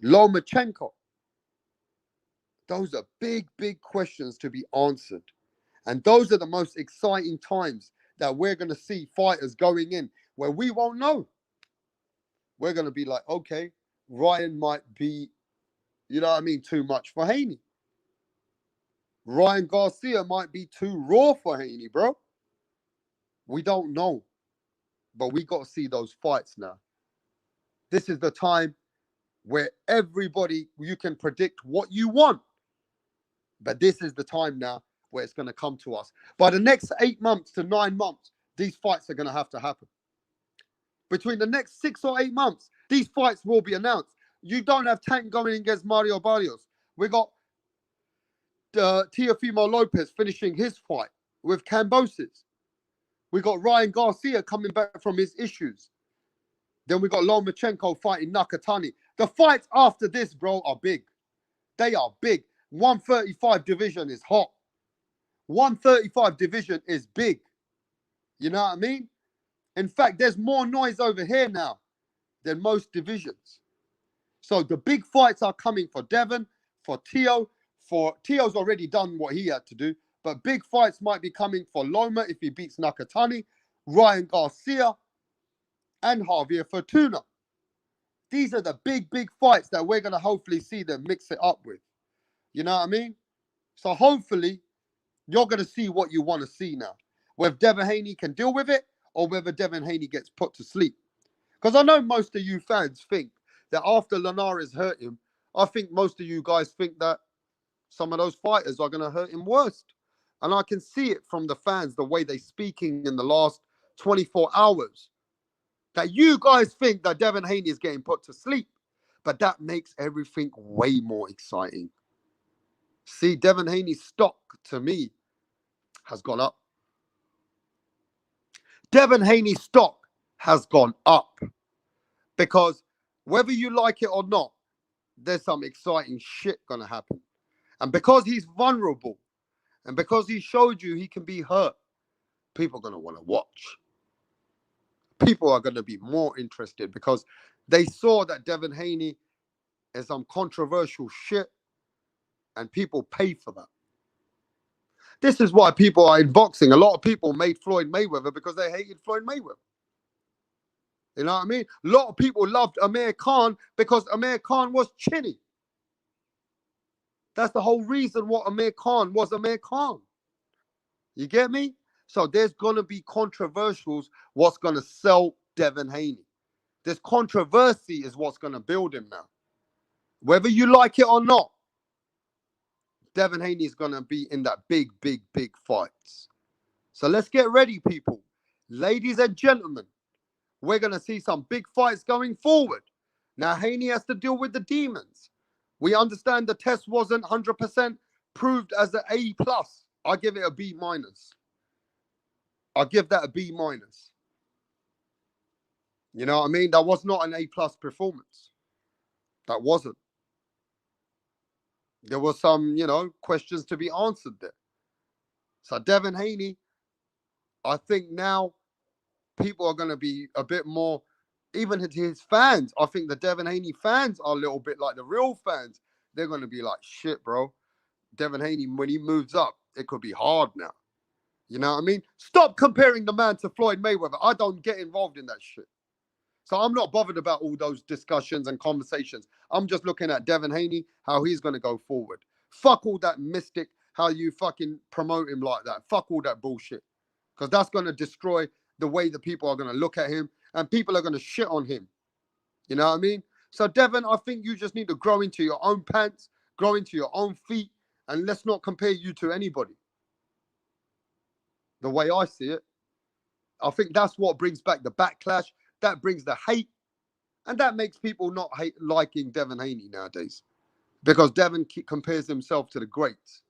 Lomachenko. Those are big, big questions to be answered. And those are the most exciting times that we're going to see fighters going in where we won't know. We're going to be like, okay, Ryan might be, too much for Haney. Ryan Garcia might be too raw for Haney, bro. We don't know. But we got to see those fights now. This is the time where everybody, you can predict what you want. But this is the time now where it's going to come to us. By the next 8 months to 9 months, these fights are going to have to happen. Between the next 6 or 8 months, these fights will be announced. You don't have Tank going against Mario Barrios. We got Teofimo Lopez finishing his fight with Cambosis. We got Ryan Garcia coming back from his issues. Then we got Lomachenko fighting Nakatani. The fights after this, bro, are big. They are big. 135 division is hot. 135 division is big. You know what I mean? In fact, there's more noise over here now than most divisions. So the big fights are coming for Devin, for Teo. Teo's already done what he had to do. But big fights might be coming for Loma if he beats Nakatani. Ryan Garcia, and Javier Fortuna. These are the big, big fights that we're going to hopefully see them mix it up with. You know what I mean? So hopefully you're going to see what you want to see now. Whether Devin Haney can deal with it or whether Devin Haney gets put to sleep. Because I know most of you fans think that after Linares hurt him, I think most of you guys think that some of those fighters are going to hurt him worse. And I can see it from the fans, the way they're speaking in the last 24 hours. That you guys think that Devin Haney is getting put to sleep. But that makes everything way more exciting. See, Devin Haney's stock, to me, has gone up. Devin Haney's stock has gone up. Because whether you like it or not, there's some exciting shit going to happen. And because he's vulnerable, and because he showed you he can be hurt, people are going to want to watch. People are going to be more interested because they saw that Devin Haney is some controversial shit and people pay for that. This is why people are in boxing. A lot of people made Floyd Mayweather because they hated Floyd Mayweather. You know what I mean? A lot of people loved Amir Khan because Amir Khan was chinny. That's the whole reason what Amir Khan was Amir Khan. You get me? So there's going to be controversials what's going to sell Devin Haney. This controversy is what's going to build him now. Whether you like it or not, Devin Haney is going to be in that big, big, big fights. So let's get ready, people. Ladies and gentlemen, we're going to see some big fights going forward. Now, Haney has to deal with the demons. We understand the test wasn't 100% proved as an A+. I give it a B-. I'll give that a B-. You know what I mean? That was not an A+ performance. That wasn't. There were some, questions to be answered there. So Devin Haney, I think now people are going to be a bit more, even his fans. I think the Devin Haney fans are a little bit like the real fans. They're going to be like, shit, bro. Devin Haney, when he moves up, it could be hard now. You know what I mean? Stop comparing the man to Floyd Mayweather. I don't get involved in that shit. So I'm not bothered about all those discussions and conversations. I'm just looking at Devin Haney, how he's going to go forward. Fuck all that mystic, how you fucking promote him like that. Fuck all that bullshit. Because that's going to destroy the way the people are going to look at him and people are going to shit on him. You know what I mean? So Devin, I think you just need to grow into your own pants, grow into your own feet, and let's not compare you to anybody. The way I see it, I think that's what brings back the backlash. That brings the hate, and that makes people not liking Devin Haney nowadays because Devin compares himself to the greats.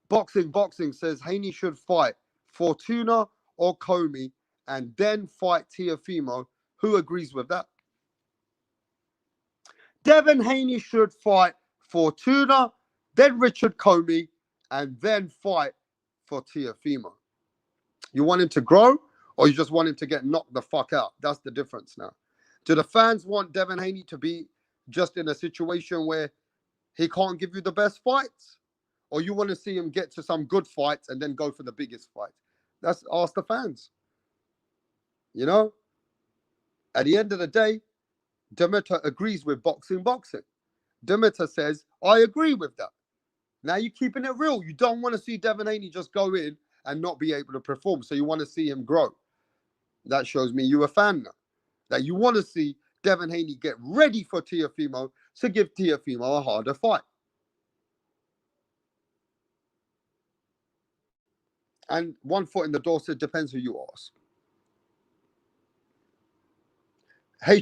Boxing says Haney should fight Fortuna or Comey and then fight Teofimo. Who agrees with that? Devin Haney should fight Fortuna, then Richard Comey, and then fight for Teofimo. You want him to grow? Or you just want him to get knocked the fuck out? That's the difference now. Do the fans want Devin Haney to be just in a situation where he can't give you the best fights? Or you want to see him get to some good fights and then go for the biggest fight? That's ask the fans. You know? At the end of the day, Demeter agrees with boxing. Demeter says, I agree with that. Now you're keeping it real. You don't want to see Devin Haney just go in and not be able to perform. So you want to see him grow. That shows me you're a fan now. That you want to see Devin Haney get ready for Teofimo to give Teofimo a harder fight. And one foot in the door said, depends who you ask.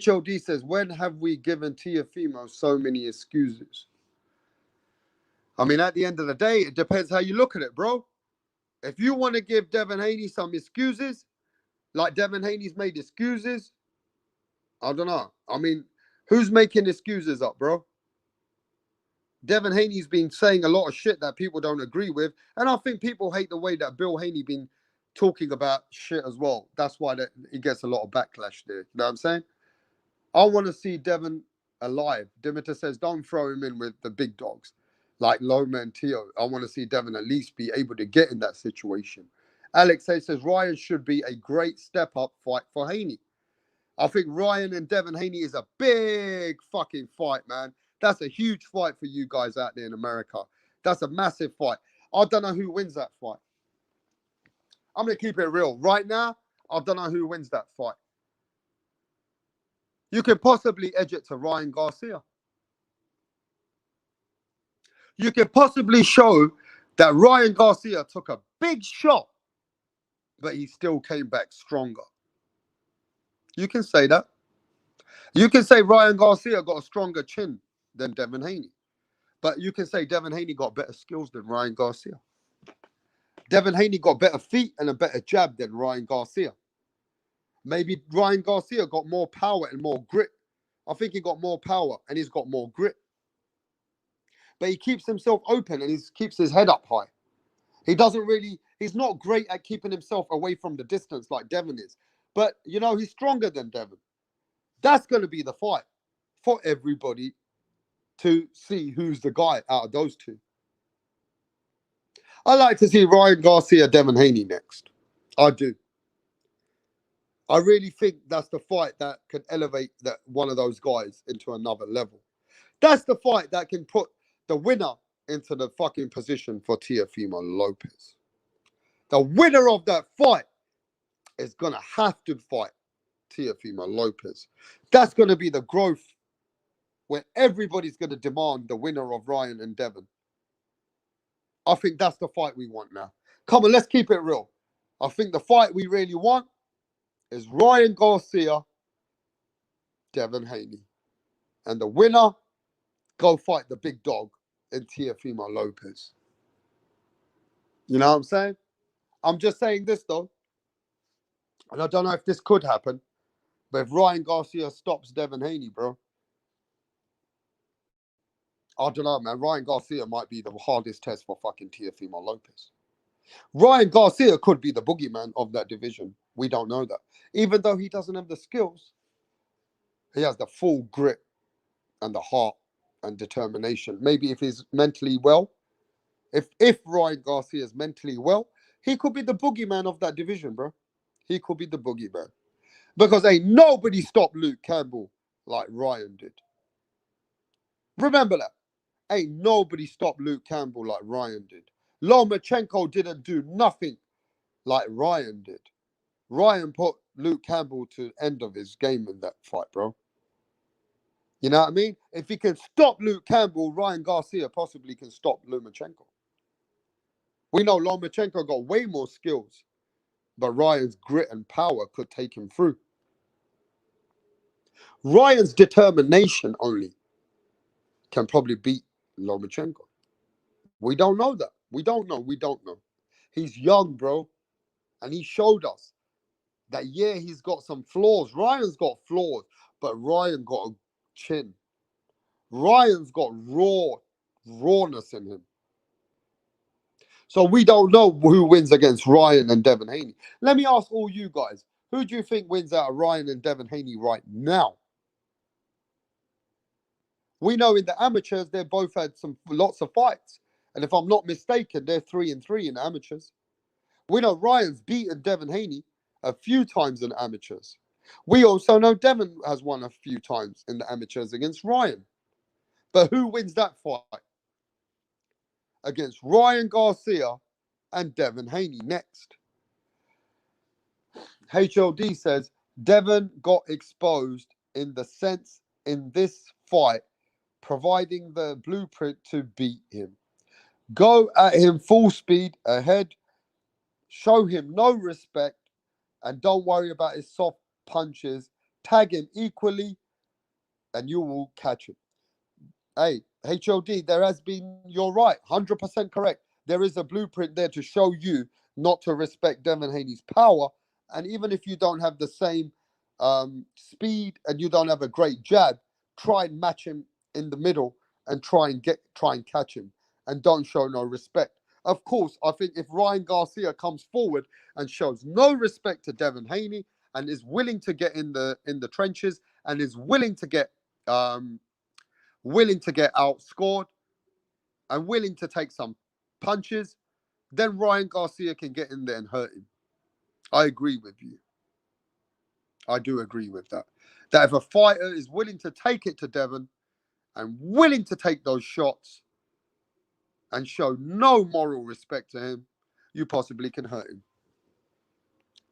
HOD says, when have we given Teofimo so many excuses? I mean, at the end of the day, it depends how you look at it, bro. If you want to give Devin Haney some excuses, like Devin Haney's made excuses, I don't know. I mean, who's making excuses up, bro? Devin Haney's been saying a lot of shit that people don't agree with. And I think people hate the way that Bill Haney been talking about shit as well. That's why he gets a lot of backlash there. You know what I'm saying? I want to see Devin alive. Demeter says, don't throw him in with the big dogs like Loma and Teo. I want to see Devin at least be able to get in that situation Alex says Ryan should be a great step up fight for Haney. I think Ryan and Devin Haney is a big fucking fight, man. That's a huge fight for you guys out there in America. That's a massive fight. I don't know who wins that fight. I'm going to keep it real. Right now, I don't know who wins that fight. You could possibly edge it to Ryan Garcia. You could possibly show that Ryan Garcia took a big shot, but he still came back stronger. You can say that. You can say Ryan Garcia got a stronger chin than Devin Haney. But you can say Devin Haney got better skills than Ryan Garcia. Devin Haney got better feet and a better jab than Ryan Garcia. Maybe Ryan Garcia got more power and more grit. I think he got more power and he's got more grit. But he keeps himself open and he keeps his head up high. He's not great at keeping himself away from the distance like Devin is. But, you know, he's stronger than Devin. That's going to be the fight for everybody to see who's the guy out of those two. I like to see Ryan Garcia, Devin Haney next. I do. I really think that's the fight that can elevate that one of those guys into another level. That's the fight that can put the winner into the fucking position for Teofimo Lopez. The winner of that fight is going to have to fight Teofimo Lopez. That's going to be the growth where everybody's going to demand the winner of Ryan and Devin. I think that's the fight we want now. Come on, let's keep it real. I think the fight we really want is Ryan Garcia, Devin Haney. And the winner, go fight the big dog in Teofimo Lopez. You know what I'm saying? I'm just saying this, though. And I don't know if this could happen. But if Ryan Garcia stops Devin Haney, bro, I don't know, man. Ryan Garcia might be the hardest test for fucking Teofimo Lopez. Ryan Garcia could be the boogeyman of that division. We don't know that. Even though he doesn't have the skills, he has the full grit and the heart and determination. Maybe if he's mentally well, if Ryan Garcia is mentally well, he could be the boogeyman of that division, bro. He could be the boogeyman. Because ain't nobody stopped Luke Campbell like Ryan did. Remember that. Ain't nobody stopped Luke Campbell like Ryan did. Lomachenko didn't do nothing like Ryan did. Ryan put Luke Campbell to the end of his game in that fight, bro. You know what I mean? If he can stop Luke Campbell, Ryan Garcia possibly can stop Lomachenko. We know Lomachenko got way more skills, but Ryan's grit and power could take him through. Ryan's determination only can probably beat Lomachenko. We don't know that. We don't know. He's young, bro. And he showed us that, yeah, he's got some flaws. Ryan's got flaws, but Ryan got a chin. Ryan's got rawness in him. So we don't know who wins against Ryan and Devin Haney. Let me ask all you guys, who do you think wins out of Ryan and Devin Haney right now? We know in the amateurs, they both had lots of fights. And if I'm not mistaken, they're 3-3 in amateurs. We know Ryan's beaten Devin Haney a few times in amateurs. We also know Devin has won a few times in the amateurs against Ryan. But who wins that fight? Against Ryan Garcia and Devin Haney next. HLD says, Devin got exposed in the sense in this fight, providing the blueprint to beat him. Go at him full speed ahead, show him no respect, and don't worry about his soft punches. Tag him equally, and you will catch him. Hey, HOD, there has been, you're right, 100% correct. There is a blueprint there to show you not to respect Devin Haney's power. And even if you don't have the same speed and you don't have a great jab, try and match him in the middle and try and catch him. And don't show no respect. Of course, I think if Ryan Garcia comes forward and shows no respect to Devin Haney and is willing to get in the trenches and is willing to get outscored and willing to take some punches, then Ryan Garcia can get in there and hurt him. I agree with you. I do agree with that. That if a fighter is willing to take it to Devin and willing to take those shots and show no moral respect to him, you possibly can hurt him.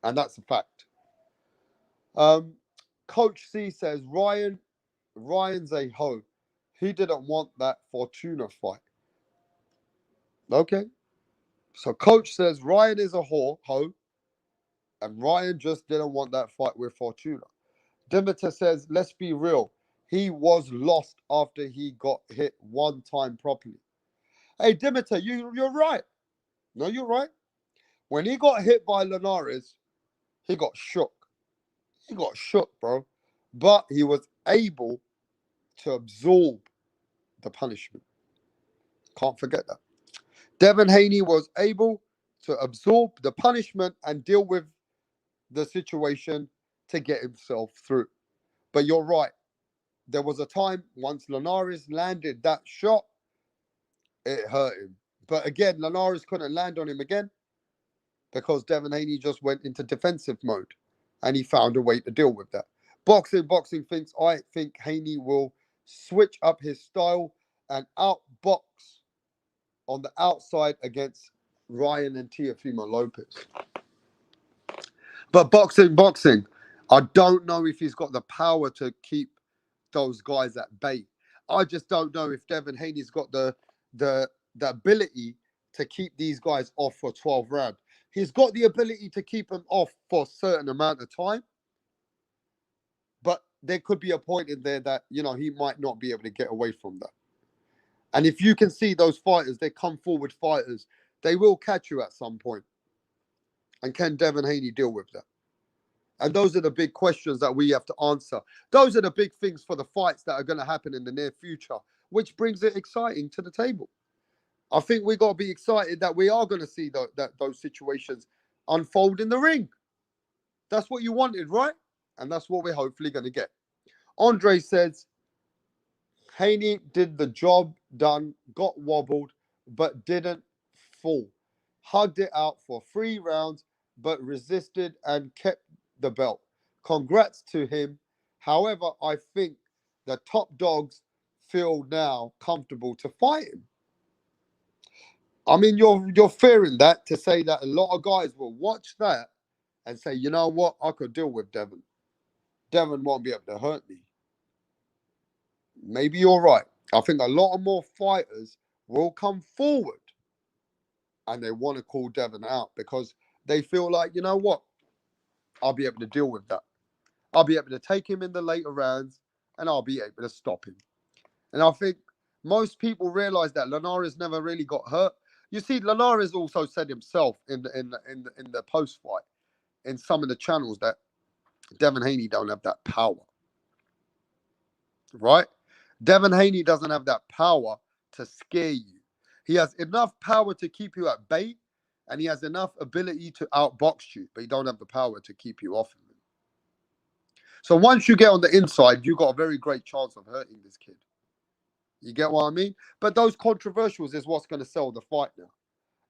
And that's a fact. Coach C says Ryan's a hoe. He didn't want that Fortuna fight. Okay. So Coach says Ryan is a hoe, and Ryan just didn't want that fight with Fortuna. Demeter says, let's be real. He was lost after he got hit one time properly. Hey, Demeter, you're right. No, you're right. When he got hit by Linares, he got shook. He got shook, bro. But he was able to absorb the punishment. Can't forget that. Devin Haney was able to absorb the punishment and deal with the situation to get himself through. But you're right. There was a time once Linares landed that shot, it hurt him. But again, Linares couldn't land on him again because Devin Haney just went into defensive mode and he found a way to deal with that. Boxing thinks I think Haney will switch up his style and outbox on the outside against Ryan and Teofimo Lopez. But boxing, I don't know if he's got the power to keep those guys at bay. I just don't know if Devin Haney's got the ability to keep these guys off for 12 rounds. He's got the ability to keep them off for a certain amount of time, but there could be a point in there that, he might not be able to get away from that. And if you can see those fighters, they come forward fighters, they will catch you at some point. And can Devin Haney deal with that? And those are the big questions that we have to answer. Those are the big things for the fights that are going to happen in the near future, which brings it exciting to the table. I think we got to be excited that we are going to see those situations unfold in the ring. That's what you wanted, right? And that's what we're hopefully going to get. Andre says, Haney did the job done, got wobbled, but didn't fall. Hugged it out for 3 rounds, but resisted and kept the belt. Congrats to him. However, I think the top dogs feel now comfortable to fight him. I mean, you're fearing that to say that a lot of guys will watch that and say, you know what, I could deal with Devin. Devin won't be able to hurt me. Maybe you're right. I think a lot of more fighters will come forward and they want to call Devin out because they feel like, you know what, I'll be able to deal with that. I'll be able to take him in the later rounds and I'll be able to stop him. And I think most people realize that Linares never really got hurt. You see, Linares also said himself in the post fight in some of the channels that Devin Haney don't have that power, right? Devin Haney doesn't have that power to scare you. He has enough power to keep you at bay, and he has enough ability to outbox you, but he don't have the power to keep you off him. So once you get on the inside, you got a very great chance of hurting this kid. You get what I mean? But those controversials is what's going to sell the fight now.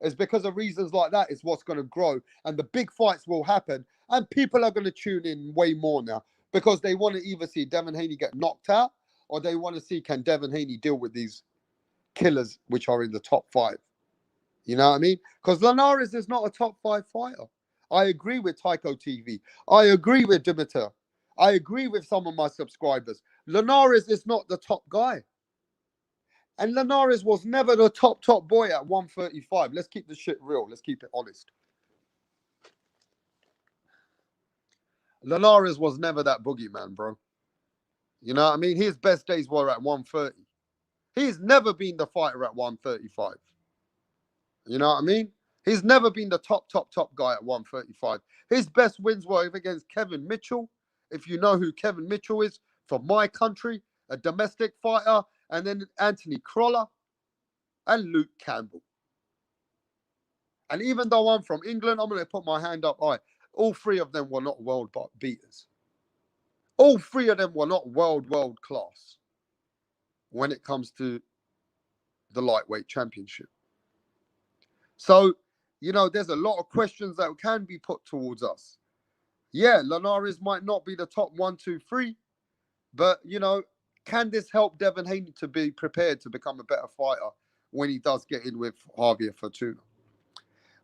It's because of reasons like that is what's going to grow. And the big fights will happen. And people are going to tune in way more now because they want to either see Devin Haney get knocked out or they want to see can Devin Haney deal with these killers which are in the top 5. You know what I mean? Because Linares is not a top 5 fighter. I agree with Tycho TV. I agree with Dimitar. I agree with some of my subscribers. Linares is not the top guy. And Linares was never the top boy at 135. Let's keep the shit real. Let's keep it honest. Linares was never that boogeyman, bro. You know what I mean? His best days were at 130. He's never been the fighter at 135. You know what I mean? He's never been the top guy at 135. His best wins were against Kevin Mitchell. If you know who Kevin Mitchell is, from my country, a domestic fighter, and then Anthony Crolla and Luke Campbell. And even though I'm from England, I'm going to put my hand up high. All 3 of them were not world beaters. All 3 of them were not world class when it comes to the lightweight championship. So you know, there's a lot of questions that can be put towards us. Yeah, Linares might not be the top 1, 2, 3, but you know, can this help Devin Haney to be prepared to become a better fighter when he does get in with Javier Fortuna?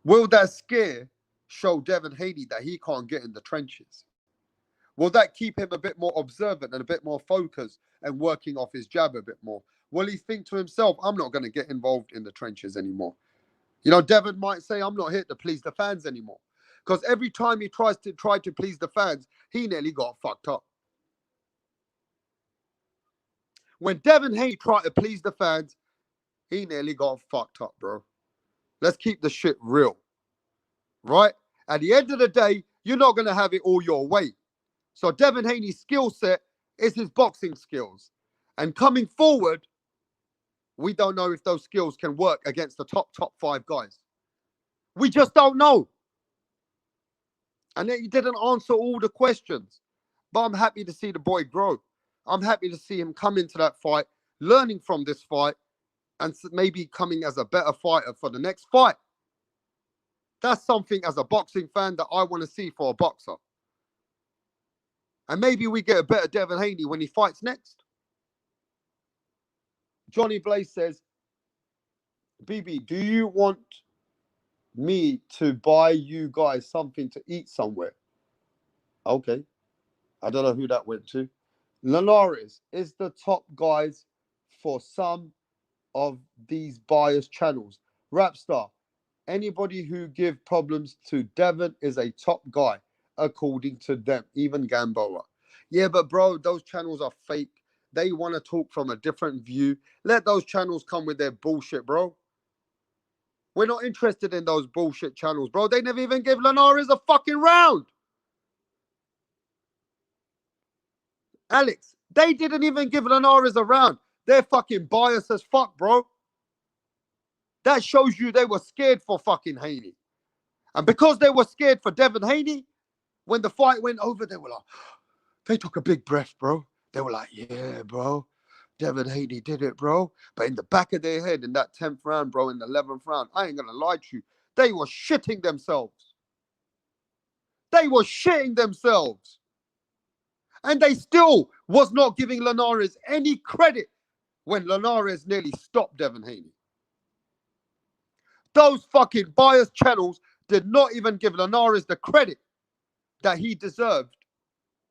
Will that scare show Devin Haney that he can't get in the trenches? Will that keep him a bit more observant and a bit more focused and working off his jab a bit more? Will he think to himself, I'm not going to get involved in the trenches anymore? You know, Devin might say, I'm not here to please the fans anymore. Because every time he try to please the fans, he nearly got fucked up. When Devin Haney tried to please the fans, he nearly got fucked up, bro. Let's keep the shit real. Right? At the end of the day, you're not going to have it all your way. So Devin Haney's skill set is his boxing skills. And coming forward, we don't know if those skills can work against the top 5 guys. We just don't know. And he didn't answer all the questions. But I'm happy to see the boy grow. I'm happy to see him come into that fight, learning from this fight, and maybe coming as a better fighter for the next fight. That's something as a boxing fan that I want to see for a boxer. And maybe we get a better Devin Haney when he fights next. Johnny Blaze says, BB, do you want me to buy you guys something to eat somewhere? Okay. I don't know who that went to. Linares is the top guys for some of these biased channels. Rapstar, anybody who give problems to Devin is a top guy, according to them, even Gamboa. Yeah, but bro, those channels are fake. They want to talk from a different view. Let those channels come with their bullshit, bro. We're not interested in those bullshit channels, bro. They never even give Linares a fucking round. Alex, they didn't even give Linares a round. They're fucking biased as fuck, bro. That shows you they were scared for fucking Haney. And because they were scared for Devin Haney, when the fight went over, they were like, they took a big breath, bro. They were like, yeah, bro. Devin Haney did it, bro. But in the back of their head, in that 10th round, bro, in the 11th round, I ain't going to lie to you, they were shitting themselves. They were shitting themselves. And they still was not giving Linares any credit when Linares nearly stopped Devin Haney. Those fucking biased channels did not even give Linares the credit that he deserved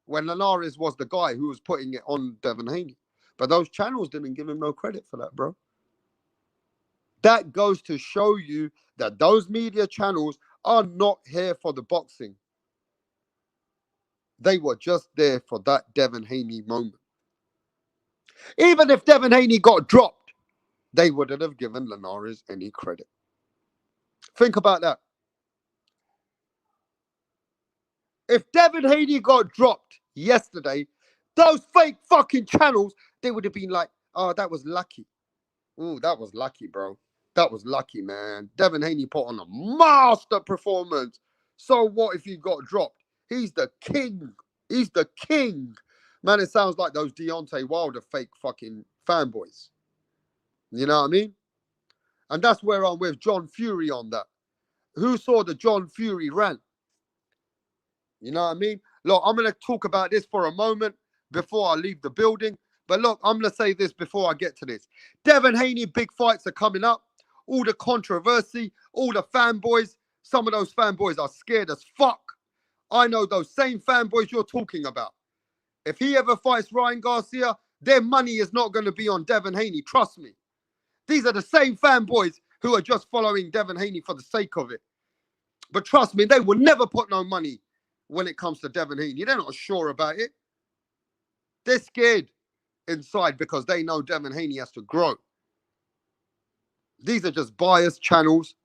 when Linares was the guy who was putting it on Devin Haney. But those channels didn't give him no credit for that, bro. That goes to show you that those media channels are not here for the boxing. They were just there for that Devin Haney moment. Even if Devin Haney got dropped, they wouldn't have given Linares any credit. Think about that. If Devin Haney got dropped yesterday, those fake fucking channels, they would have been like, oh, that was lucky. Ooh, that was lucky, bro. That was lucky, man. Devin Haney put on a master performance. So what if he got dropped? He's the king. He's the king. Man, it sounds like those Deontay Wilder fake fucking fanboys. You know what I mean? And that's where I'm with John Fury on that. Who saw the John Fury rant? You know what I mean? Look, I'm going to talk about this for a moment before I leave the building. But look, I'm going to say this before I get to this. Devin Haney big fights are coming up. All the controversy, all the fanboys. Some of those fanboys are scared as fuck. I know those same fanboys you're talking about. If he ever fights Ryan Garcia, their money is not going to be on Devin Haney. Trust me. These are the same fanboys who are just following Devin Haney for the sake of it. But trust me, they will never put no money when it comes to Devin Haney. They're not sure about it. They're scared inside because they know Devin Haney has to grow. These are just biased channels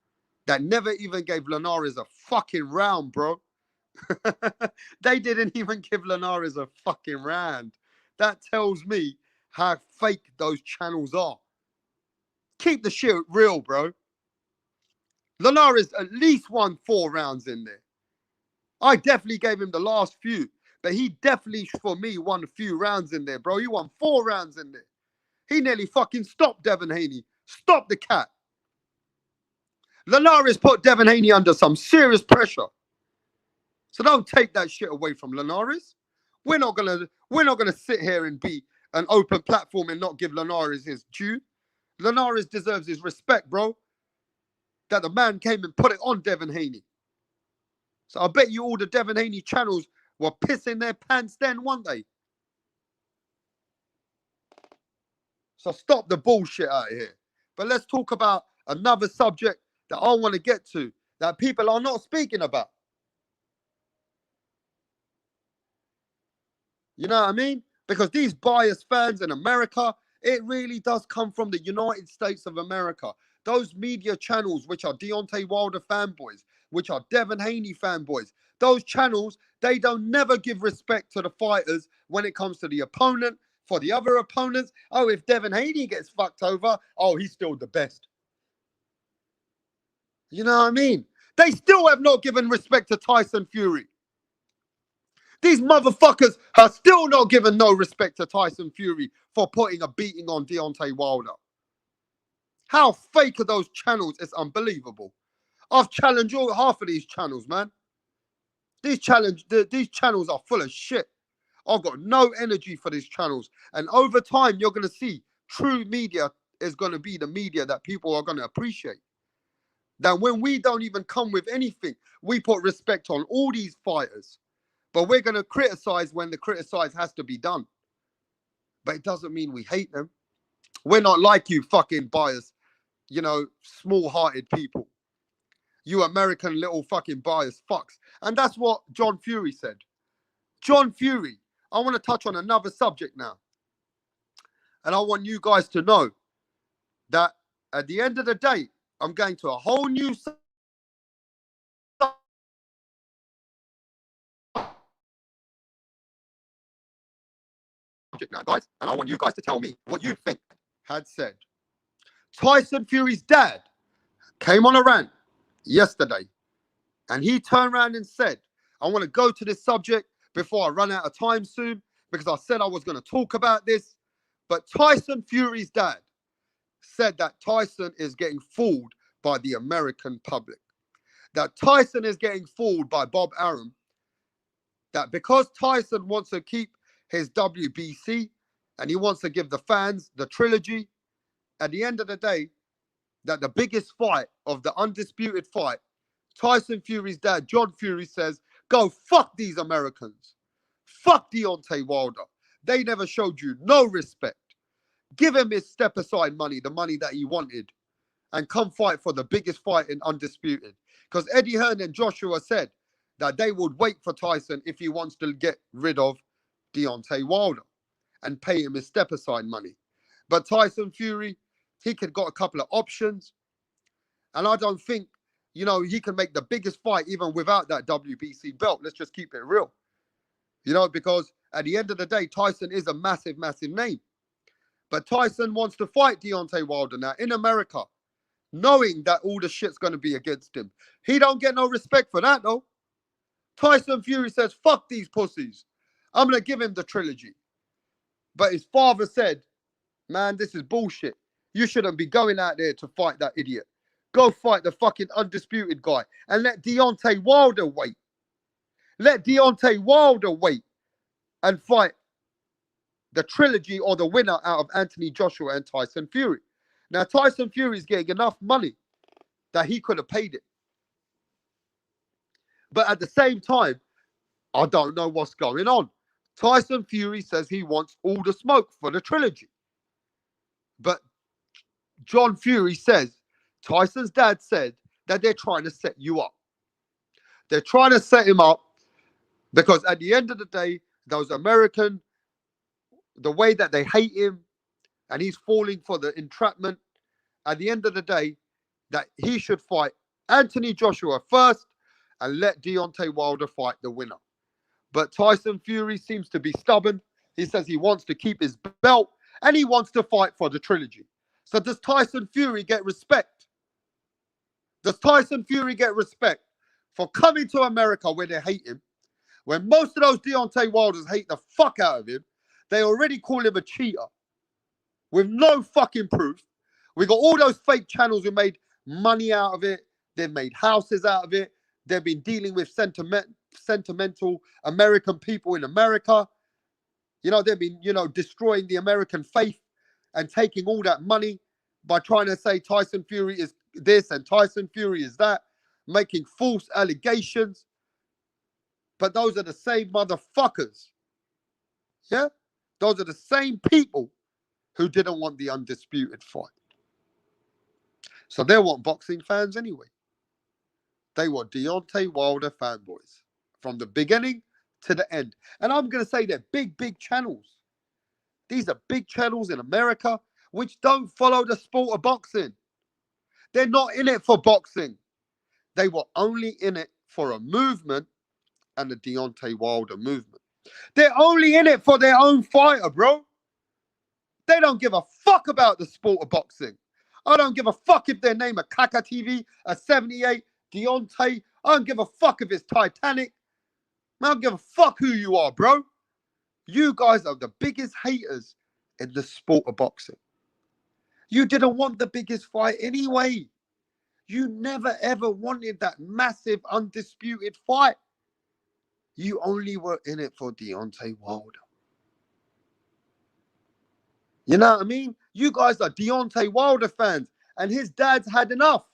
that never even gave Linares a fucking round, bro. They didn't even give Linares a fucking round. That tells me how fake those channels are. Keep the shit real, bro. Linares at least won 4 rounds in there. I definitely gave him the last few, but he definitely, for me, won a few rounds in there, bro. He won 4 rounds in there. He nearly fucking stopped Devin Haney. Stopped the cat. Linares put Devin Haney under some serious pressure. So don't take that shit away from Linares. We're not gonna sit here and be an open platform and not give Linares his due. Linares deserves his respect, bro. That the man came and put it on Devin Haney. So I bet you all the Devin Haney channels were pissing their pants then, weren't they? So stop the bullshit out here. But let's talk about another subject that I want to get to that people are not speaking about. You know what I mean? Because these biased fans in America, it really does come from the United States of America. Those media channels, which are Deontay Wilder fanboys, which are Devin Haney fanboys, those channels, they don't never give respect to the fighters when it comes to the opponent. For the other opponents, oh, if Devin Haney gets fucked over, oh, he's still the best. You know what I mean? They still have not given respect to Tyson Fury. These motherfuckers are still not giving no respect to Tyson Fury for putting a beating on Deontay Wilder. How fake are those channels? It's unbelievable. I've challenged all half of these channels, man. These channels are full of shit. I've got no energy for these channels. And over time, you're going to see true media is going to be the media that people are going to appreciate. That when we don't even come with anything, we put respect on all these fighters. But we're going to criticize when the criticize has to be done. But it doesn't mean we hate them. We're not like you fucking biased, you know, small-hearted people. You American little fucking biased fucks. And that's what John Fury said. John Fury, I want to touch on another subject now. And I want you guys to know that at the end of the day, I'm going to a whole new subject now, guys. And I want you guys to tell me what you think. Had said Tyson Fury's dad came on a rant yesterday, and he turned around and said, I want to go to this subject before I run out of time soon, because I said I was going to talk about this. But Tyson Fury's dad said that Tyson is getting fooled by the American public. That Tyson is getting fooled by Bob Arum. That because Tyson wants to keep his WBC and he wants to give the fans the trilogy, at the end of the day, that the biggest fight of the undisputed fight, Tyson Fury's dad, John Fury, says, go fuck these Americans. Fuck Deontay Wilder. They never showed you no respect. Give him his step-aside money, the money that he wanted, and come fight for the biggest fight in undisputed. Because Eddie Hearn and Joshua said that they would wait for Tyson if he wants to get rid of Deontay Wilder and pay him his step-aside money. But Tyson Fury, he could got a couple of options. And I don't think, you know, he can make the biggest fight even without that WBC belt. Let's just keep it real. You know, because at the end of the day, Tyson is a massive, massive name. But Tyson wants to fight Deontay Wilder now in America, knowing that all the shit's going to be against him. He don't get no respect for that, though. Tyson Fury says, fuck these pussies. I'm going to give him the trilogy. But his father said, man, this is bullshit. You shouldn't be going out there to fight that idiot. Go fight the fucking undisputed guy and let Deontay Wilder wait. Let Deontay Wilder wait and fight the trilogy or the winner out of Anthony Joshua and Tyson Fury. Now, Tyson Fury is getting enough money that he could have paid it. But at the same time, I don't know what's going on. Tyson Fury says he wants all the smoke for the trilogy. But John Fury says, Tyson's dad said that they're trying to set you up. They're trying to set him up because at the end of the day, those American, the way that they hate him and he's falling for the entrapment, at the end of the day, that he should fight Anthony Joshua first and let Deontay Wilder fight the winner. But Tyson Fury seems to be stubborn. He says he wants to keep his belt and he wants to fight for the trilogy. So does Tyson Fury get respect? Does Tyson Fury get respect for coming to America where they hate him? When most of those Deontay Wilders hate the fuck out of him, they already call him a cheater with no fucking proof. We got all those fake channels who made money out of it They've made houses out of it. They've been dealing with sentimental American people in America. You know, they've been, destroying the American faith and taking all that money by trying to say Tyson Fury is this and Tyson Fury is that, making false allegations. But those are the same motherfuckers. Yeah? Those are the same people who didn't want the undisputed fight. So they weren't boxing fans anyway. They were Deontay Wilder fanboys from the beginning to the end. And I'm going to say they're big, big channels. These are big channels in America which don't follow the sport of boxing. They're not in it for boxing. They were only in it for a movement and the Deontay Wilder movement. They're only in it for their own fighter, bro. They don't give a fuck about the sport of boxing. I don't give a fuck if their name a Kaka TV, a 78, Deontay. I don't give a fuck if it's Titanic. I don't give a fuck who you are, bro. You guys are the biggest haters in the sport of boxing. You didn't want the biggest fight anyway. You never ever wanted that massive undisputed fight. You only were in it for Deontay Wilder. You know what I mean? You guys are Deontay Wilder fans, and his dad's had enough.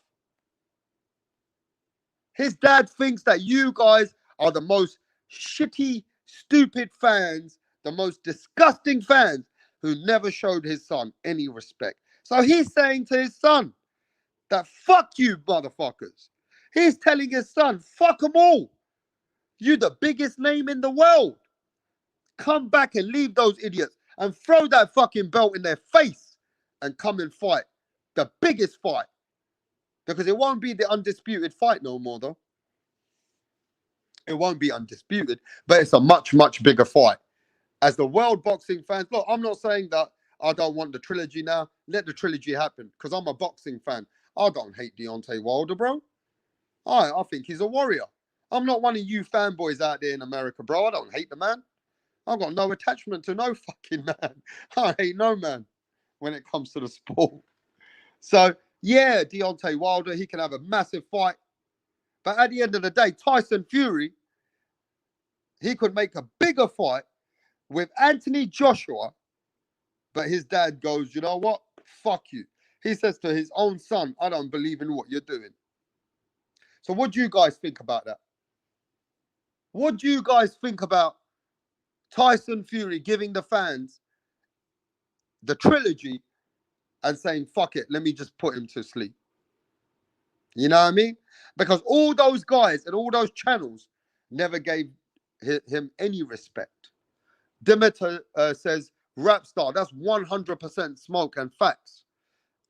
His dad thinks that you guys are the most shitty, stupid fans, the most disgusting fans who never showed his son any respect. So he's saying to his son that fuck you, motherfuckers. He's telling his son, fuck them all. You the biggest name in the world. Come back and leave those idiots and throw that fucking belt in their face and come and fight. The biggest fight. Because it won't be the undisputed fight no more, though. It won't be undisputed, but it's a much, much bigger fight. As the world boxing fans, look, I'm not saying that I don't want the trilogy now. Let the trilogy happen, because I'm a boxing fan. I don't hate Deontay Wilder, bro. I think he's a warrior. I'm not one of you fanboys out there in America, bro. I don't hate the man. I've got no attachment to no fucking man. I hate no man when it comes to the sport. So, yeah, Deontay Wilder, he can have a massive fight. But at the end of the day, Tyson Fury, he could make a bigger fight with Anthony Joshua. But his dad goes, you know what? Fuck you. He says to his own son, I don't believe in what you're doing. So what do you guys think about that? What do you guys think about Tyson Fury giving the fans the trilogy and saying, fuck it, let me just put him to sleep? You know what I mean? Because all those guys and all those channels never gave him any respect. Demeter says, rap star, that's 100% smoke and facts.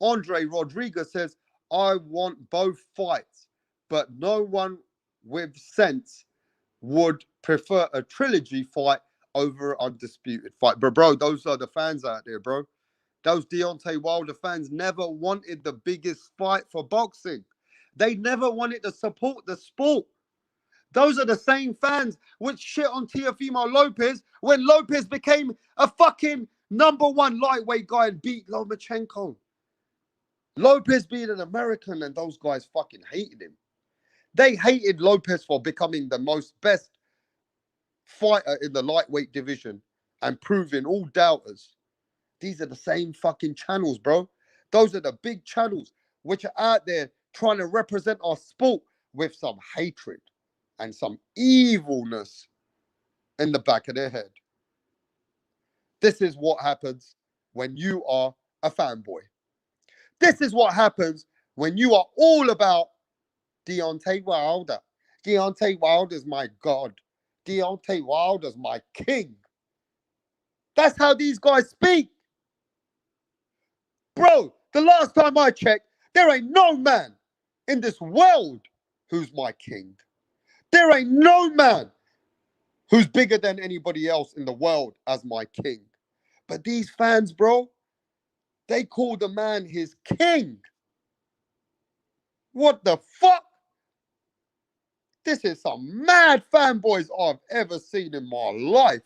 Andre Rodriguez says, I want both fights, but no one with sense would prefer a trilogy fight over an undisputed fight. But bro, those are the fans out there, bro. Those Deontay Wilder fans never wanted the biggest fight for boxing. They never wanted to support the sport. Those are the same fans which shit on Teofimo Lopez when Lopez became a fucking #1 lightweight guy and beat Lomachenko. Lopez being an American and those guys fucking hated him. They hated Lopez for becoming the most best fighter in the lightweight division and proving all doubters. These are the same fucking channels, bro. Those are the big channels which are out there trying to represent our sport with some hatred and some evilness in the back of their head. This is what happens when you are a fanboy. This is what happens when you are all about Deontay Wilder. Deontay Wilder's my God. Deontay Wilder's my king. That's how these guys speak. Bro, the last time I checked, there ain't no man in this world who's my king. There ain't no man who's bigger than anybody else in the world as my king. But these fans, bro, they call the man his king. What the fuck? This is some mad fanboys I've ever seen in my life.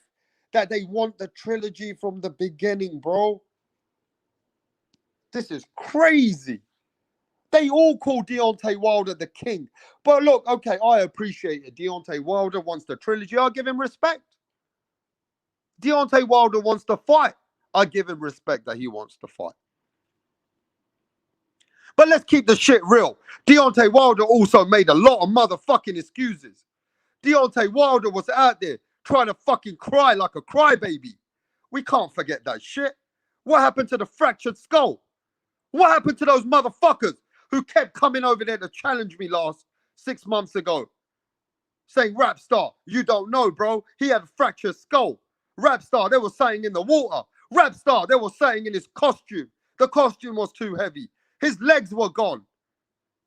That they want the trilogy from the beginning, bro. This is crazy. They all call Deontay Wilder the king. But look, okay, I appreciate it. Deontay Wilder wants the trilogy. I'll give him respect. Deontay Wilder wants to fight. I give him respect that he wants to fight. But let's keep the shit real. Deontay Wilder also made a lot of motherfucking excuses. Deontay Wilder was out there trying to fucking cry like a crybaby. We can't forget that shit. What happened to the fractured skull? What happened to those motherfuckers who kept coming over there to challenge me last 6 months ago? Saying, Rap Star, you don't know, bro. He had a fractured skull. Rap Star, they were saying in the water. Rap Star, they were saying in his costume. The costume was too heavy. His legs were gone.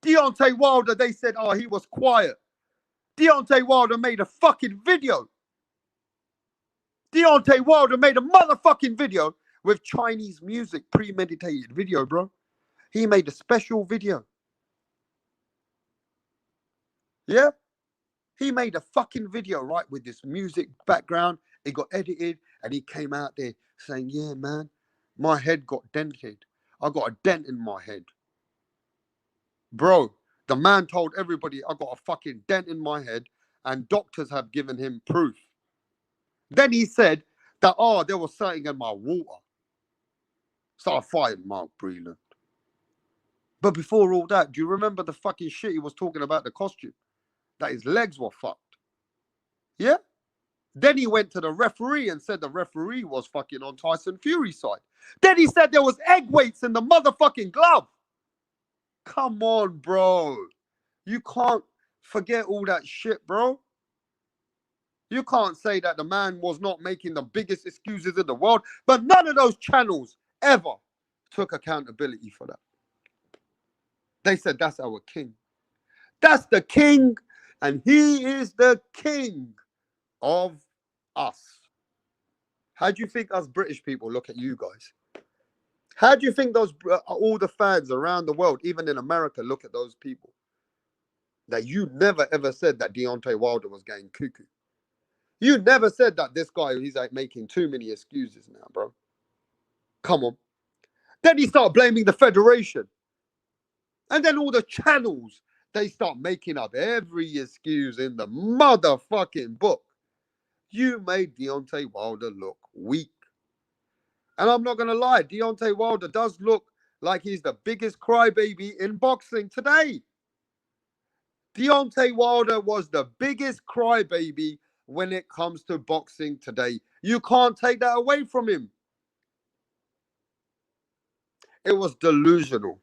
Deontay Wilder, they said, oh, he was quiet. Deontay Wilder made a fucking video. Deontay Wilder made a motherfucking video with Chinese music, premeditated video, bro. He made a special video. Yeah? He made a fucking video, right, with this music background. It got edited, and he came out there saying, yeah, man, my head got dented. I got a dent in my head. Bro, the man told everybody I got a fucking dent in my head, and doctors have given him proof. Then he said that, oh, there was something in my water. So I fired Mark Breland. But before all that, do you remember the fucking shit he was talking about the costume? That his legs were fucked. Yeah? Then he went to the referee and said the referee was fucking on Tyson Fury's side. Then he said there was egg weights in the motherfucking glove. Come on, bro. You can't forget all that shit, bro. You can't say that the man was not making the biggest excuses in the world, but none of those channels ever took accountability for that. They said, that's our king. That's the king, and he is the king of us. How do you think us British people look at you guys? How do you think those all the fans around the world, even in America, look at those people? That you never ever said that Deontay Wilder was getting cuckoo. You never said that this guy, he's like making too many excuses now, bro. Come on. Then he started blaming the federation. And then all the channels, they start making up every excuse in the motherfucking book. You made Deontay Wilder look weak. And I'm not going to lie, Deontay Wilder does look like he's the biggest crybaby in boxing today. Deontay Wilder was the biggest crybaby when it comes to boxing today. You can't take that away from him. It was delusional.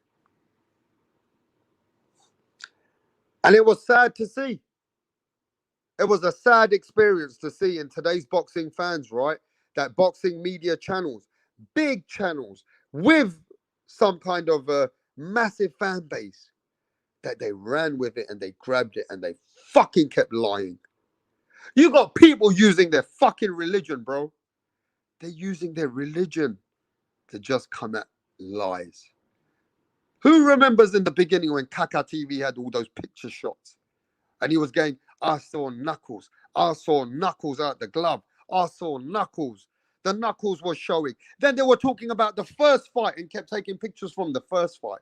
And it was sad to see. It was a sad experience to see in today's boxing fans, right? That boxing media channels, big channels with some kind of a massive fan base, that they ran with it and they grabbed it and they fucking kept lying. You got people using their fucking religion, bro. They're using their religion to just come at lies. Who remembers in the beginning when Kaka TV had all those picture shots? And he was going, I saw knuckles. I saw knuckles out the glove. I saw knuckles. The knuckles were showing. Then they were talking about the first fight and kept taking pictures from the first fight,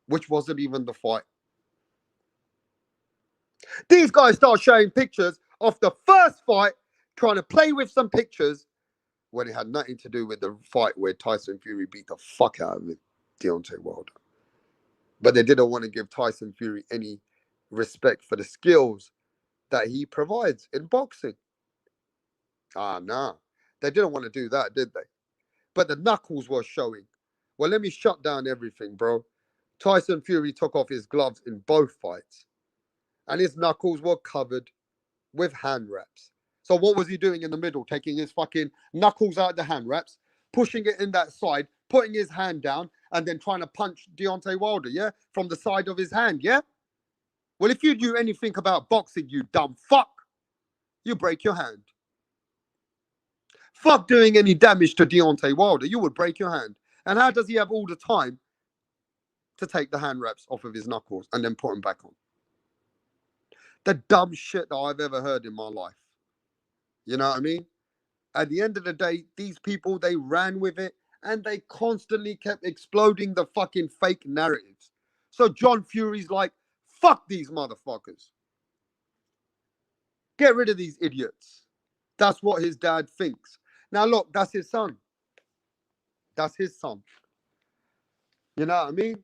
which wasn't even the fight. These guys start showing pictures of the first fight, trying to play with some pictures when it had nothing to do with the fight where Tyson Fury beat the fuck out of him, Deontay Wilder. But they didn't want to give Tyson Fury any respect for the skills that he provides in boxing. Nah. They didn't want to do that, did they? But the knuckles were showing. Well, let me shut down everything, bro. Tyson Fury took off his gloves in both fights, and his knuckles were covered with hand wraps. So what was he doing in the middle? Taking his fucking knuckles out of the hand wraps, pushing it in that side, putting his hand down, and then trying to punch Deontay Wilder, yeah? From the side of his hand, yeah? Well, if you knew anything about boxing, you dumb fuck, you break your hand. Fuck doing any damage to Deontay Wilder, you would break your hand. And how does he have all the time to take the hand wraps off of his knuckles and then put them back on? The dumb shit that I've ever heard in my life. You know what I mean? At the end of the day, these people, they ran with it and they constantly kept exploding the fucking fake narratives. So John Fury's like, fuck these motherfuckers. Get rid of these idiots. That's what his dad thinks. Now, look, that's his son. That's his son. You know what I mean?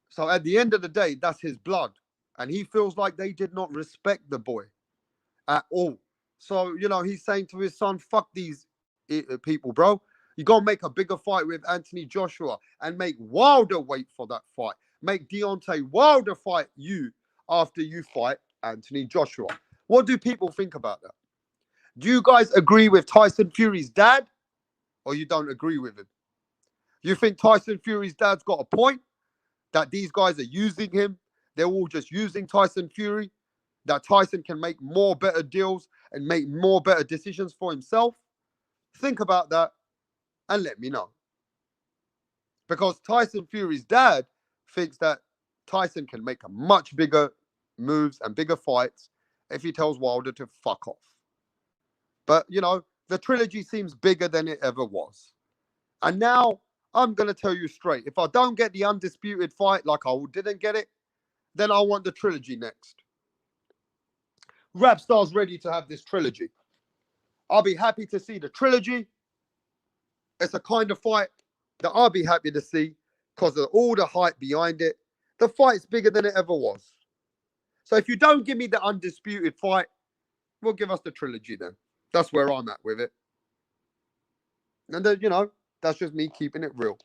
So at the end of the day, that's his blood. And he feels like they did not respect the boy at all. So, you know, he's saying to his son, fuck these people, bro. You got to make a bigger fight with Anthony Joshua and make Wilder wait for that fight. Make Deontay Wilder fight you after you fight Anthony Joshua. What do people think about that? Do you guys agree with Tyson Fury's dad, or you don't agree with him? You think Tyson Fury's dad's got a point? That these guys are using him? They're all just using Tyson Fury? That Tyson can make more better deals and make more better decisions for himself? Think about that and let me know. Because Tyson Fury's dad thinks that Tyson can make a much bigger moves and bigger fights if he tells Wilder to fuck off. But, you know, the trilogy seems bigger than it ever was. And now I'm going to tell you straight. If I don't get the undisputed fight like I didn't get it, then I want the trilogy next. Rapstar's ready to have this trilogy. I'll be happy to see the trilogy. It's a kind of fight that I'll be happy to see because of all the hype behind it. The fight's bigger than it ever was. So if you don't give me the undisputed fight, well, give us the trilogy then. That's where I'm at with it. And then, you know, that's just me keeping it real.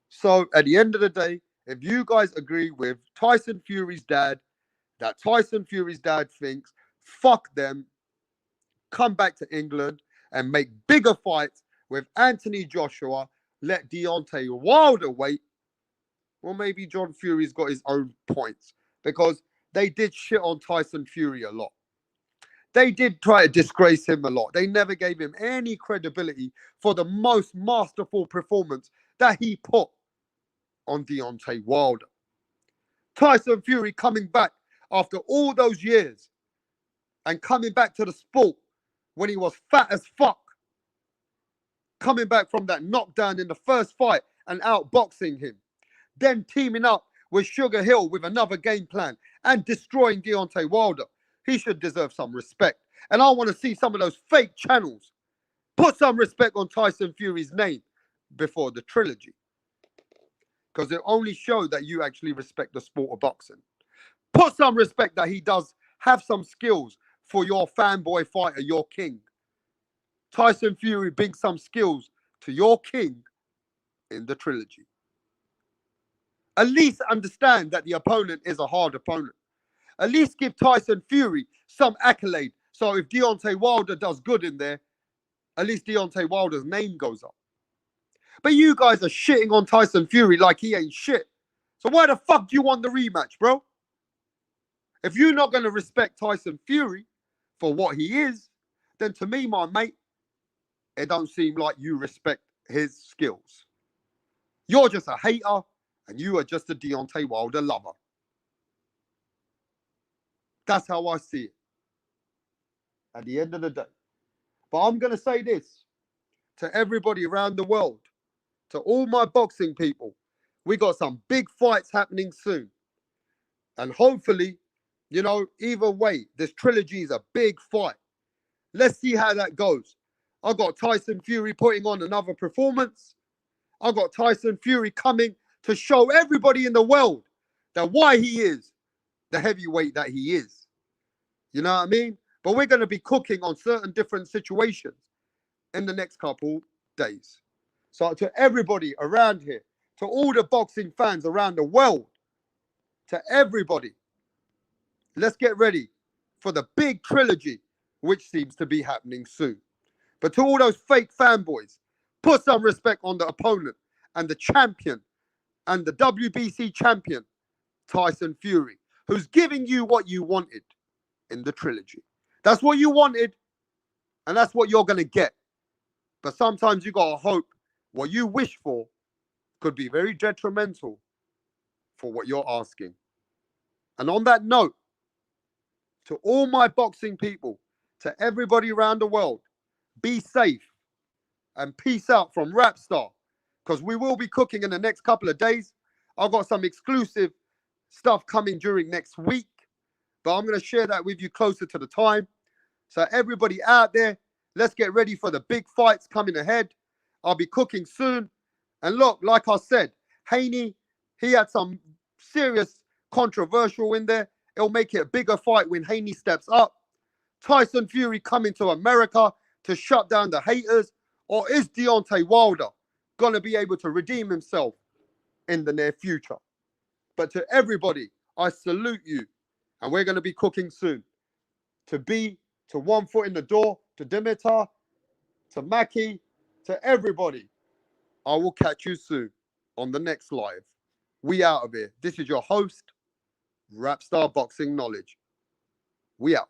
So at the end of the day, if you guys agree with Tyson Fury's dad, that Tyson Fury's dad thinks, fuck them, come back to England and make bigger fights with Anthony Joshua, let Deontay Wilder wait, well, maybe John Fury's got his own points because they did shit on Tyson Fury a lot. They did try to disgrace him a lot. They never gave him any credibility for the most masterful performance that he put on Deontay Wilder. Tyson Fury coming back after all those years and coming back to the sport when he was fat as fuck. Coming back from that knockdown in the first fight and outboxing him. Then teaming up with Sugar Hill with another game plan and destroying Deontay Wilder. He should deserve some respect. And I want to see some of those fake channels put some respect on Tyson Fury's name before the trilogy. Because it only shows that you actually respect the sport of boxing. Put some respect that he does have some skills for your fanboy fighter, your king. Tyson Fury brings some skills to your king in the trilogy. At least understand that the opponent is a hard opponent. At least give Tyson Fury some accolade. So if Deontay Wilder does good in there, at least Deontay Wilder's name goes up. But you guys are shitting on Tyson Fury like he ain't shit. So why the fuck do you want the rematch, bro? If you're not going to respect Tyson Fury for what he is, then to me, my mate, it don't seem like you respect his skills. You're just a hater and you are just a Deontay Wilder lover. That's how I see it at the end of the day. But I'm going to say this to everybody around the world, to all my boxing people. We got some big fights happening soon. And hopefully, you know, either way, this trilogy is a big fight. Let's see how that goes. I got Tyson Fury putting on another performance. I got Tyson Fury coming to show everybody in the world that why he is the heavyweight that he is. You know what I mean? But we're going to be cooking on certain different situations in the next couple days. So to everybody around here, to all the boxing fans around the world, to everybody, let's get ready for the big trilogy, which seems to be happening soon. But to all those fake fanboys, put some respect on the opponent and the champion and the WBC champion, Tyson Fury, who's giving you what you wanted in the trilogy. That's what you wanted, and that's what you're going to get. But sometimes you got to hope what you wish for could be very detrimental for what you're asking. And on that note, to all my boxing people, to everybody around the world, be safe and peace out from Rapstar. because we will be cooking in the next couple of days. I've got some exclusive stuff coming during next week, but I'm going to share that with you closer to the time. So everybody out there, let's get ready for the big fights coming ahead. I'll be cooking soon. And look, like I said, Haney, he had some serious controversial in there. It'll make it a bigger fight when Haney steps up. Tyson Fury coming to America to shut down the haters? Or is Deontay Wilder going to be able to redeem himself in the near future? But to everybody, I salute you. And we're going to be cooking soon. To B, to One Foot in the Door, to Dimitar, to Mackie, to everybody. I will catch you soon on the next live. We out of here. This is your host, Rapstar Boxing Knowledge. We out.